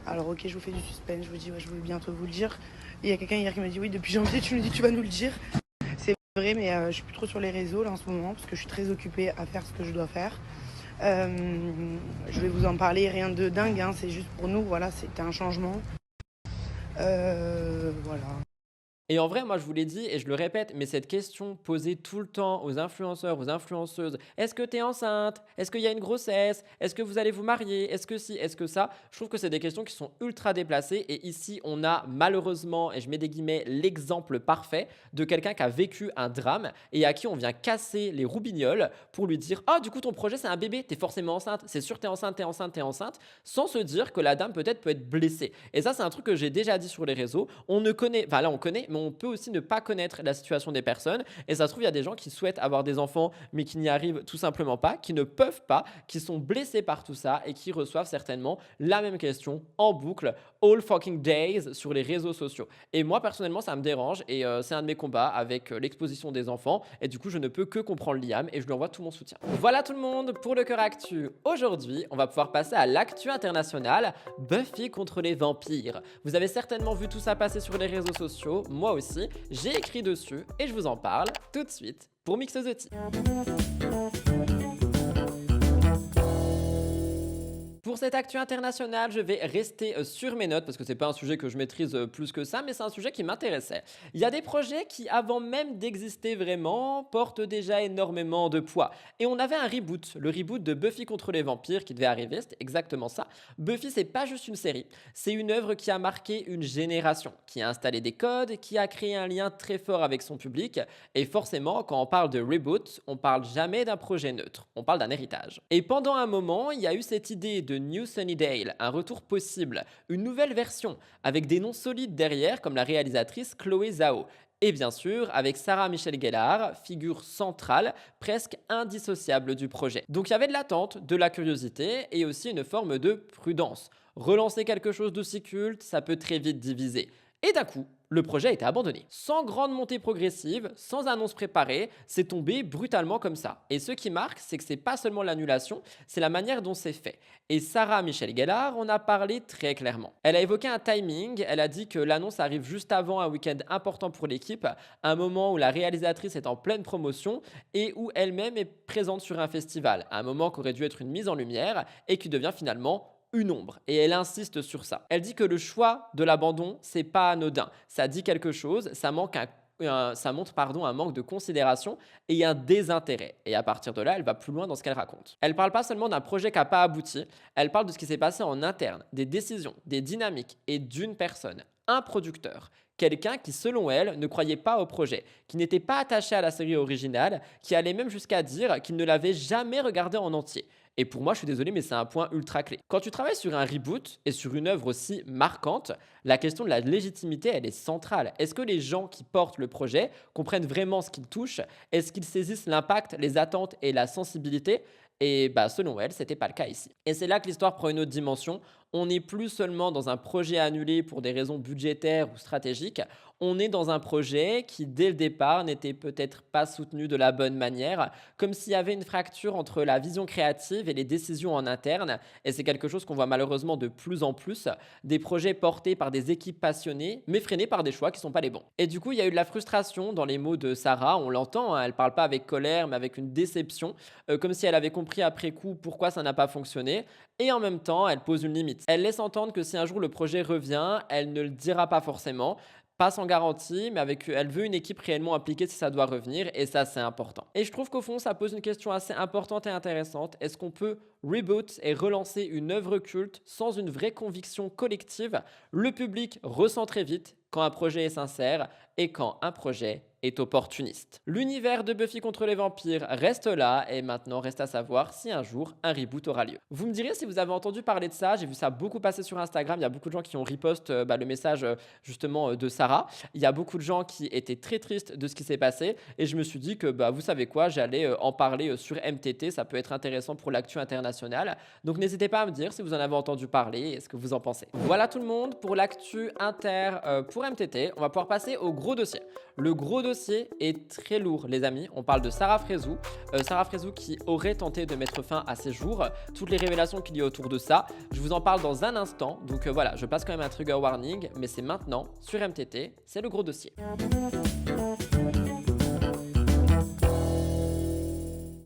Alors ok, je vous fais du suspense, je vous dis ouais, je vais bientôt vous le dire. Et il y a quelqu'un hier qui m'a dit oui, depuis janvier tu nous dis que tu vas nous le dire. C'est vrai, mais je suis plus trop sur les réseaux là en ce moment parce que je suis très occupée à faire ce que je dois faire. Je vais vous en parler, rien de dingue, hein, c'est juste pour nous, voilà, c'était un changement. Voilà. Et en vrai, moi je vous l'ai dit et je le répète, mais cette question posée tout le temps aux influenceurs, aux influenceuses, est-ce que tu es enceinte? Est-ce qu'il y a une grossesse? Est-ce que vous allez vous marier? Est-ce que si? Est-ce que ça? Je trouve que c'est des questions qui sont ultra déplacées et ici on a malheureusement, et je mets des guillemets, l'exemple parfait de quelqu'un qui a vécu un drame et à qui on vient casser les roubignoles pour lui dire « Ah, du coup ton projet c'est un bébé, t'es forcément enceinte, c'est sûr t'es enceinte, sans se dire que la dame peut-être peut être blessée. Et ça c'est un truc que j'ai déjà dit sur les réseaux, on connaît, mais on peut aussi ne pas connaître la situation des personnes. Et ça se trouve, il y a des gens qui souhaitent avoir des enfants, mais qui n'y arrivent tout simplement pas, qui ne peuvent pas, qui sont blessés par tout ça et qui reçoivent certainement la même question en boucle, all fucking days, sur les réseaux sociaux. Et moi, personnellement, ça me dérange et c'est un de mes combats avec l'exposition des enfants. Et du coup, je ne peux que comprendre Liam et je lui envoie tout mon soutien. Voilà tout le monde pour le cœur actu. Aujourd'hui, on va pouvoir passer à l'actu internationale, Buffy contre les vampires. Vous avez certainement vu tout ça passer sur les réseaux sociaux, moi aussi, j'ai écrit dessus et je vous en parle tout de suite pour Mixo the Tea. Pour cette actu internationale, je vais rester sur mes notes parce que c'est pas un sujet que je maîtrise plus que ça, mais c'est un sujet qui m'intéressait. Il y a des projets qui, avant même d'exister vraiment, portent déjà énormément de poids. Et on avait un reboot, le reboot de Buffy contre les vampires qui devait arriver, c'était exactement ça. Buffy, c'est pas juste une série, c'est une œuvre qui a marqué une génération, qui a installé des codes, qui a créé un lien très fort avec son public. Et forcément, quand on parle de reboot, on parle jamais d'un projet neutre, on parle d'un héritage. Et pendant un moment, il y a eu cette idée de New Sunnydale, un retour possible, une nouvelle version avec des noms solides derrière comme la réalisatrice Chloé Zhao. Et bien sûr, avec Sarah Michelle Gellar, figure centrale, presque indissociable du projet. Donc il y avait de l'attente, de la curiosité et aussi une forme de prudence. Relancer quelque chose d'aussi culte, ça peut très vite diviser. Et d'un coup, le projet a été abandonné. Sans grande montée progressive, sans annonce préparée, c'est tombé brutalement comme ça. Et ce qui marque, c'est que c'est pas seulement l'annulation, c'est la manière dont c'est fait. Et Sarah Michelle Gellar en a parlé très clairement. Elle a évoqué un timing, elle a dit que l'annonce arrive juste avant un week-end important pour l'équipe, un moment où la réalisatrice est en pleine promotion et où elle-même est présente sur un festival, un moment qui aurait dû être une mise en lumière et qui devient finalement une ombre. Et elle insiste sur ça. Elle dit que le choix de l'abandon, c'est pas anodin. Ça dit quelque chose, ça montre un manque de considération et un désintérêt. Et à partir de là, elle va plus loin dans ce qu'elle raconte. Elle parle pas seulement d'un projet qui n'a pas abouti, elle parle de ce qui s'est passé en interne, des décisions, des dynamiques et d'une personne, un producteur. Quelqu'un qui, selon elle, ne croyait pas au projet, qui n'était pas attaché à la série originale, qui allait même jusqu'à dire qu'il ne l'avait jamais regardé en entier. Et pour moi, je suis désolé, mais c'est un point ultra clé. Quand tu travailles sur un reboot et sur une œuvre aussi marquante, la question de la légitimité, elle est centrale. Est-ce que les gens qui portent le projet comprennent vraiment ce qu'ils touchent? Est-ce qu'ils saisissent l'impact, les attentes et la sensibilité? Et selon elle, c'était pas le cas ici. Et c'est là que l'histoire prend une autre dimension. On n'est plus seulement dans un projet annulé pour des raisons budgétaires ou stratégiques, on est dans un projet qui, dès le départ, n'était peut-être pas soutenu de la bonne manière, comme s'il y avait une fracture entre la vision créative et les décisions en interne. Et c'est quelque chose qu'on voit malheureusement de plus en plus, des projets portés par des équipes passionnées, mais freinés par des choix qui ne sont pas les bons. Et du coup, il y a eu de la frustration dans les mots de Sarah, on l'entend, hein, elle ne parle pas avec colère, mais avec une déception, comme si elle avait compris après coup pourquoi ça n'a pas fonctionné. Et en même temps, elle pose une limite. Elle laisse entendre que si un jour le projet revient, elle ne le dira pas forcément, pas sans garantie, mais elle veut une équipe réellement impliquée si ça doit revenir, et ça c'est important. Et je trouve qu'au fond, ça pose une question assez importante et intéressante. Est-ce qu'on peut reboot et relancer une œuvre culte sans une vraie conviction collective? Le public ressent très vite quand un projet est sincère et quand un projet est opportuniste. L'univers de Buffy contre les vampires reste là et maintenant reste à savoir si un jour un reboot aura lieu. Vous me direz si vous avez entendu parler de ça, j'ai vu ça beaucoup passer sur Instagram, il y a beaucoup de gens qui ont repost le message justement de Sarah, il y a beaucoup de gens qui étaient très tristes de ce qui s'est passé et je me suis dit que vous savez quoi, j'allais en parler sur MTT, ça peut être intéressant pour l'actu internationale, donc n'hésitez pas à me dire si vous en avez entendu parler et ce que vous en pensez. Voilà tout le monde pour l'actu inter pour MTT, on va pouvoir passer au gros dossier. Le gros dossier est très lourd, les amis. On parle de Sarah Frézou. Sarah Frézou qui aurait tenté de mettre fin à ses jours. Toutes les révélations qu'il y a autour de ça. Je vous en parle dans un instant. Donc voilà, je passe quand même un trigger warning. Mais c'est maintenant sur MTT. C'est le gros dossier.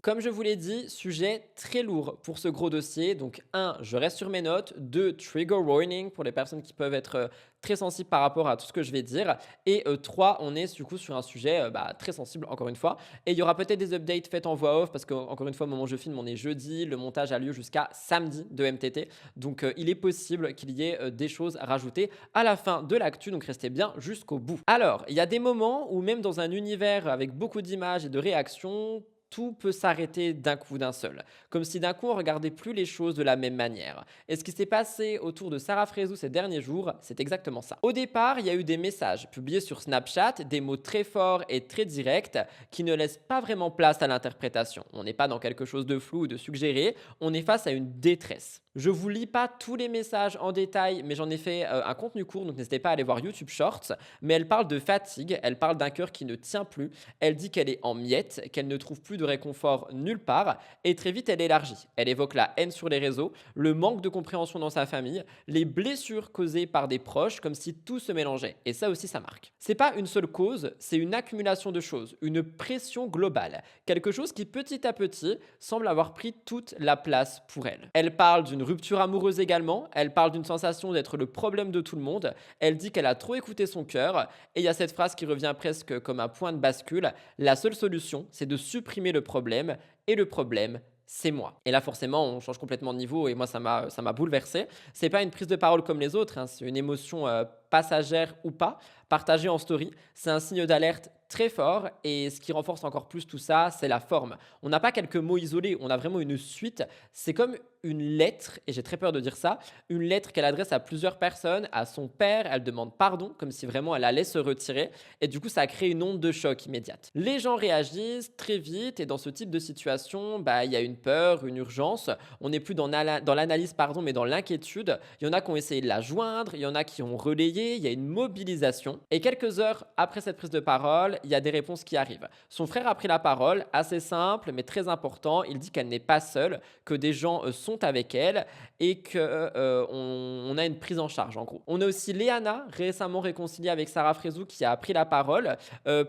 Comme je vous l'ai dit, sujet très lourd pour ce gros dossier. Donc 1, je reste sur mes notes. 2, trigger warning pour les personnes qui peuvent être très sensibles par rapport à tout ce que je vais dire. Et 3, on est du coup sur un sujet très sensible encore une fois. Et il y aura peut-être des updates faites en voix off parce qu'encore une fois, au moment où je filme, on est jeudi. Le montage a lieu jusqu'à samedi de MTT. Donc il est possible qu'il y ait des choses à rajouter à la fin de l'actu. Donc restez bien jusqu'au bout. Alors, il y a des moments où même dans un univers avec beaucoup d'images et de réactions, tout peut s'arrêter d'un coup d'un seul. Comme si d'un coup on regardait plus les choses de la même manière. Et ce qui s'est passé autour de Sarah Frézou ces derniers jours, c'est exactement ça. Au départ, il y a eu des messages publiés sur Snapchat, des mots très forts et très directs qui ne laissent pas vraiment place à l'interprétation. On n'est pas dans quelque chose de flou ou de suggéré, on est face à une détresse. Je vous lis pas tous les messages en détail, mais j'en ai fait un contenu court, donc n'hésitez pas à aller voir YouTube Shorts. Mais elle parle de fatigue, elle parle d'un cœur qui ne tient plus, elle dit qu'elle est en miettes, qu'elle ne trouve plus de réconfort nulle part, et très vite elle élargit. Elle évoque la haine sur les réseaux, le manque de compréhension dans sa famille, les blessures causées par des proches, comme si tout se mélangeait. Et ça aussi, ça marque. C'est pas une seule cause, c'est une accumulation de choses, une pression globale, quelque chose qui petit à petit semble avoir pris toute la place pour elle. Elle parle d'une rupture amoureuse également, elle parle d'une sensation d'être le problème de tout le monde, elle dit qu'elle a trop écouté son cœur, et il y a cette phrase qui revient presque comme un point de bascule, la seule solution, c'est de supprimer le problème, et le problème, c'est moi. Et là, forcément, on change complètement de niveau et moi, ça m'a bouleversé. C'est pas une prise de parole comme les autres, hein, c'est une émotion passagère ou pas, partagée en story. C'est un signe d'alerte très fort et ce qui renforce encore plus tout ça, c'est la forme. On n'a pas quelques mots isolés, on a vraiment une suite. C'est comme une lettre, et j'ai très peur de dire ça, une lettre qu'elle adresse à plusieurs personnes, à son père, elle demande pardon, comme si vraiment elle allait se retirer, et du coup ça a créé une onde de choc immédiate. Les gens réagissent très vite, et dans ce type de situation, bah, il y a une peur, une urgence, on n'est plus dans l'analyse, pardon, mais dans l'inquiétude. Il y en a qui ont essayé de la joindre, il y en a qui ont relayé, il y a une mobilisation, et quelques heures après cette prise de parole, il y a des réponses qui arrivent. Son frère a pris la parole, assez simple, mais très important, il dit qu'elle n'est pas seule, que des gens sont avec elle et qu'on a une prise en charge en gros. On a aussi Léana, récemment réconciliée avec Sarah Frézou, qui a pris la parole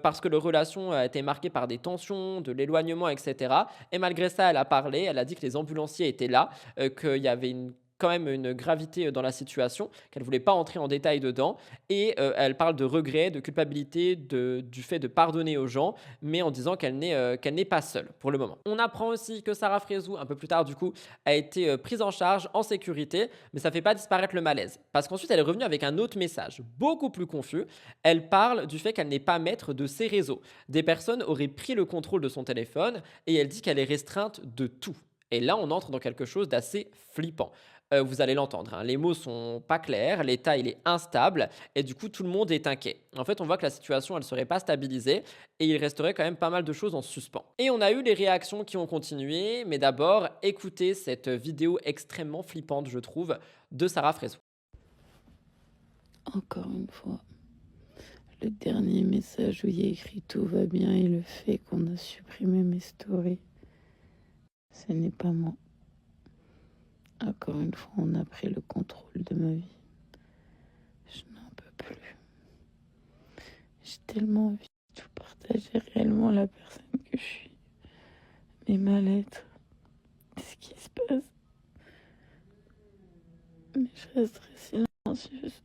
parce que leur relation a été marquée par des tensions, de l'éloignement, etc. Et malgré ça, elle a parlé, elle a dit que les ambulanciers étaient là, qu'il y avait quand même une gravité dans la situation, qu'elle ne voulait pas entrer en détail dedans, et elle parle de regret, de culpabilité, du fait de pardonner aux gens, mais en disant qu'elle n'est pas seule pour le moment. On apprend aussi que Sarah Frézou, un peu plus tard du coup, a été prise en charge en sécurité, mais ça ne fait pas disparaître le malaise, parce qu'ensuite elle est revenue avec un autre message, beaucoup plus confus. Elle parle du fait qu'elle n'est pas maître de ses réseaux. Des personnes auraient pris le contrôle de son téléphone, et elle dit qu'elle est restreinte de tout. Et là, on entre dans quelque chose d'assez flippant. Vous allez l'entendre, hein, les mots sont pas clairs, l'état il est instable et du coup tout le monde est inquiet. En fait, on voit que la situation elle serait pas stabilisée et il resterait quand même pas mal de choses en suspens. Et on a eu les réactions qui ont continué, mais d'abord écoutez cette vidéo extrêmement flippante, je trouve, de Sarah Frézou. Encore une fois, le dernier message où il y a écrit tout va bien et le fait qu'on a supprimé mes stories, ce n'est pas moi. Encore une fois, on a pris le contrôle de ma vie. Je n'en peux plus. J'ai tellement envie de tout partager réellement la personne que je suis. Mes mal-être, ce qui se passe. Mais je resterai silencieuse.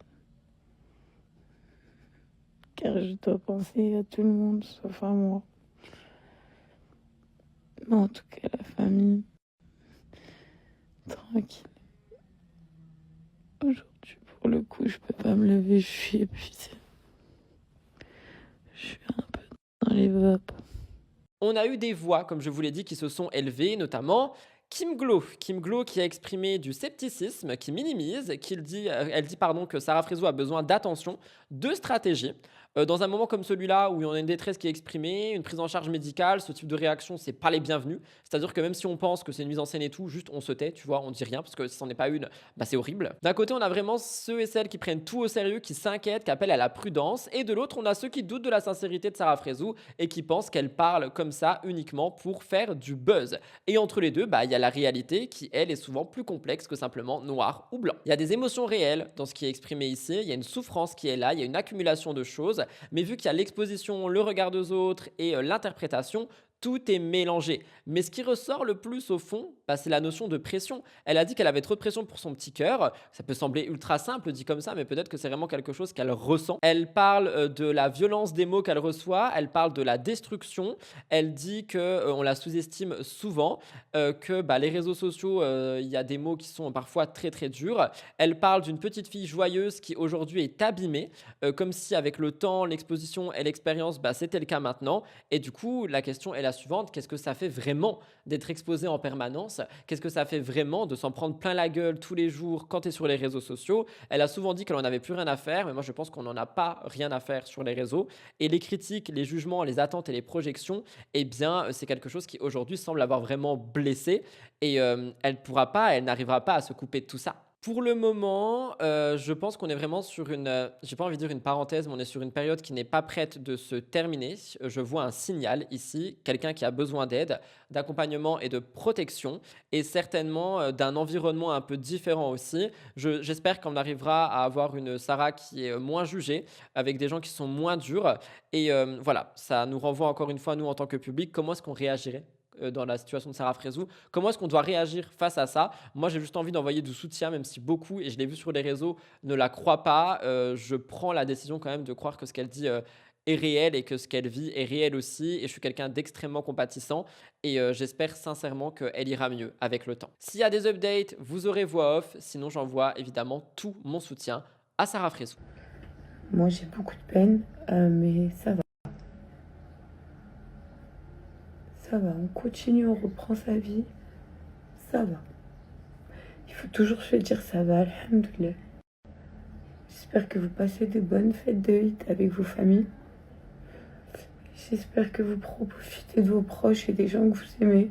Car je dois penser à tout le monde, sauf à moi. Mais en tout cas, la famille... tranquille. Aujourd'hui, pour le coup, je peux pas me lever, je suis épuisée. Je suis un peu dans les vapes. On a eu des voix, comme je vous l'ai dit, qui se sont élevées, notamment Kim Glo qui a exprimé du scepticisme, qui minimise, elle dit que Sarah Frézou a besoin d'attention, de stratégie. Dans un moment comme celui-là, où on a une détresse qui est exprimée, une prise en charge médicale, ce type de réaction, c'est pas les bienvenus. C'est-à-dire que même si on pense que c'est une mise en scène et tout, juste on se tait, tu vois, on dit rien, parce que si c'en est pas une, bah c'est horrible. D'un côté, on a vraiment ceux et celles qui prennent tout au sérieux, qui s'inquiètent, qui appellent à la prudence, et de l'autre, on a ceux qui doutent de la sincérité de Sarah Frézou et qui pensent qu'elle parle comme ça uniquement pour faire du buzz. Et entre les deux, bah il y a la réalité qui, elle, est souvent plus complexe que simplement noir ou blanc. Il y a des émotions réelles dans ce qui est exprimé ici, il y a une souffrance qui est là, il y a une accumulation de choses, mais vu qu'il y a l'exposition, le regard des autres et l'interprétation, tout est mélangé. Mais ce qui ressort le plus au fond, bah, c'est la notion de pression. Elle a dit qu'elle avait trop de pression pour son petit cœur. Ça peut sembler ultra simple dit comme ça, mais peut-être que c'est vraiment quelque chose qu'elle ressent. Elle parle de la violence des mots qu'elle reçoit. Elle parle de la destruction. Elle dit qu'on la sous-estime souvent, que les réseaux sociaux, il y a des mots qui sont parfois très très durs. Elle parle d'une petite fille joyeuse qui aujourd'hui est abîmée, comme si avec le temps, l'exposition et l'expérience, c'était le cas maintenant. Et du coup, la question est la suivante, qu'est-ce que ça fait vraiment d'être exposé en permanence? Qu'est-ce que ça fait vraiment de s'en prendre plein la gueule tous les jours quand tu es sur les réseaux sociaux? Elle a souvent dit qu'elle n'en avait plus rien à faire, mais moi je pense qu'on n'en a pas rien à faire sur les réseaux. Et les critiques, les jugements, les attentes et les projections, eh bien c'est quelque chose qui aujourd'hui semble avoir vraiment blessé et elle n'arrivera pas à se couper de tout ça. Pour le moment, je pense qu'on est vraiment sur j'ai pas envie de dire une parenthèse, mais on est sur une période qui n'est pas prête de se terminer. Je vois un signal ici, quelqu'un qui a besoin d'aide, d'accompagnement et de protection, et certainement d'un environnement un peu différent aussi. J'espère qu'on arrivera à avoir une Sarah qui est moins jugée, avec des gens qui sont moins durs, et voilà, ça nous renvoie encore une fois, nous en tant que public, comment est-ce qu'on réagirait dans la situation de Sarah Frézou, comment est-ce qu'on doit réagir face à ça? Moi j'ai juste envie d'envoyer du soutien, même si beaucoup, et je l'ai vu sur les réseaux, ne la croient pas. Je prends la décision quand même de croire que ce qu'elle dit est réel et que ce qu'elle vit est réel aussi, et je suis quelqu'un d'extrêmement compatissant et j'espère sincèrement qu'elle ira mieux avec le temps. S'il y a des updates, vous aurez voix off, sinon j'envoie évidemment tout mon soutien à Sarah Frézou. Moi j'ai beaucoup de peine, mais ça va. Ça va, on continue, on reprend sa vie. Ça va. faut toujours se dire ça va, alhamdoulilah. J'espère que vous passez de bonnes fêtes de Eid avec vos familles. J'espère que vous profitez de vos proches et des gens que vous aimez.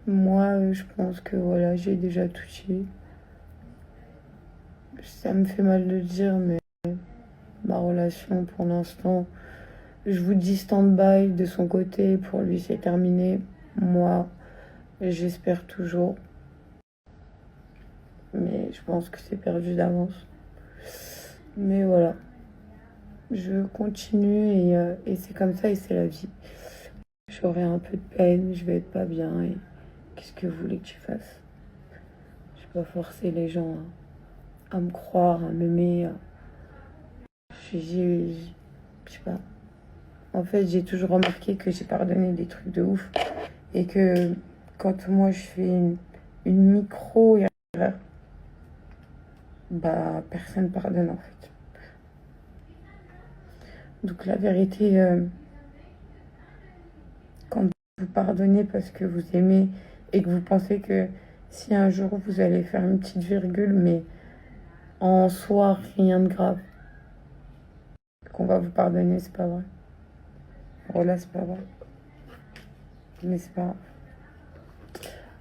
Moi, je pense que voilà, j'ai déjà tout dit. Ça me fait mal de le dire, mais ma relation pour l'instant, je vous dis stand-by de son côté. Pour lui, c'est terminé. Moi, j'espère toujours. Mais je pense que c'est perdu d'avance. Mais voilà. Je continue et c'est comme ça et c'est la vie. J'aurai un peu de peine, je vais être pas bien et qu'est-ce que vous voulez que je fasse? Je vais pas forcer les gens à me croire, à m'aimer. Je sais pas. En fait, j'ai toujours remarqué que j'ai pardonné des trucs de ouf et que quand moi je fais une micro-erreur, bah personne pardonne en fait. Donc la vérité, quand vous pardonnez parce que vous aimez et que vous pensez que si un jour vous allez faire une petite virgule, mais en soi rien de grave, qu'on va vous pardonner, c'est pas vrai. Voilà, c'est pas vrai. Mais c'est pas grave.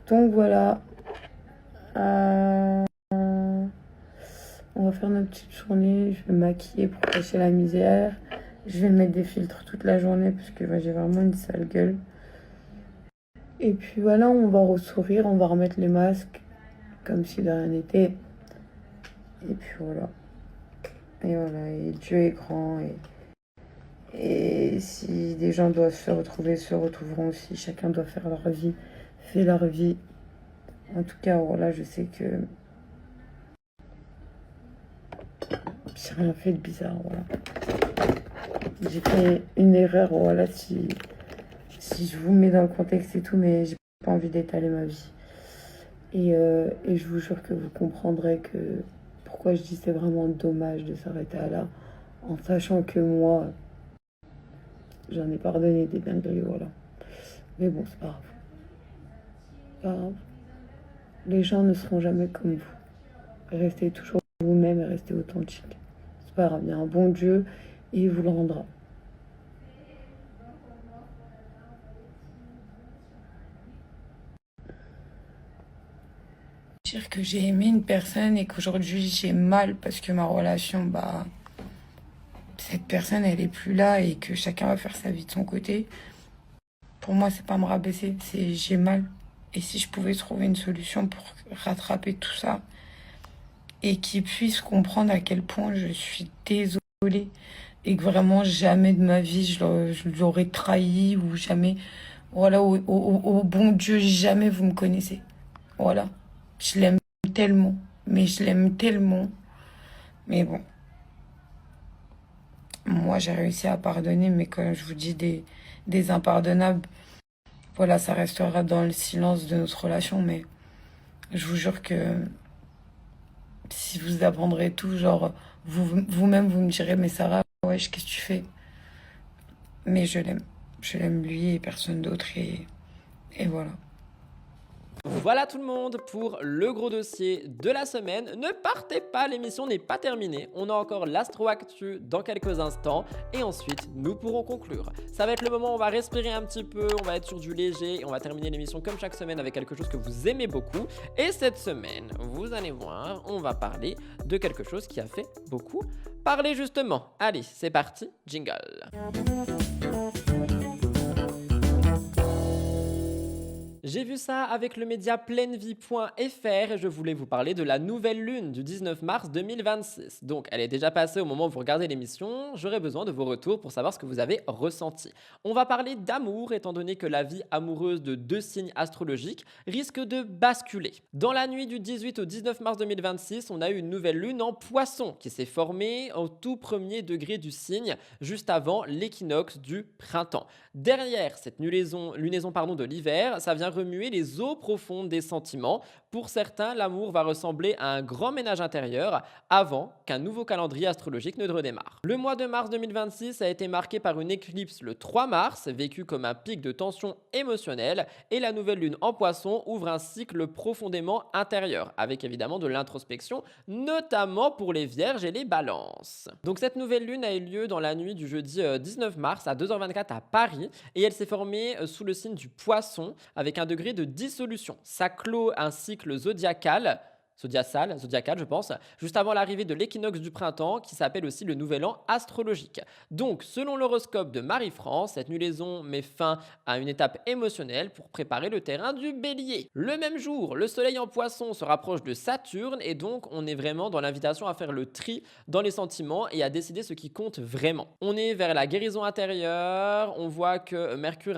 Donc voilà. On va faire notre petite journée. Je vais me maquiller pour cacher la misère. Je vais me mettre des filtres toute la journée parce que j'ai vraiment une sale gueule. Et puis voilà, on va ressourire, on va remettre les masques comme si de rien n'était. Et puis voilà. Et voilà, et Dieu est grand. Et si des gens doivent se retrouver, se retrouveront aussi. Chacun doit faire leur vie, fait leur vie. En tout cas, voilà, je sais que j'ai rien fait de bizarre, voilà. J'ai fait une erreur, voilà, si je vous mets dans le contexte et tout, mais j'ai pas envie d'étaler ma vie. Et je vous jure que vous comprendrez que pourquoi je dis c'est vraiment dommage de s'arrêter à là, en sachant que moi, j'en ai pardonné des dingueries, voilà. Mais bon, c'est pas grave. C'est pas grave. Les gens ne seront jamais comme vous. Restez toujours vous-même et restez authentique. C'est pas grave, il y a un bon Dieu et il vous le rendra. Dire que j'ai aimé une personne et qu'aujourd'hui j'ai mal parce que ma relation, cette personne elle est plus là et que chacun va faire sa vie de son côté. Pour moi, c'est pas me rabaisser, c'est j'ai mal. Et si je pouvais trouver une solution pour rattraper tout ça et qu'ils puissent comprendre à quel point je suis désolée et que vraiment jamais de ma vie je l'aurais trahi ou jamais, voilà, au bon Dieu, jamais vous me connaissez. Voilà, je l'aime tellement, mais je l'aime tellement. Mais bon, moi j'ai réussi à pardonner, mais quand je vous dis des impardonnables, voilà, ça restera dans le silence de notre relation, mais je vous jure que si vous apprendrez tout, genre, vous-même, vous me direz, mais Sarah, wesh, qu'est-ce que tu fais? Mais je l'aime. Je l'aime lui et personne d'autre, et voilà. Voilà tout le monde pour le gros dossier de la semaine. Ne partez pas, l'émission n'est pas terminée. On a encore l'Astro Actu dans quelques instants et ensuite nous pourrons conclure. Ça va être le moment où on va respirer un petit peu, on va être sur du léger et on va terminer l'émission comme chaque semaine avec quelque chose que vous aimez beaucoup. Et cette semaine, vous allez voir, on va parler de quelque chose qui a fait beaucoup parler justement. Allez, c'est parti, jingle. J'ai vu ça avec le média pleinevie.fr et je voulais vous parler de la nouvelle lune du 19 mars 2026. Donc elle est déjà passée au moment où vous regardez l'émission, j'aurai besoin de vos retours pour savoir ce que vous avez ressenti. On va parler d'amour étant donné que la vie amoureuse de deux signes astrologiques risque de basculer. Dans la nuit du 18 au 19 mars 2026, on a eu une nouvelle lune en Poisson qui s'est formée au tout premier degré du signe juste avant l'équinoxe du printemps. Derrière cette lunaison de l'hiver, ça vient remuer les eaux profondes des sentiments. Pour certains, l'amour va ressembler à un grand ménage intérieur avant qu'un nouveau calendrier astrologique ne redémarre. Le mois de mars 2026 a été marqué par une éclipse le 3 mars, vécue comme un pic de tension émotionnelle, et la nouvelle lune en Poisson ouvre un cycle profondément intérieur, avec évidemment de l'introspection, notamment pour les Vierges et les Balances. Donc cette nouvelle lune a eu lieu dans la nuit du jeudi 19 mars à 2h24 à Paris, et elle s'est formée sous le signe du Poisson, avec un degré de dissolution. Ça clôt un cycle zodiacal, je pense, juste avant l'arrivée de l'équinoxe du printemps qui s'appelle aussi le nouvel an astrologique. Donc, selon l'horoscope de Marie-France, cette liaison met fin à une étape émotionnelle pour préparer le terrain du bélier. Le même jour, le soleil en Poisson se rapproche de Saturne et donc on est vraiment dans l'invitation à faire le tri dans les sentiments et à décider ce qui compte vraiment. On est vers la guérison intérieure, on voit que Mercure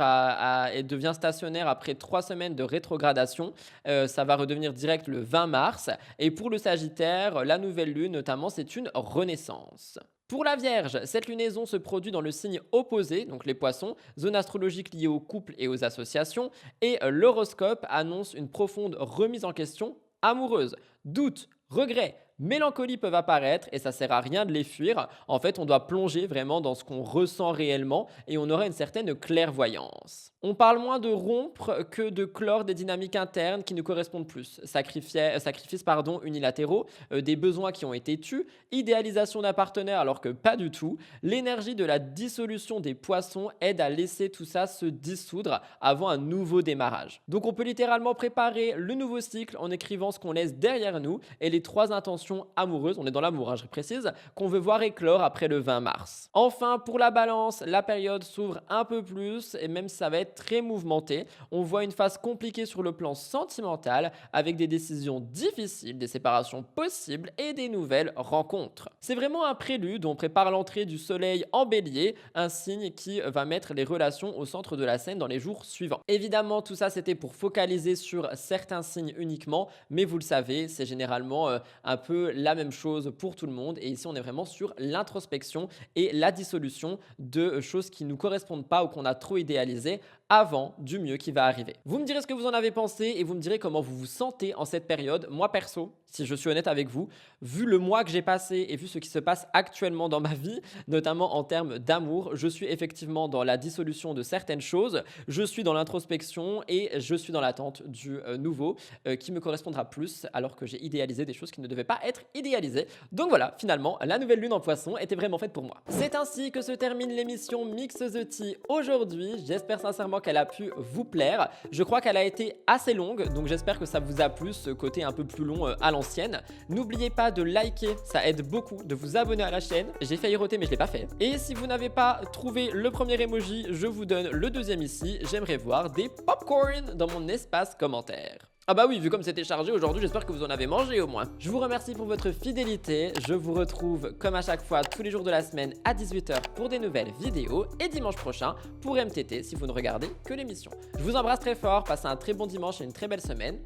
devient stationnaire après 3 semaines de rétrogradation, ça va redevenir direct le 20 mars. Et pour le Sagittaire, la nouvelle lune notamment, c'est une renaissance. Pour la Vierge, cette lunaison se produit dans le signe opposé, donc les Poissons, zone astrologique liée au couple et aux associations, et l'horoscope annonce une profonde remise en question amoureuse. Doute, regret, mélancolie peuvent apparaître et ça sert à rien de les fuir. En fait, on doit plonger vraiment dans ce qu'on ressent réellement et on aura une certaine clairvoyance. On parle moins de rompre que de clore des dynamiques internes qui nous correspondent plus. Sacrifices unilatéraux, des besoins qui ont été tus, idéalisation d'un partenaire alors que pas du tout. L'énergie de la dissolution des Poissons aide à laisser tout ça se dissoudre avant un nouveau démarrage. Donc on peut littéralement préparer le nouveau cycle en écrivant ce qu'on laisse derrière nous et les 3 intentions amoureuses, on est dans l'amour, je précise, qu'on veut voir éclore après le 20 mars. Enfin, pour la Balance, la période s'ouvre un peu plus et même ça va être très mouvementé. On voit une phase compliquée sur le plan sentimental avec des décisions difficiles, des séparations possibles et des nouvelles rencontres. C'est vraiment un prélude, on prépare l'entrée du soleil en bélier, un signe qui va mettre les relations au centre de la scène dans les jours suivants. Évidemment, tout ça c'était pour focaliser sur certains signes uniquement, mais vous le savez, c'est généralement un peu la même chose pour tout le monde et ici on est vraiment sur l'introspection et la dissolution de choses qui ne nous correspondent pas ou qu'on a trop idéalisées avant du mieux qui va arriver. Vous me direz ce que vous en avez pensé et vous me direz comment vous vous sentez en cette période. Moi perso, si je suis honnête avec vous, vu le mois que j'ai passé et vu ce qui se passe actuellement dans ma vie, notamment en termes d'amour, je suis effectivement dans la dissolution de certaines choses, je suis dans l'introspection et je suis dans l'attente du nouveau qui me correspondra plus alors que j'ai idéalisé des choses qui ne devaient pas être idéalisées. Donc voilà, finalement, la nouvelle lune en Poisson était vraiment faite pour moi. C'est ainsi que se termine l'émission Mix the Tea aujourd'hui. J'espère sincèrement qu'elle a pu vous plaire. Je crois qu'elle a été assez longue, donc j'espère que ça vous a plu, ce côté un peu plus long à l'ancienne. N'oubliez pas de liker, ça aide beaucoup, de vous abonner à la chaîne. J'ai failli roter mais je l'ai pas fait. Et si vous n'avez pas trouvé le premier emoji, je vous donne le deuxième ici. J'aimerais voir des popcorn dans mon espace commentaire. Ah bah oui, vu comme c'était chargé aujourd'hui, j'espère que vous en avez mangé au moins. Je vous remercie pour votre fidélité. Je vous retrouve comme à chaque fois tous les jours de la semaine à 18 h pour des nouvelles vidéos et dimanche prochain pour MTT si vous ne regardez que l'émission. Je vous embrasse très fort, passez un très bon dimanche et une très belle semaine.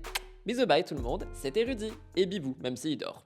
Bisous bye tout le monde, c'était Rudy et Bibou, même s'il dort.